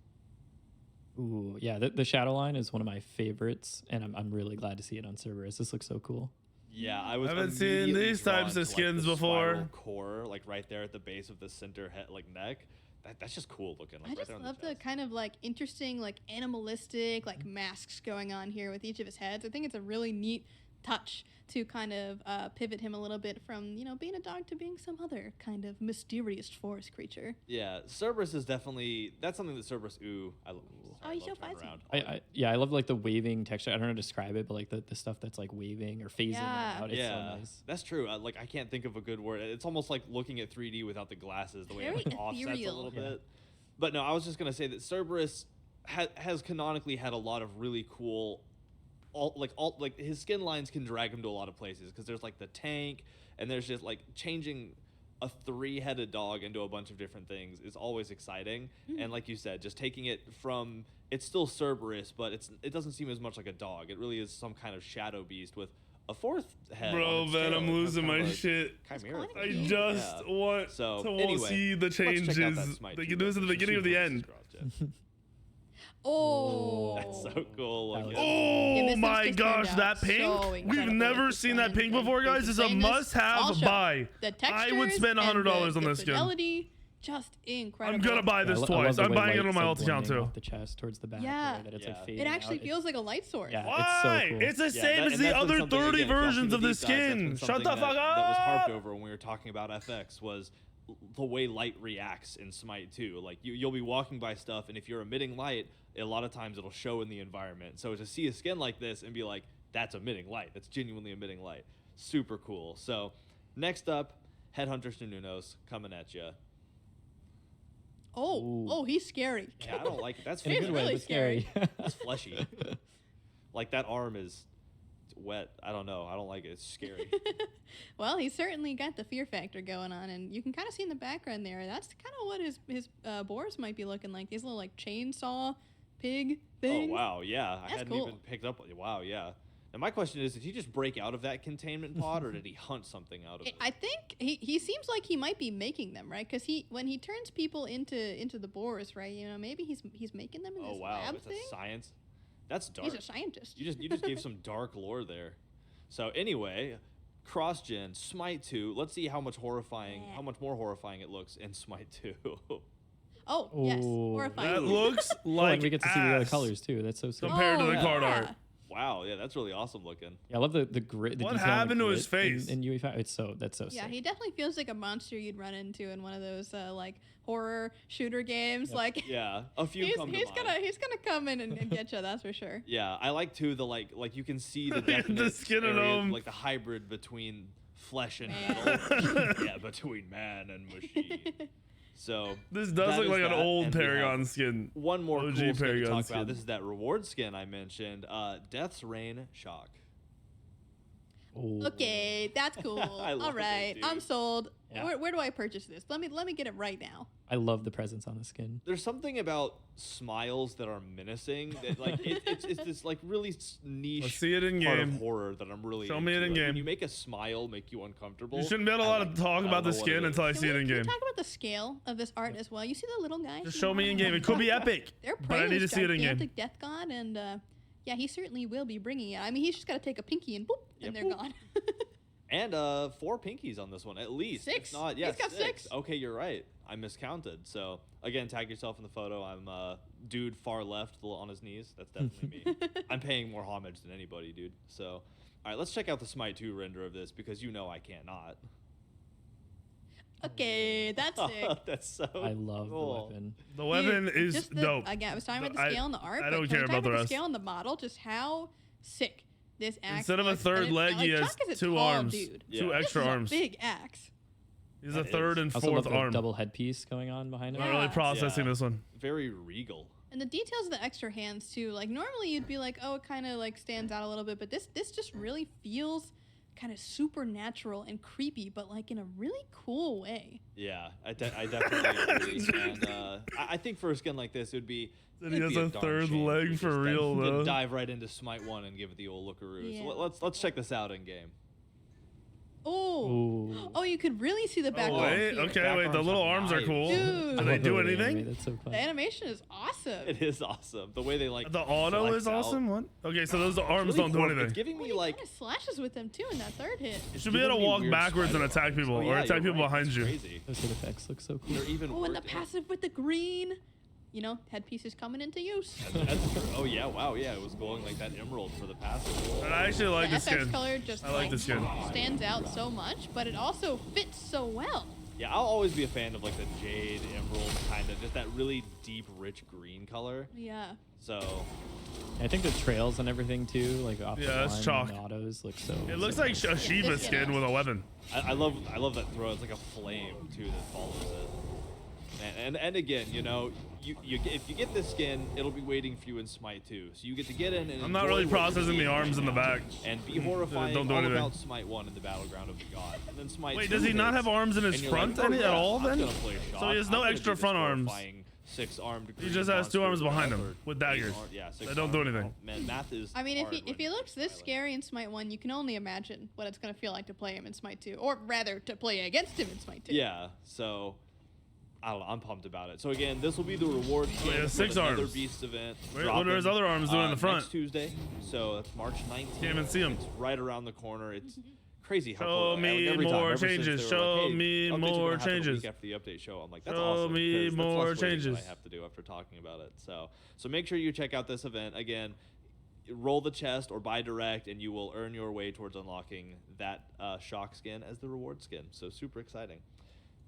Ooh, yeah, the shadow line is one of my favorites, and I'm really glad to see it on Cerberus. This looks so cool. Yeah, I was. Haven't seen immediately these drawn types to, of like, skins the before. spiral core, like right there at the base of the center head, like neck. That's just cool looking. Like, I right just there on love the chest. kind of like interesting, like animalistic, like masks going on here with each of his heads. I think it's a really neat touch to kind of pivot him a little bit from, being a dog to being some other kind of mysterious forest creature. Yeah, Cerberus is definitely that's something that Cerberus. I love. Oh, he's so fuzzy. I love like the waving texture. I don't know how to describe it, but like the stuff that's like waving or phasing Yeah. out. It's Yeah, so nice. that's true. I can't think of a good word. It's almost like looking at 3D without the glasses, the way Very it like, offsets a ethereal. little Yeah. bit. But no, I was just gonna say that Cerberus has canonically had a lot of really cool, like his skin lines can drag him to a lot of places because there's like the tank, and there's just like changing a 3-headed dog into a bunch of different things is always exciting. And like you said, just taking it from, it's still Cerberus, but it doesn't seem as much like a dog. It really is some kind of shadow beast with a 4th head. Bro, on its Ben, tail. I'm It has losing kind my of a shit. chimera It's I thing. just Yeah. want So, to anyway, see the let's check out that changes. Smite They 2 can do this at the version. beginning or the She end. versus cross-gen. Oh, That's so cool. That looking. looks- Yeah, Oh this my just gosh, turned that out pink! so We've incredible never with seen that design, pink and before, they've guys. It's a explained this. I'll must-have show buy. The I would textures spend and $100 on the this skin. fidelity, just incredible. I'm gonna buy this I love twice. the I'm way buying it light's, on my like, alt account blending too. off the chest towards the back. Yeah. The way that it's Yeah. like fading It actually out. feels like a light source. Yeah. Why? It's so cool. It's the Yeah, same that- as and the that's been other something, 30 again, if y'all versions see of the deep dives, that's been skin. Shut something the fuck up. That was harped over when we were talking about FX was the way light reacts in Smite 2. Like you'll be walking by stuff, and if you're emitting light, a lot of times it'll show in the environment. So to see a skin like this and be like, that's emitting light, that's genuinely emitting light, super cool. So next up, Headhunters to Nunos coming at you. Oh, he's scary. Yeah, I don't like it. That's In a good fleshy. way, really but scary. It's fleshy. Like that arm is wet. I don't know. I don't like it. It's scary. Well, he's certainly got the fear factor going on, and you can kind of see in the background there. That's kind of what his boars might be looking like. These little like chainsaw pig things. Oh wow, yeah. I That's hadn't cool. even picked up. Wow, yeah. And my question is, did he just break out of that containment pod, or did he hunt something out of it? I think he seems like he might be making them, right? Because when he turns people into the boars, right? You know, maybe he's making them in Oh this wow, lab it's thing. a science. That's dark. He's a scientist. You just gave some dark lore there. So anyway, cross-gen Smite 2. Let's see how much more horrifying it looks in Smite 2. Oh yes, Ooh. horrifying. That looks Oh, like and we get to see the other ass colors too. That's so sick. compared to the yeah. card art. Wow, yeah, that's really awesome looking. Yeah, I love the grit. The What detail on the happened to his grit face? In UE5. That's so Yeah, sick. he definitely feels like a monster you'd run into in one of those like horror shooter games. Like Yeah, a few he's come to mind. gonna come in and get you. That's for sure. Yeah, I like too the like you can see the Look at the definite skin of areas, him. like the hybrid between flesh and Man. metal. Yeah, between man and machine. So This does that look is like an that, old and we have Paragon skin. One more OG cool skin to Paragon talk skin. about. This is that reward skin I mentioned. Death's Reign Shock. Ooh. Okay, that's cool. I love All it, right, dude. I'm sold. Yeah. Where do I purchase this? Let me get it right now. I love the presence on the skin. There's something about smiles that are menacing that like it's this like really niche Let's see it in part game. of horror that I'm really Show me into. it in Like, game. when you make a smile make you uncomfortable. You shouldn't be able to I allowed like- to talk I about the don't know what it skin is. until I see it in Can we game. talk about the scale of this art as well? You see the little guy? Just show me in game. It could be epic, Their but prey I need to is see it in game. gigantic death god, and yeah, he certainly will be bringing it. I mean, he's just got to take a pinky and boop, Yeah, and they're boop. gone. And 4 pinkies on this one at least. If Six. not, yeah, He's got six. Okay, you're right. I miscounted. So again, tag yourself in the photo. I'm dude far left on his knees. That's definitely me. I'm paying more homage than anybody, dude. So all right, let's check out the Smite 2 render of this because you know I can't not. Okay, that's sick. That's so I love cool. the weapon. The weapon Dude, is just dope. Again, I was talking about But the scale and the art. I but don't can we care talk about the the rest. scale and the model, just how sick this axe Instead of a looks. third And it- leg, he like, has Chuck is a 2 tall arms, Dude. Yeah. 2 This extra This is a arms. big axe. He's That a third is. and I also love fourth the arm. double headpiece going on behind him. Not really Yeah. processing Yeah. this one. Very regal. And the details of the extra hands too. Like normally you'd be like, oh, it kind of like stands out a little bit, but this just really feels kind of supernatural and creepy, but like in a really cool way. Yeah, I definitely agree. And I think for a skin like this, it would be. Then he it'd has be a darn third shame if leg we for just real, didn't though. dive right into Smite 1 and give it the old lookaroo. Yeah. So let's check this out in game. Oh, Ooh. oh, you could really see the back Oh, arms wait. here. Okay, Back wait. The arms little have arms are knives. cool. Dude. I Do they love do the way they anything? animate, That's so fun. The animation is awesome. It is awesome. The way they like. The auto flex is out. awesome. What? Okay, so those arms Really don't do horrible. anything. It's giving Well, me he like. kind of slashes with them too in that third hit. You should be able to walk backwards and attack people, Oh, or yeah, attack you're people right. behind It's you. Crazy. Those hit effects look so cool. They're even. Oh, and the worked- passive with the green. You know, headpiece is coming into use. That's true. Oh yeah! Wow! Yeah, it was going like that emerald for the passive. And I actually like the the FX skin. color just I like the skin. stands out so much, but it also fits so well. Yeah, I'll always be a fan of like the jade, emerald kind of, just that really deep, rich green color. Yeah. So I think the trails and everything too, like off Yeah, the it's line chalk. and the autos look so. It looks so like cool. a Shiva This skin with a weapon. I love that throw. It's like a flame too that follows it. And again, you know, if you get this skin, it'll be waiting for you in Smite 2. So you get to get in and I'm not enjoy really what you're processing the seeing arms in the back. and be horrifying Don't do all anything. about Smite 1 in the battleground of the god. And then Smite Wait, 2 does he not hits, have arms in his and you're front like, oh, at yeah, all I'm then? gonna play So Shock. he has I'm no gonna extra do this front arms. horrifying 6-armed He green just has 2 arms monster behind him or with 8 daggers. Yeah, They don't do anything. Man, math is. I mean, hard if when he looks this violent. scary in Smite 1, you can only imagine what it's going to feel like to play him in Smite 2. Or rather, to play against him in Smite 2. Yeah, so I don't know. I'm pumped about it. So again, this will be the reward skin yeah, for 6 another arms. Beast event. Wait, what are his other arms doing in the front? Next Tuesday, so that's March 19th. Can't even see 'em. It's right around the corner. It's crazy how Show cool. me every time, more ever since changes. they were Show like, hey, me updates are more gonna happen a changes. week after the update show. I'm like, that's Show awesome. me 'cause that's more less waiting than changes. I have to do after talking about it. So make sure you check out this event again. Roll the chest or buy direct, and you will earn your way towards unlocking that shock skin as the reward skin. So super exciting.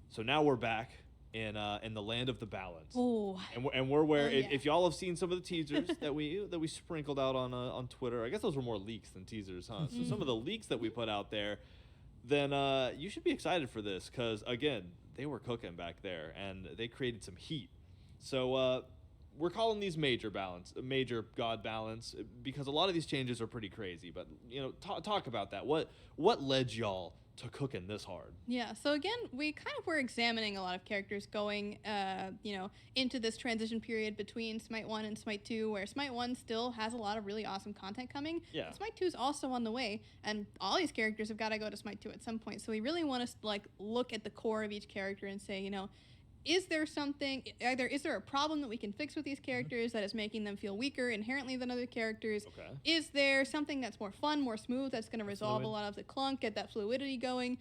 So now we're back in the land of the balance. Oh. And we're where Oh, yeah. if y'all have seen some of the teasers that we sprinkled out on Twitter, I guess those were more leaks than teasers, huh? So some of the leaks that we put out there, then you should be excited for this because again, they were cooking back there and they created some heat. So we're calling these major god balance because a lot of these changes are pretty crazy. But talk about that. What led y'all to cooking this hard? Yeah, so again, we kind of were examining a lot of characters going, into this transition period between Smite 1 and Smite 2, where Smite 1 still has a lot of really awesome content coming. Yeah. And Smite 2 is also on the way, and all these characters have got to go to Smite 2 at some point. So we really want to look at the core of each character and say, is there something, is there a problem that we can fix with these characters that is making them feel weaker inherently than other characters? Okay. Is there something that's more fun, more smooth, that's going to resolve a Fluid. lot of the clunk, get that fluidity going?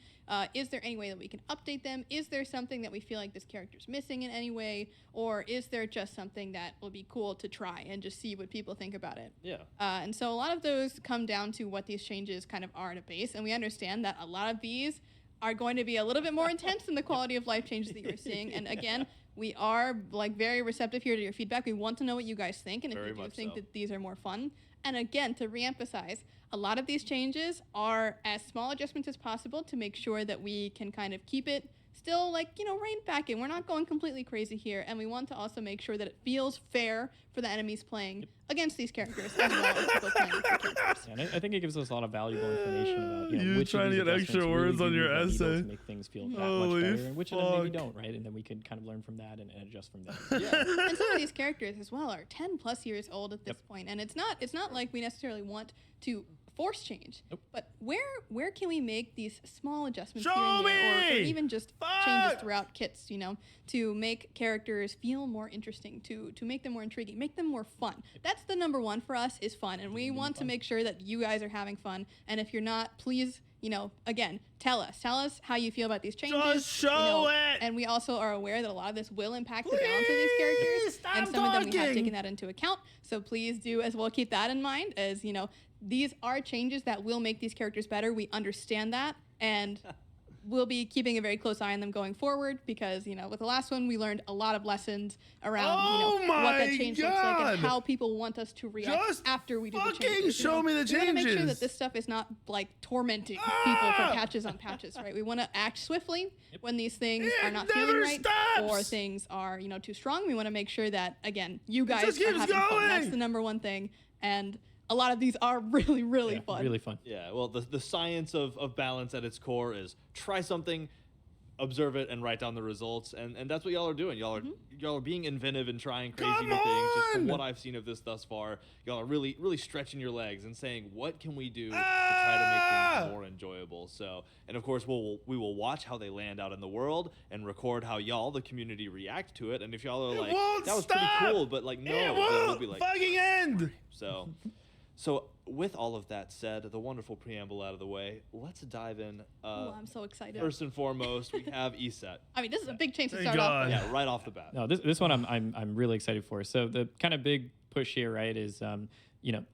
Is there any way that we can update them? Is there something that we feel like this character's missing in any way? Or is there just something that will be cool to try and just see what people think about it? Yeah. And so a lot of those come down to what these changes kind of are at a base, and we understand that a lot of these are going to be a little bit more intense than the quality of life changes that you're seeing. And again, we are very receptive here to your feedback. We want to know what you guys think, and if Very you do much think so. that these are more fun. And again, to reemphasize, a lot of these changes are as small adjustments as possible to make sure that we can kind of keep it still reined back in. We're not going completely crazy here, and we want to also make sure that it feels fair for the enemies playing against these characters as well as people playing with the characters. Yeah, and I think it gives us a lot of valuable information about You which trying of to these get extra adjustments really words on do your move the needle essay. to make things feel that Holy much better, and which of them maybe fuck. don't, right? And then we can kind of learn from that and adjust from there. Yeah. And some of these characters as well are 10 plus years old at this point, and it's not like we necessarily want to force change. Nope. But where can we make these small adjustments Show here and there, or me! even just changes throughout kits, to make characters feel more interesting, to make them more intriguing, make them more fun. That's the number one for us, is fun, and we want to make sure that you guys are having fun. And if you're not, please, again, tell us how you feel about these changes. Just show it! And we also are aware that a lot of this will impact the balance of these characters, stop and some of them we have talking. taken that into account. So please do as well keep that in mind, as these are changes that will make these characters better. We understand that, and we'll be keeping a very close eye on them going forward, because with the last one we learned a lot of lessons around what that my change looks like God. and how people want us to react Just after we do the fucking changes. show me the We want to make sure changes. that this stuff is not tormenting people for patches on patches, right? We want to act swiftly when these things It are not feeling never right, stops. or things are too strong. We want to make sure that, again, you guys just are keeps having fun. That's going. the number one thing, and a lot of these are really, really Yeah, fun. really fun. Yeah, well, the science of balance at its core is try something, observe it, and write down the results, and that's what y'all are doing. Y'all are being inventive and trying crazy Come new things. Just from on! what I've seen of this thus far, y'all are really, really stretching your legs and saying, what can we do to try to make things more enjoyable? So, and of course, we will watch how they land out in the world and record how y'all, the community, react to it. And if y'all are like, won't that was stop! pretty cool, but like, no, It then we'll won't be like, fucking end. So with all of that said, the wonderful preamble out of the way, let's dive in. Oh, I'm so excited. First and foremost, we have ESET. I mean, this is a big change to Thank start off God. with. Yeah, right off the bat. No, this one I'm really excited for. So the kind of big push here, right, is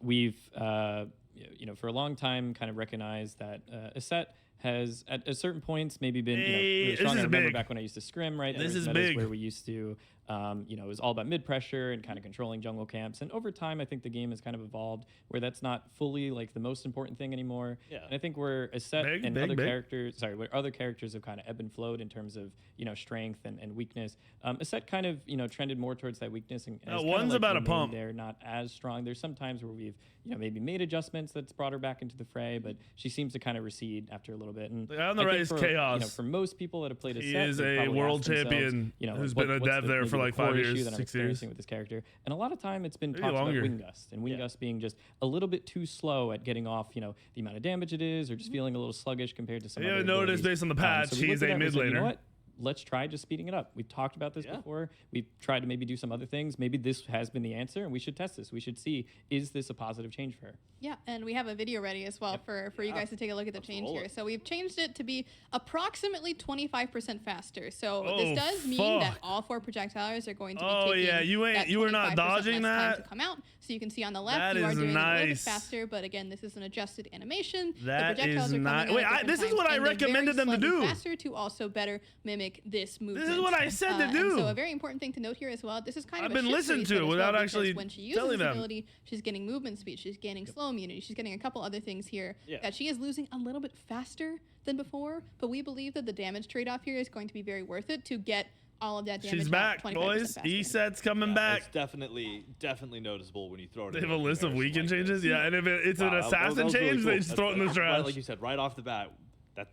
we've for a long time kind of recognized that a set has at certain points maybe been Hey, really this strong. I is remember big. back when I used to scrim, right? This there was is metas big. where we used to it was all about mid pressure and kind of controlling jungle camps. And over time, I think the game has kind of evolved where that's not fully like the most important thing anymore. Yeah. And I think where a set Big, and big, other big. characters, where other characters have kind of ebbed and flowed in terms of strength and weakness. A set kind of trended more towards that weakness and has kinda, one's like, about a remained pump. They're not as strong. There's some times where we've maybe made adjustments that's brought her back into the fray, but she seems to kind of recede after a little bit. And The guy on the I right think is for, Chaos. for most people that have played a He set, is they a probably world ask themselves, champion who's been a what's dev there maybe for the like core 5 issue years, that I'm 6 years. experiencing with this character. And a lot of time it's been Maybe talked longer. about wing gust and wing gust being just a little bit too slow at getting off the amount of damage it is, or just feeling a little sluggish compared to some You other noticed abilities. based on the patch, So we he's looked a at that and we mid said, you know laner. what? let's try just speeding it up. We've talked about this before. We've tried to maybe do some other things. Maybe this has been the answer, and we should test this. We should see, is this a positive change for her? Yeah, and we have a video ready as well for you guys to take a look at the change here. So we've changed it to be approximately 25% faster. So this does mean that all 4 projectiles are going to be taking you were not dodging less that? time to come out. So you can see on the left, That you are is doing it a little bit nice. faster, but again, this is an adjusted animation. That the projectiles is are coming nice. out Wait, at different this is times, what I and they're recommended very them to slightly do. faster to also better mimic this movement. This is what I said to And do. so a very important thing to note here as well, this is kind I've of a been shift listening reset to it as without well, actually because when she uses telling this them. ability, she's getting movement speed, she's getting slow immunity, she's getting a couple other things here that she is losing a little bit faster than before, but we believe that the damage trade-off here is going to be very worth it to get all of that damage. She's out back, 25% boys. faster. E-set's coming back. It's definitely noticeable when you throw it. They in have a a list of comparison weekend like changes. this. Yeah, and if it's an Wow, that assassin was really change, cool. they just throw it in the Right, trash. like you said, right off the bat,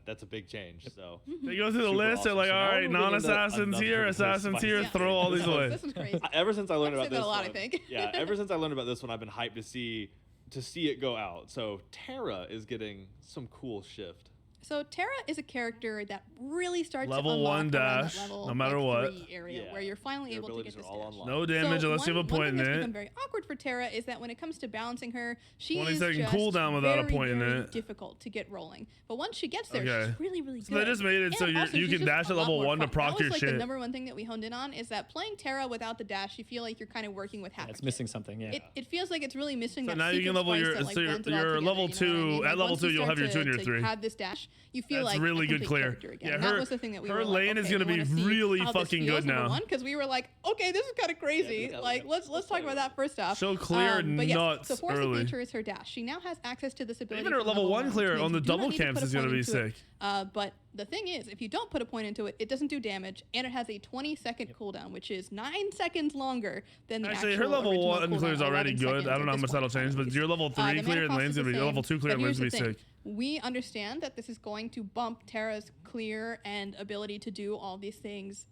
that's a big change. So They go through the Super list. They're awesome. like, So all now right, we're getting into non-assassins here, another assassins here. spicy Throw all these away. This is crazy. Ever since I learned I've about said that this a lot, one, I think. yeah, ever since I learned about this one, I've been hyped to see it go out. So Terra is getting some cool shift. So Terra is a character that really starts Level to unlock 1 around dash, that level, no matter what. 3 area Yeah. where you're finally Your able to abilities get this are all dash. unlocked. No damage So unless you have a one point in thing that's it. become very awkward for Terra is that when it comes to balancing her, she 20 is second just cooldown without a very, point in very it. difficult to get rolling. But once she gets there, Okay. she's really, really good. So they just made it so And also, you she's can just dash a at lot level more 1 to fun. proc That your was like shit. the number one thing that we honed in on is that playing Terra without the dash, you feel like you're kind of working with half. It's missing something. Yeah. It feels like it's really missing So that now you can secret level spice your that, like, so blends it all your together, level you know what I 2 mean? at Like, level once 2 you you'll have start your 2 and your to 3. have this dash, you feel That's like really a good complete clear. character again. Yeah, And that was the thing that we her were like, lane is okay, gonna we be wanna see really how this fucking feels, good number now. one, because we were like, okay, this is kind of crazy. Like, let's talk about that first off. So clear but yes, nuts so force early. of nature is her dash. She now has access to this ability. Even her from level 1 1, clear which on means the you do not double need to camps put a is gonna point be into it. sick. But the thing is, if you don't put a point into it, it doesn't do damage, and it has a 20-second cooldown, which is 9 seconds longer than the Actually, actual her level original 1 clear is cooldown, already 11 good. seconds I don't at know how this much that'll point in change, time, but your level 3 the clear mana and cost lane's is gonna the be same, level 2 clear but and lane's here's gonna be the sick. thing. We understand that this is going to bump Terra's clear and ability to do all these things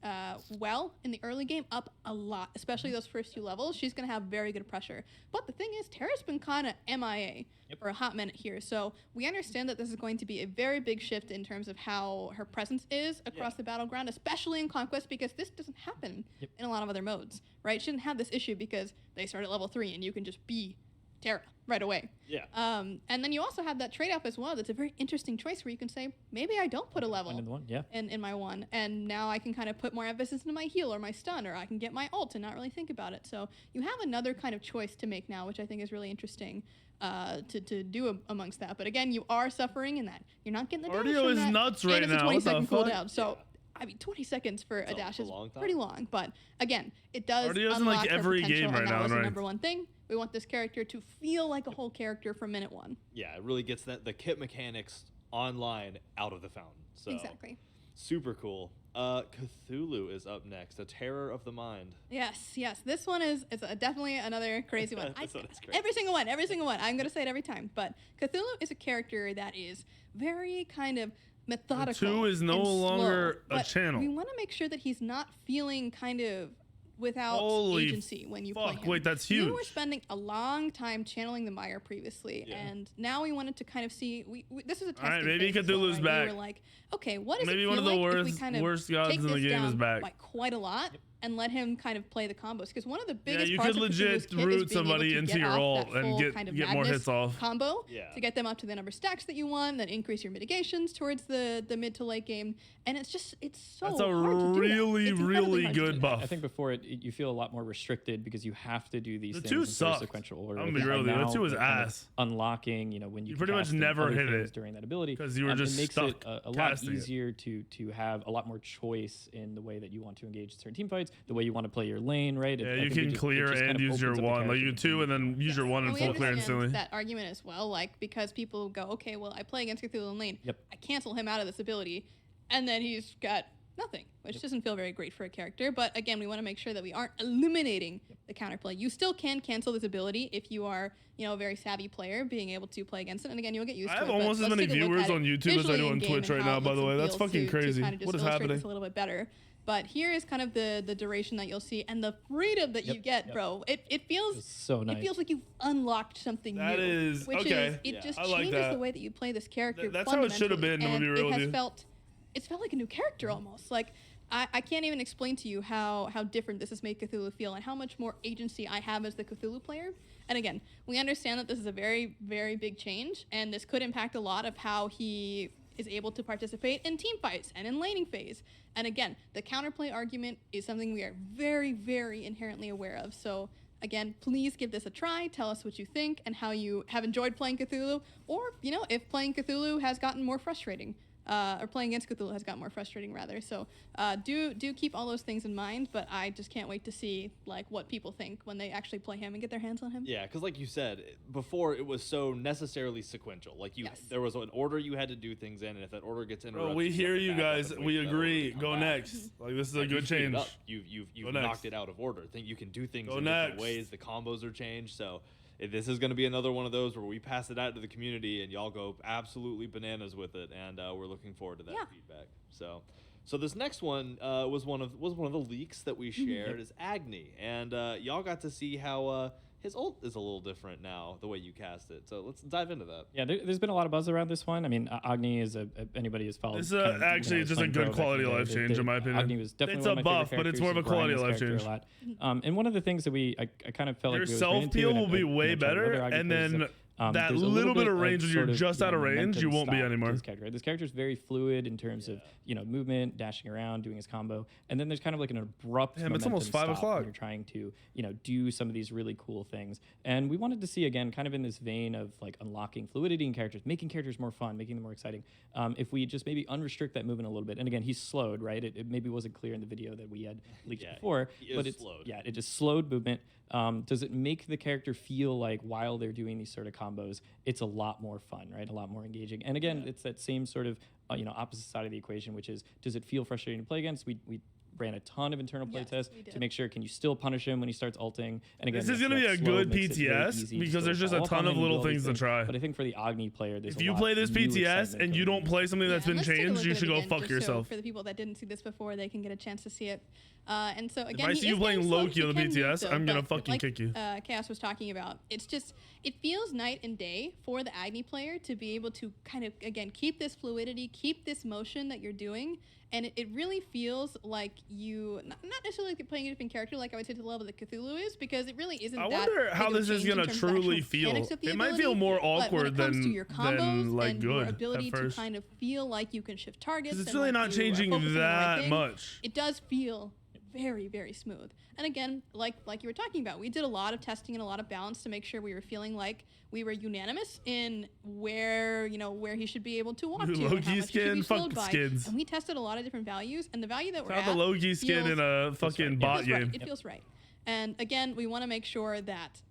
well in the early game up a lot, especially those first few levels. She's going to have very good pressure. But the thing is, Terra's been kind of MIA for a hot minute here. So we understand that this is going to be a very big shift in terms of how her presence is across the battleground, especially in Conquest, because this doesn't happen in a lot of other modes, right? She didn't have this issue because they start at level 3 and you can just be Terra right away. Yeah. And then you also have that trade-off as well. That's a very interesting choice where you can say, maybe I don't put a level Into the one, yeah. in my one, and now I can kind of put more emphasis into my heal or my stun, or I can get my ult and not really think about it. So you have another kind of choice to make now, which I think is really interesting to do amongst that. But again, you are suffering in that you're not getting the damage Cardio from is that, nuts and right it's now. a What the 20-second fuck? cooldown. So I mean, 20 seconds for a dash a is long time. pretty long, but again, it does Cardio's in, unlock like, her every potential, game right and that now, was the right? number one thing. We want this character to feel like a whole character from minute 1. Yeah, it really gets the kit mechanics online out of the fountain. So Exactly. super cool. Cthulhu is up next, a terror of the mind. Yes. This one is definitely another crazy one. This one is crazy. Every single one. I'm going to say it every time. But Cthulhu is a character that is very kind of methodical. 2 is no and longer slow, a but channel. We want to make sure that he's not feeling kind of without Holy agency when you play fuck, him. wait, that's You huge. were spending a long time channeling the Mire previously, and now we wanted to kind of see. We this is a testing Alright, maybe phase as well, Cthulhu's right? back. We were like, okay, what does Maybe it one feel of the like if we worst- kind of worst gods take in the this game down is back. by quite a lot and let him kind of play the combos? Because one of the Yeah, biggest you parts could of Cthulhu's legit kit is root being somebody able to into get your off ult that and full get kind of more madness hits off. combo Yeah. to get them up to the number of stacks that you want, that increase your mitigations towards the mid to late game, and it's so That's a hard to do that. really, It's incredibly really hard to good do that. buff. I think before you feel a lot more restricted because you have to do these The things 2 in very sucked. sequential order. I'm gonna Like, be real with you, now the 2 is they're kind of ass. Unlocking, when you You can pretty much cast in never other hit things it during that ability 'cause you were just it makes stuck it a lot casting it. easier to have a lot more choice in the way that you want to engage certain team fights, the way you want to play your lane, right? Yeah, I you think can it clear just kind and of use your opens up the 1. Like character you to 2 be- and then use your 1 and we full clear understand instantly. that argument as well, like because people go, okay, well, I play against Cthulhu in lane. Yep. I cancel him out of this ability, and then he's got nothing, which doesn't feel very great for a character. But again, we want to make sure that we aren't eliminating the counterplay. You still can cancel this ability if you are, a very savvy player, being able to play against it. And again, you'll get used I to have it. but almost as let's many take a look viewers at it on YouTube as I visually do on in-game Twitch and right how now, it by looks the and way. That's feels fucking to crazy. kind of just What is illustrate happening? this a little bit better. But here is kind of the duration that you'll see and the freedom that you get, bro. It feels It's so nice. It feels like you've unlocked something That new. is- which okay. is it Yeah. just I like changes that. the way that you play this character. That's how it should have fundamentally, been, I'm gonna and be real it with has you. felt like a new character almost. Like I can't even explain to you how different this has made Cthulhu feel and how much more agency I have as the Cthulhu player. And again, we understand that this is a very, very big change, and this could impact a lot of how he is able to participate in team fights and in laning phase. And again, the counterplay argument is something we are very, very inherently aware of. So again, please give this a try. Tell us what you think and how you have enjoyed playing Cthulhu, or, you know, if playing Cthulhu has gotten more frustrating. Or playing against Cthulhu has gotten more frustrating, rather. So do keep all those things in mind, but I just can't wait to see like what people think when they actually play him and get their hands on him. Yeah, because like you said before, it was so necessarily sequential. Like there was an order you had to do things in, and if that order gets interrupted, Bro, we hear you guys. We agree. Go back. next. Like this is a good change. You've knocked it out of order. Think you can do things Go in next. different ways. The combos are changed. So this is going to be another one of those where we pass it out to the community and y'all go absolutely bananas with it, and we're looking forward to that feedback. So this next one was one of the leaks that we shared is Agni, and y'all got to see how his ult is a little different now, the way you cast it. So let's dive into that. Yeah, there's been a lot of buzz around this one. I mean, Agni is anybody who's followed. This is actually just a good quality of life change, in my opinion. Agni was definitely It's one a of my favorite buff, but it's more of a characters. quality of Grind life this change. character a lot. And one of the things that I kind of felt Your like we self peel will be way better, and then that little bit of range when you're just out of range, you won't be anymore. This character is very fluid in terms of movement, dashing around, doing his combo, and then there's kind of like an abrupt Damn, it's almost 5 stop o'clock. when you're trying to do some of these really cool things. And we wanted to see, again, kind of in this vein of like unlocking fluidity in characters, making characters more fun, making them more exciting. If we just maybe unrestrict that movement a little bit, and again, he's slowed, right? It maybe wasn't clear in the video that we had leaked before, but it's slowed. Yeah, it just slowed movement. Does it make the character feel like while they're doing these sort of combos, it's a lot more fun, right? A lot more engaging. And again, it's that same sort of opposite side of the equation, which is, does it feel frustrating to play against? We ran a ton of internal play tests to make sure, can you still punish him when he starts ulting? And again, This is going to be a good PTS because there's just a ton of little things to try. But I think for the Agni player, there's if you play this PTS and you don't play something that's been let's take a changed, look you at it should go again, fuck just yourself. So for the people that didn't see this before, they can get a chance to see it. And so again, If I see you playing Loki on the BTS, I'm gonna fucking kick you. Chaos was talking about, it's just, it feels night and day for the Agni player to be able to kind of, again, keep this fluidity, keep this motion that you're doing, and it really feels like you, not necessarily like you're playing a different character, like I would say to the level that Cthulhu is, because it really isn't. I that wonder how big of a this is change in gonna terms of the truly actual feel. mechanics of the It might ability, feel more but when awkward it comes to your combos like and good your at ability to first. kind of feel like you can shift targets. Because it's and really like not you are changing focusing on the right that thing. much. It does feel very, very smooth. And again, like you were talking about, we did a lot of testing and a lot of balance to make sure we were feeling like we were unanimous in where he should be able to walk to, and how Loki much he should skin, be fuck slowed by. skins. And we tested a lot of different values, and the value that we're Found at the Loki skin feels- in a fucking bot feels right. game. It feels right. And again, we want to make sure that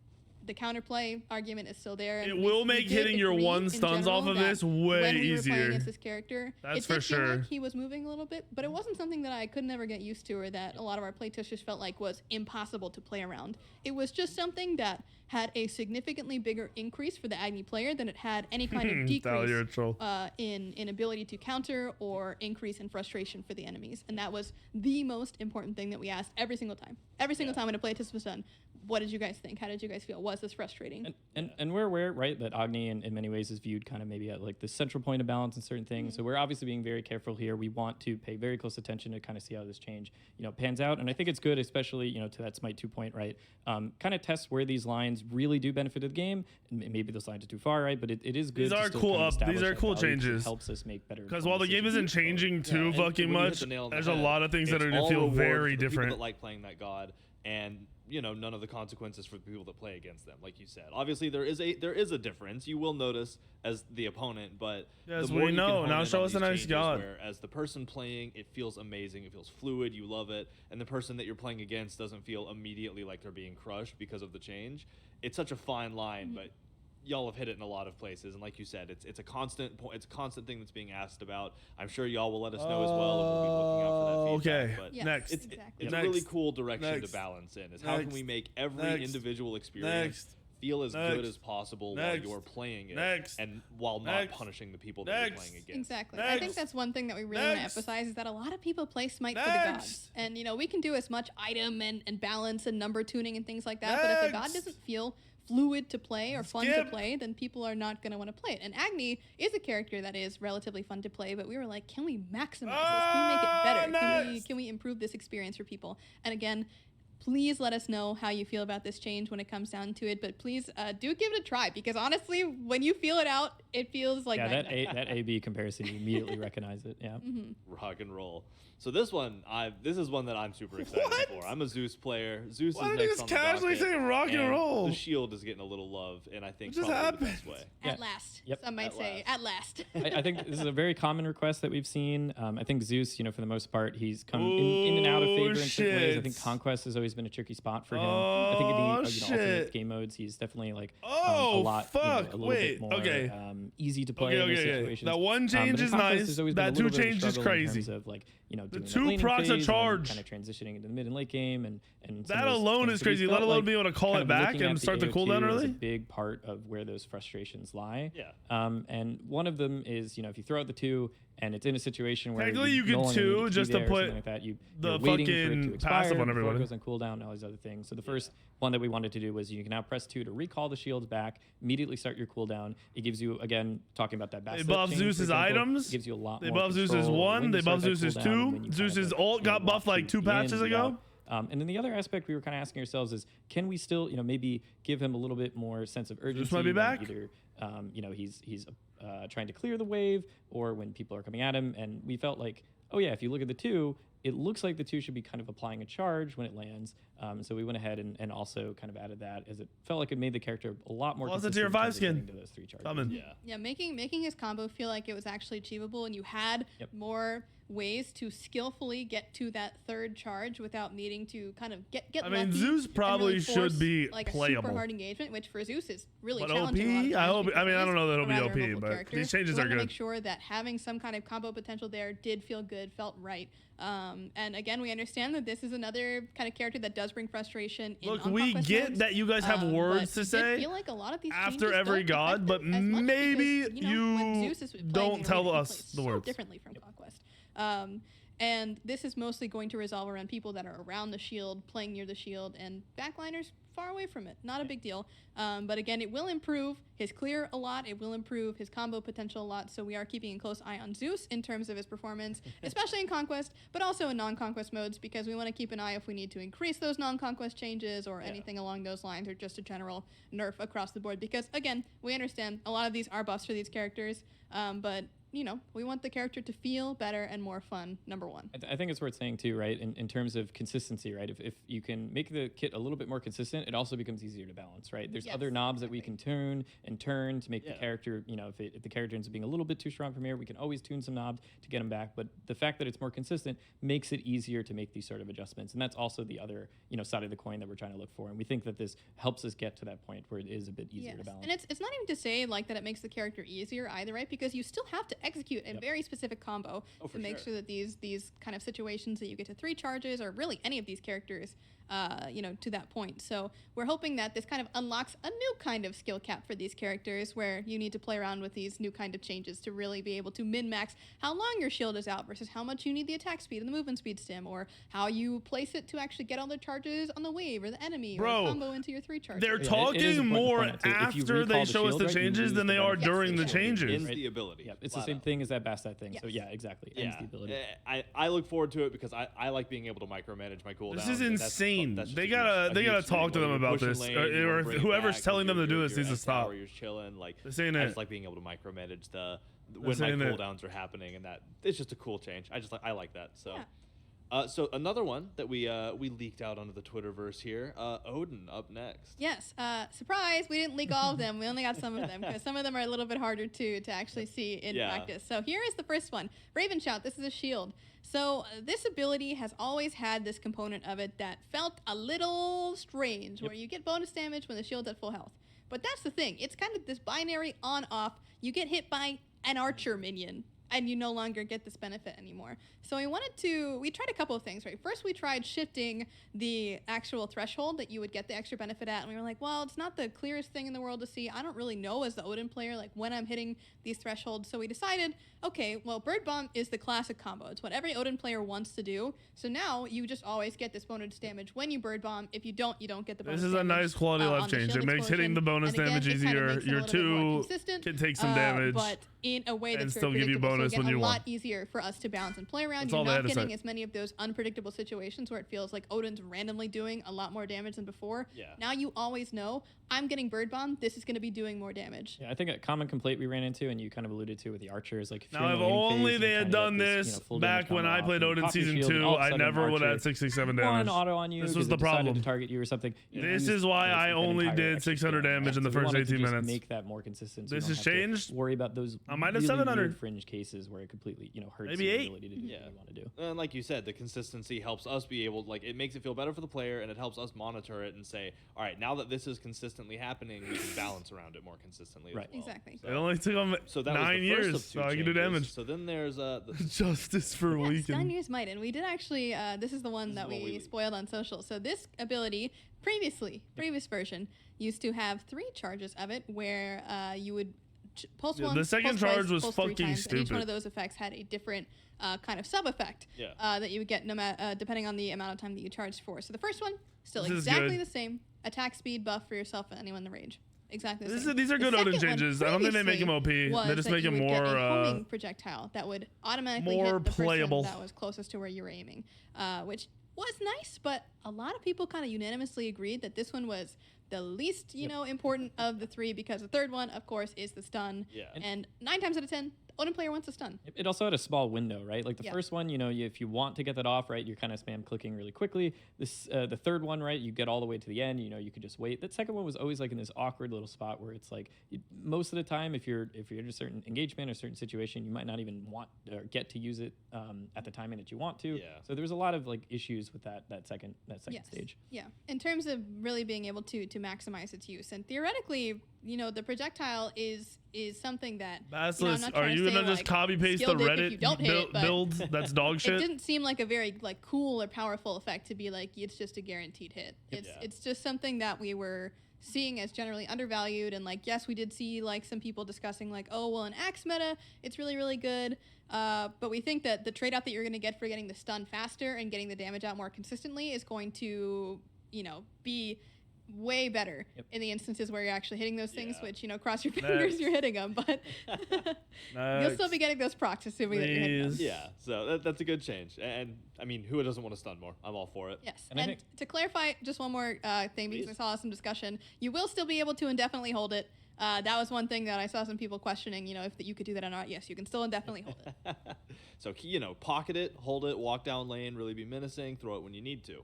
the counterplay argument is still there. And It will make did hitting your agree one in stuns general off of that this way when we were easier. playing against this character, That's it for did feel sure. like he was moving a little bit, but it wasn't something that I could never get used to, or that a lot of our playtesters felt like was impossible to play around. It was just something that had a significantly bigger increase for the Agni player than it had any kind of Tyler, you're a decrease troll. in ability to counter or increase in frustration for the enemies. And that was the most important thing that we asked every single time. Every single time when a playtest was done, what did you guys think? How did you guys feel? Was this frustrating? And we're aware, right, that Agni in many ways is viewed kind of maybe at like the central point of balance in certain things. So we're obviously being very careful here. We want to pay very close attention to kind of see how this change, pans out. And I think it's good, especially, to that Smite 2 point, right? Kind of test where these lines really do benefit the game. And maybe those lines are too far, right? But it is good. These to are still cool kind of up. establish These are that cool value 'cause it changes. helps us make better. Because while the game isn't changing too and fucking when you hit much, the nail on the there's a head, lot of things that it's are gonna all feel reward very for the different. People that like playing that god, and none of the consequences for the people that play against them, like you said. Obviously, there is a difference. You will notice as the opponent, but Yes, the more we you can know. hone Now in show on us a these nice changes god. where as the person playing, it feels amazing. It feels fluid. You love it, and the person that you're playing against doesn't feel immediately like they're being crushed because of the change. It's such a fine line, but y'all have hit it in a lot of places, and like you said, it's a constant point. It's a constant thing that's being asked about. I'm sure y'all will let us know as well, and we'll be looking out for that feedback. Okay, But Yes, next. exactly. it's Next. a really cool direction Next. to balance in. Is how can Next. we make every Next. individual experience Next. feel as Next. good as possible Next. while you're playing it, Next. and while not Next. punishing the people that you're Next. playing against. Exactly. I think Next. that's one thing that we really want to Next. emphasize is that a lot of people play Smite for the Next. gods. And, we can do as much item and balance and number tuning and things like that, but if the god Next. doesn't feel fluid to play or fun to play, then people are not going to want to play it. And Agni is a character that is relatively fun to play, but we were like, can we maximize this? Can we make it better? Can we improve this experience for people? And again, please let us know how you feel about this change when it comes down to it. But please do give it a try, because honestly, when you feel it out, it feels like that A/B comparison, you immediately recognize it. Yeah. Rock and roll. So this is one that I'm super excited for. I'm a Zeus player. Zeus Why is did you next just on the casually docket, say rock and roll? The shield is getting a little love, and I think What just probably the best happened? way. At last. Yep. Some might say at last. I think this is a very common request that we've seen. I think Zeus, for the most part, he's come in and out of favor in certain ways. I think Conquest has always been a tricky spot for him. I think in the alternate game modes, he's definitely like a lot, a little bit more easy to play in those situations. That one change is nice. That two change is crazy. In terms of like, the two procs a charge. Kind of transitioning into the mid and late game, and that alone is crazy. Let alone be able to call it back and start the cooldown early. Is a big part of where those frustrations lie. Yeah. And one of them is, if you throw out the 2 and it's in a situation where technically you can 2 just to put like that, the waiting for it to fucking expire passive on before everybody. it goes on cooldown and all these other things. So the first one that we wanted to do was you can now press 2 to recall the shields back, immediately start your cooldown. It gives you, again, talking about that They buff Zeus's items. It gives you a lot They more buff Zeus's control 1. when They you start buff that Zeus's cooldown 2. and when you Zeus's kind of, ult got buffed like 2 patches ago. And then the other aspect we were kind of asking ourselves is, can we still, maybe give him a little bit more sense of urgency? Zeus might be back. Either, he's trying to clear the wave, or when people are coming at him. And we felt like, oh yeah, if you look at the 2, it looks like the 2 should be kind of applying a charge when it lands. So we went ahead and also kind of added that, as it felt like it made the character a lot more Plus the consistent tier 5 in skin. getting to those 3 charges. Coming. Yeah, making his combo feel like it was actually achievable, and you had more ways to skillfully get to that 3rd charge without needing to kind of get I mean, lucky Zeus and probably really should force, be like a playable. super hard engagement, which for Zeus is really But challenging. OP? I hope. I mean, I don't know that it'll be OP, but character. these changes We are wanted to good. make sure that having some kind of combo potential there did feel good, felt right. And again, we understand that this is another kind of character that does bring frustration. Look, on we Conquest get modes, that you guys have words to but it did say feel like a lot of these after changes every don't god, affect but it as much maybe because, when you Zeus is playing don't in tell arena, he us plays the so words. differently from Conquest. And this is mostly going to resolve around people that are around the shield, playing near the shield, and backliners far away from it. Not a big deal. But again, it will improve his clear a lot. It will improve his combo potential a lot. So we are keeping a close eye on Zeus in terms of his performance, especially in Conquest, but also in non-Conquest modes, because we want to keep an eye if we need to increase those non-Conquest changes or anything along those lines, or just a general nerf across the board. Because again, we understand a lot of these are buffs for these characters, but we want the character to feel better and more fun, number one. I think it's worth saying too, right, in terms of consistency, right? If you can make the kit a little bit more consistent, it also becomes easier to balance, right? There's other knobs that we can turn to make the character, if the character ends up being a little bit too strong from here, we can always tune some knobs to get them back. But the fact that it's more consistent makes it easier to make these sort of adjustments. And that's also the other, side of the coin that we're trying to look for. And we think that this helps us get to that point where it is a bit easier to balance. And it's not even to say like that it makes the character easier either, right? Because you still have to execute a very specific combo to make sure that these kind of situations that you get to 3 charges, or really any of these characters, to that point. So we're hoping that this kind of unlocks a new kind of skill cap for these characters, where you need to play around with these new kind of changes to really be able to min-max how long your shield is out versus how much you need the attack speed and the movement speed stim, or how you place it to actually get all the charges on the wave or the enemy, or combo into your 3 charges. They're talking more after they show us the changes than they are during the changes. Ends the ability. Yeah, it's the same thing as that Bastet thing. So yeah, exactly. Ends the ability. I look forward to it because I like being able to micromanage my cooldown. This is insane. They gotta talk to them about this, or whoever's telling them to do this needs to stop. You're chilling, like This ain't I it. just like being able to micromanage when my cooldowns are happening, and that it's just a cool change. I like that. So. So another one that we leaked out onto the Twitterverse here, Odin up next. Yes, surprise! We didn't leak all of them. We only got some of them because some of them are a little bit harder to actually see in practice. So here is the first one, Raven Shout. This is a shield. So this ability has always had this component of it that felt a little strange, where you get bonus damage when the shield's at full health. But that's the thing. It's kind of this binary on-off. You get hit by an archer minion, and you no longer get this benefit anymore. So we tried a couple of things, right? First, we tried shifting the actual threshold that you would get the extra benefit at, and we were like, well, it's not the clearest thing in the world to see. I don't really know as the Odin player, like when I'm hitting these thresholds. So we decided, okay, well, Bird Bomb is the classic combo. It's what every Odin player wants to do. So now you just always get this bonus damage when you Bird Bomb. If you don't, you don't get the bonus This is damage, a nice quality on life the change. shield It makes hitting the bonus explosion. And damage again, it kinda easier. makes it a Your little bit more two consistent, can take some damage. but in a way that's and very still give you predictable. bonus so again, when you a lot want. easier for us to bounce and play around. That's You're all they had not to getting say. as many of those unpredictable situations where it feels like Odin's randomly doing a lot more damage than before. Yeah. Now you always know, I'm getting Bird Bomb, this is going to be doing more damage. Yeah, I think a common complaint we ran into, and you kind of alluded to with the archers, like if Now, you're in if the laning only phase they and had kind of done let this full damage back when combo I off played and Odin pop your Season shield, and 2, all of a I sudden never would Archer have 67 one damage. auto on you. This 'cause was it the decided problem. To target you or something. You This lose, is why like, I an only entire did extra 600 skill. damage in the So we first wanted to 18 just minutes. Make that more consistent. So This you has don't have to changed. Worry about those I might have really 700. weird fringe cases where it completely, hurts Maybe your 8. ability to do what you want to do. And like you said, the consistency helps us be able, like, it makes it feel better for the player, and it helps us monitor it and say, all right, now that this is consistently happening, we can balance around it more consistently. Right. As well. Exactly. So, It only took them so that was 9 the first years, of two so I can do changes. damage. So then there's Justice for Yes, weakened. 9 years might, and we did actually. This is the one This that is what we we- spoiled on social. So this ability, previous version, used to have 3 charges of it, where you would pulse Yeah, once, the second pulse twice, charge was pulse 3 fucking times, and each one stupid. of those effects had a different kind of sub effect Yeah. that you would get depending on the amount of time that you charged for. So the first one still This is exactly good. the same attack speed buff for yourself and anyone in the range. Exactly the These same. are The good Odin second one changes. I don't think they make him OP. previously They was just that make you him would get more a homing projectile that would automatically more hit the playable. person that was closest to where you were aiming, which was nice. But a lot of people kind of unanimously agreed that this one was the least, important of the 3, because the third one, of course, is the stun. Yeah. And 9 times out of 10, the Odin player wants a stun. It also had a small window, right? Like the Yeah. first one, if you want to get that off, right, you're kind of spam clicking really quickly. The third one, right, you get all the way to the end. You could just wait. That second one was always like in this awkward little spot where it's like most of the time, if you're in a certain engagement or certain situation, you might not even want or get to use it at the timing that you want to. Yeah. So there was a lot of like issues with that second Yes. stage. Yeah, in terms of really being able to maximize its use, and theoretically, the projectile is something that. I'm Basilisk, not are trying to you say, gonna just like, copy paste the skill dip if you Reddit don't hit it, but build? That's dog It shit. didn't seem like a very cool or powerful effect to be like it's just a guaranteed hit. It's just something that we were seeing as generally undervalued, and yes, we did see some people discussing oh well, in Axe meta it's really good, but we think that the trade-off that you're going to get for getting the stun faster and getting the damage out more consistently is going to be way better in the instances where you're actually hitting those things, Yeah. which cross your fingers you're hitting them, but you'll still be getting those procs assuming that you're hitting them. Please. Yeah, so that's a good change. And I mean, who doesn't want to stun more? I'm all for it. Yes, And I and think- to clarify, just one more thing, because Please. I saw some discussion, you will still be able to indefinitely hold it. That was one thing that I saw some people questioning, if you could do that or not. Yes, you can still indefinitely hold it. So pocket it, hold it, walk down lane, really be menacing, throw it when you need to.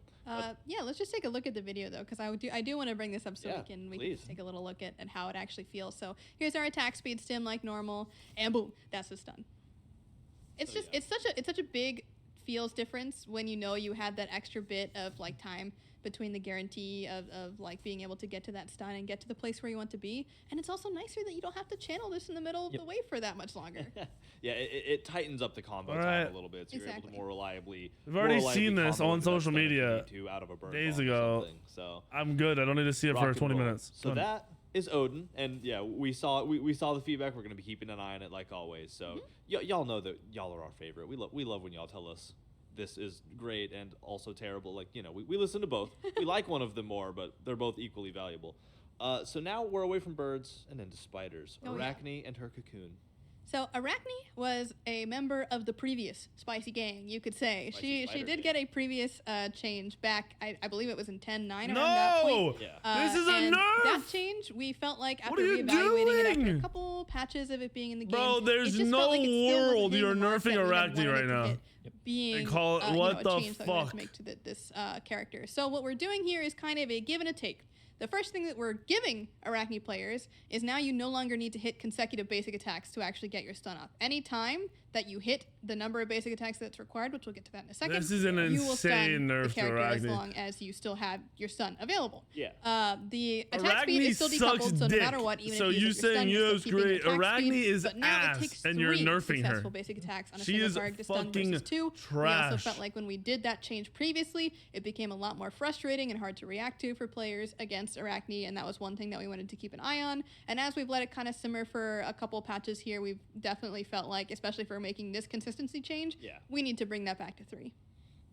Yeah, let's just take a look at the video though, because I do want to bring this up so Yeah, we please. can take a little look at how it actually feels. So here's our attack speed stim like normal, and boom, that's the stun. It's So, just yeah. it's such a big feels difference when you had that extra bit of time between the guarantee of being able to get to that stun and get to the place where you want to be. And it's also nicer that you don't have to channel this in the middle of the way for that much longer. Yeah, it tightens up the combo All time right. a little bit, so you're able to Exactly. more reliably. We've already more reliably seen this combo on into that social stun if you media need to out of a burn days bomb or ago. something. So I'm good. I don't need to see it rock for and 20 roll. minutes. So Come on. that is Odin, and yeah, we saw the feedback. We're gonna be keeping an eye on it like always. So y'all know that y'all are our favorite. We love when y'all tell us this is great and also terrible. We listen to both. We like one of them more, but they're both equally valuable. So now we're away from birds and into spiders. Oh, yeah. Arachne and her cocoon. So Arachne was a member of the previous Spicy Gang, you could say. Spicy She Spider did Gang. get a previous change back, I believe it was in 10.9 around that point. No! Yeah. This is a and nerf! That change, we felt like What after are you reevaluating it after doing? a couple patches of it being in the game, Bro, it there's just felt no like it still wasn't world hitting you're the mark nerfing that we had Arachne wanted right it to now. hit, being And call it- what a the change that we wanted to fuck? make to this character. So what we're doing here is kind of a give and a take. The first thing that we're giving Arachne players is now you no longer need to hit consecutive basic attacks to actually get your stun up. Anytime that you hit the number of basic attacks that's required, which we'll get to that in a second, This is an you will stun insane the nerf to character as Arachne. long as you still have your stun available. Yeah. The attack speed is still Arachne decoupled, sucks so no dick. matter what, even So if you you use your stun, saying you're Yo's still keeping great. your attack Arachne speed. is But now ass, it takes and you're 3 nerfing her. successful basic attacks on a She single is target to stun fucking versus 2. We also trash. felt like when we did that change previously, it became a lot more frustrating and hard to react to for players against Arachne, and that was one thing that we wanted to keep an eye on. And as we've let it kind of simmer for a couple patches here, we've definitely felt like, especially for making this consistency change, we need to bring that back to 3.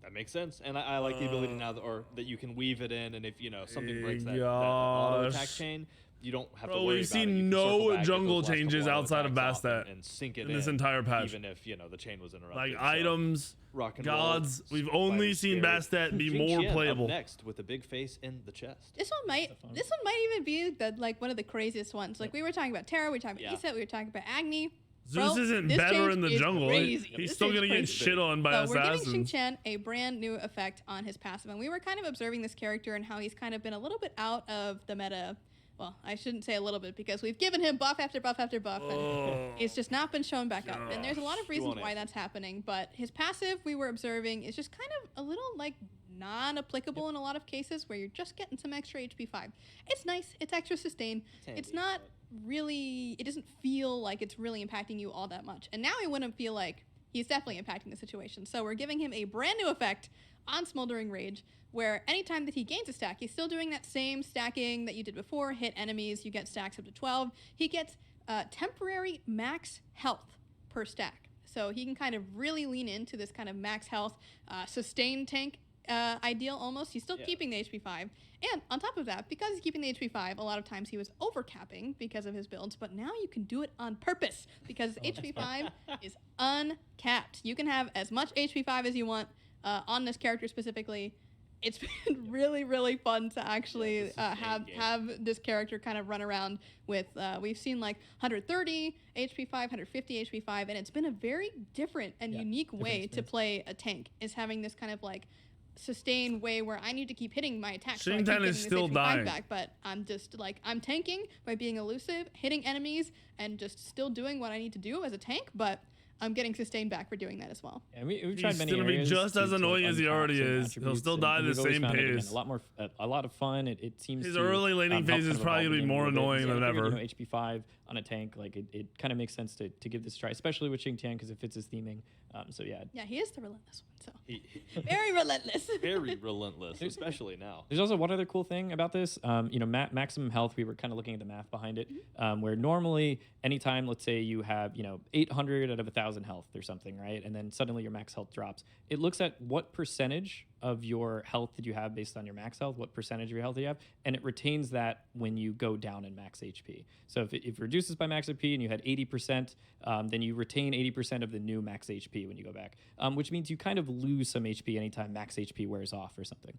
That makes sense, and I like the ability now that you can weave it in, and if something breaks that auto attack chain, you don't have to worry we've about it. seen You can circle no back, get jungle those last couple changes auto outside of attacks off Bastet and sink it in this entire patch. even if the chain was interrupted. Like So, items, rock and gods, roll, we've only spider seen scary. Bastet be Jing more Qian up playable. next with a big face in the chest. This one might even be one of the craziest ones. Like we were talking about Terra, we were talking about Iset, we were talking about Agni. Zeus isn't better in the jungle. He's still gonna get shit on by so we're giving assassins. Xing Qian a brand new effect on his passive, and we were kind of observing this character and how he's kind of been a little bit out of the meta. Well, I shouldn't say a little bit because we've given him buff after buff after buff, and it's just not been shown back up. And there's a lot of reasons why that's happening, but his passive we were observing is just kind of a little like non-applicable in a lot of cases where you're just getting some extra HP 5. It's nice, it's extra sustain. It's not really, it doesn't feel like it's really impacting you all that much. And now he wouldn't feel like he's definitely impacting the situation. So we're giving him a brand new effect on Smoldering Rage, where anytime that he gains a stack, he's still doing that same stacking that you did before. Hit enemies, you get stacks up to 12. He gets temporary max health per stack. So he can kind of really lean into this kind of max health, sustain tank ideal almost. He's still keeping the HP 5. And on top of that, because he's keeping the HP 5, a lot of times he was overcapping because of his builds, but now you can do it on purpose because HP 5 is uncapped. You can have as much HP 5 as you want on this character specifically. It's been really, really fun to actually have this character kind of run around with, we've seen like 130 HP 5, 150 HP 5, and it's been a very different and unique way to play a tank, is having this kind of like sustained way where I need to keep hitting my attacks. So I keep getting is this still HP 5 dying. back, but I'm just like, I'm tanking by being elusive, hitting enemies, and just still doing what I need to do as a tank, but I'm getting sustained back for doing that as well. And we've tried He's many gonna be areas just as to annoying as he untap already certain is. He'll attributes, still and die the we've always same found it, again, pace. a lot of fun. It seems His to, early laning help phase kind is of probably evolve gonna be the game more a little bit. annoying So I than figured, ever. HP 5 on a tank, like it kind of makes sense to give this a try, especially with Xing Tian because it fits his theming. So yeah. Yeah, he is the relentless one, so very relentless. Very relentless, especially now. There's also one other cool thing about this. Maximum health, we were kind of looking at the math behind it, where normally anytime, let's say you have, 800 out of 1,000 health or something, right? And then suddenly your max health drops. It looks at what percentage of your health did you have based on your max health, what percentage of your health do you have, and it retains that when you go down in max HP. So if it reduces by max HP and you had 80%, then you retain 80% of the new max HP when you go back, which means you kind of lose some HP anytime max HP wears off or something.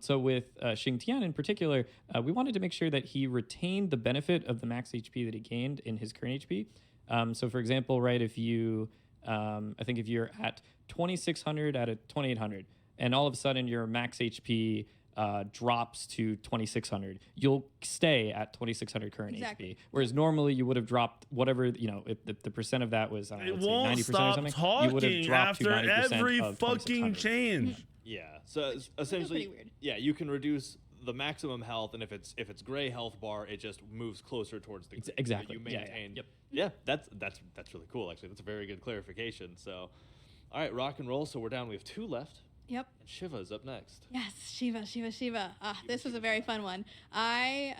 So with Xing Tian in particular, we wanted to make sure that he retained the benefit of the max HP that he gained in his current HP. So for example, right, if you, I think if you're at 2,600 out of 2,800, and all of a sudden your max HP drops to 2,600, you'll stay at 2,600 current HP. Whereas normally you would have dropped whatever, if the percent of that was, I don't know, let's say 90% or something, you would have dropped to 90% every of fucking 2,600. change. Yeah. So essentially, pretty weird. yeah, you can reduce the maximum health, and if it's gray health bar, it just moves closer towards the green. So Exactly. you Yeah, yeah. maintain. Yep. Yeah, that's really cool. Actually, that's a very good clarification. So, all right, rock and roll. So we're down. We have 2 left. Yep. And Shiva's up next. Yes, Shiva. This was a very fun one. I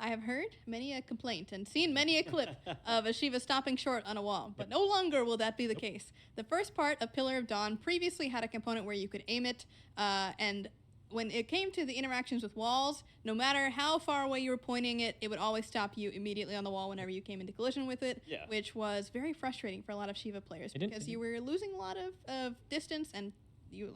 have heard many a complaint and seen many a clip of a Shiva stopping short on a wall, but no longer will that be the case. The first part of Pillar of Dawn previously had a component where you could aim it, and when it came to the interactions with walls, no matter how far away you were pointing it, it would always stop you immediately on the wall whenever you came into collision with it, which was very frustrating for a lot of Shiva players because you were losing a lot of distance and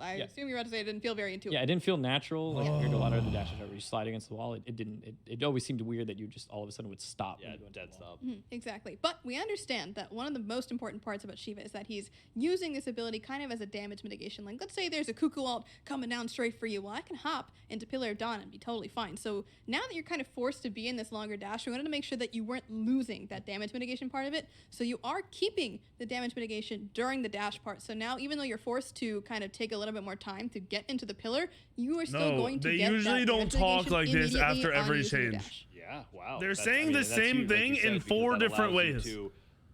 I assume you're about to say it didn't feel very intuitive. Yeah, it didn't feel natural like compared to a lot of other dashes where you slide against the wall. It didn't. It always seemed weird that you just all of a sudden would stop. Yeah, when you went to dead the wall. stop. Exactly. But we understand that one of the most important parts about Shiva is that he's using this ability kind of as a damage mitigation. Like, let's say there's a Cuckoo ult coming down straight for you. Well, I can hop into Pillar of Dawn and be totally fine. So now that you're kind of forced to be in this longer dash, we wanted to make sure that you weren't losing that damage mitigation part of it. So you are keeping the damage mitigation during the dash part. So now, even though you're forced to kind of take a little bit more time to get into the pillar, you are still going to they get usually that don't damage talk mitigation like this immediately after on every using your change. dash. Yeah, wow. They're That's- saying the that's same huge, like thing you said, in because 4 that different allows you ways. to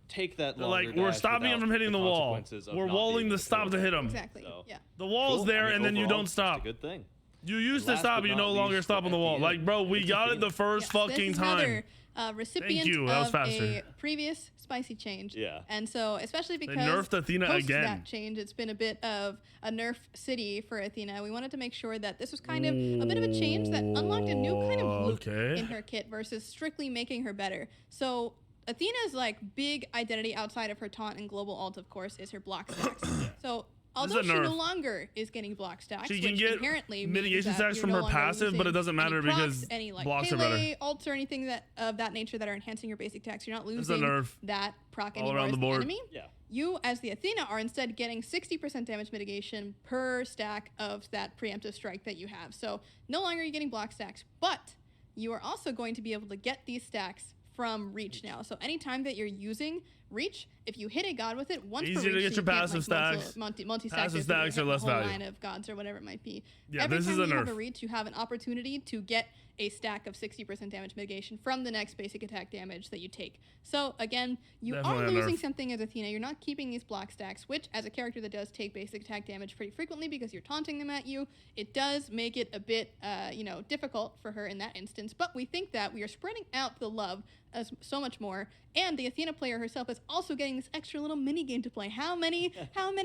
take that They're longer like, we're dash stopping him without from hitting the wall. consequences of We're not walling being the able to stop to throw hit it. him. Exactly. So- Yeah. The wall's Cool. there, I mean, and then you overall, don't it's stop. a good thing. You used to Last stop, but you not no longer least, stop on the at wall. the Like, end, bro, we it's got it Athena. the first fucking this is time. another, recipient you. That was of faster. a previous spicy change. Yeah. And so, especially because nerfed Athena post again. that change, it's been a bit of a nerf city for Athena. We wanted to make sure that this was kind of a bit of a change that unlocked a new kind of loop Okay. in her kit versus strictly making her better. So Athena's like big identity outside of her taunt and global ult, of course, is her block stacks. So although a she nerf. no longer is getting block stacks, She can which get inherently means mitigation that stacks you're from no her longer passive, but it losing doesn't matter any procs, because any like blocks are better. Pele, ults or anything that of that nature that are enhancing your basic attacks. You're not It's a losing nerf. that proc All anymore around as the the board. enemy. Yeah. You, as the Athena, are instead getting 60% damage mitigation per stack of that preemptive strike that you have. So no longer are you getting block stacks, but you are also going to be able to get these stacks from reach now. So anytime that you're using reach, if you hit a god with it, once per Easier to reach, get so your you can't, passive like, stacks. multi-stack Passive this, but you're stacks are hitting less a whole value. line of gods or whatever it might be. Yeah, Every this time is a you have nerf. a reach, you have an opportunity to get a stack of 60% damage mitigation from the next basic attack damage that you take. So again, you Definitely are a losing nerf. something as Athena. You're not keeping these block stacks, which as a character that does take basic attack damage pretty frequently because you're taunting them at you, it does make it a bit, difficult for her in that instance. But we think that we are spreading out the love as so much more, and the Athena player herself is also getting this extra little mini game to play. How many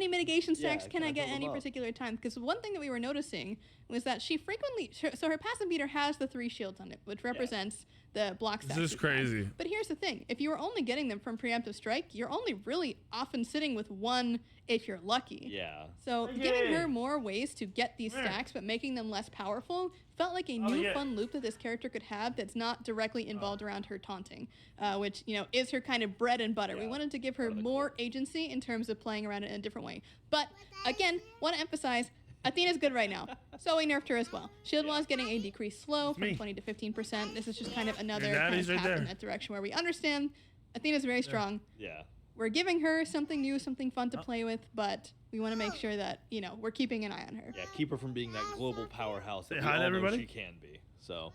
mitigation stacks can I get fill them any up? particular time? Because one thing that we were noticing was that she frequently, so her passive meter has the 3 shields on it, which represents the block stacks. This is you have. crazy. But here's the thing: if you are only getting them from preemptive strike, you're only really often sitting with 1 if you're lucky. Yeah. So giving her more ways to get these stacks, but making them less powerful, felt like a new fun loop that this character could have that's not directly involved around her taunting, which is her kind of bread and butter. We wanted to give her more agency in terms of playing around it in a different way. But again, want to emphasize, Athena's good right now, so we nerfed her as well. Shield Wall is getting a decreased slow from 20 to 15%. This is just kind of another kind daddy's of right tap in there. that direction where we understand Athena's very strong. Yeah. We're giving her something new, something fun to play with, but we want to make sure that, we're keeping an eye on her. Yeah, keep her from being that global powerhouse that Say we hi to all know everybody. she can be. So,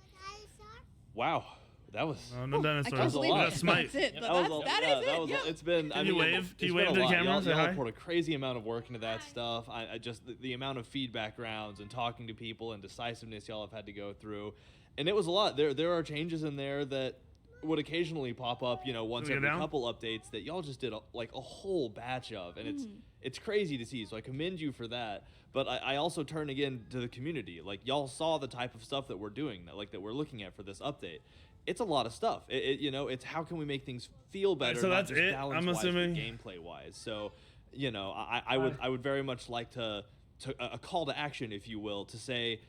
wow, that was. Oh, no I dinosaurs. can't believe lot. That's Smite. that's it. That But was that's, a- that yeah, is that it. was a- Yeah. It's been. I Can you mean, wave? it's Can you been wave a to the lot. camera? Y'all, Say y'all hi. poured a crazy amount of work into that stuff. I just the amount of feedback rounds and talking to people and decisiveness y'all have had to go through, and it was a lot. There are changes in there that would occasionally pop up, once Can we every get down? couple updates that y'all just did a whole batch of, and it's crazy to see. So I commend you for that. But I also turn again to the community. Like, y'all saw the type of stuff that we're doing, that we're looking at for this update. It's a lot of stuff. It's how can we make things feel better? so not that's just it, balance I'm wise, but assuming? gameplay wise. So, I would very much like to a call to action, if you will, to say,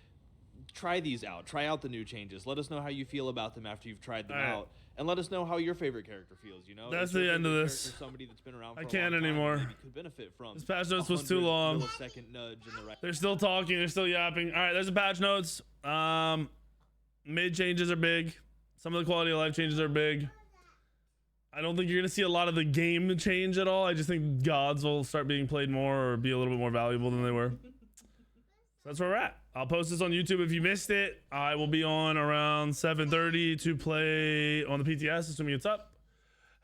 try these out. Try out the new changes. Let us know how you feel about them after you've tried them All right. out, and let us know how your favorite character feels. That's Is your the end of favorite this. character somebody that's been around for I a can't long time and anymore. maybe could benefit from This patch notes was too 100 long. millisecond nudge in the right. They're still talking. They're still yapping. All right, there's the patch notes. Mid changes are big. Some of the quality of life changes are big. I don't think you're going to see a lot of the game change at all. I just think gods will start being played more or be a little bit more valuable than they were. So that's where we're at. I'll post this on YouTube if you missed it. I will be on around 7:30 to play on the PTS, assuming it's up.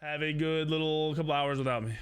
Have a good little couple hours without me.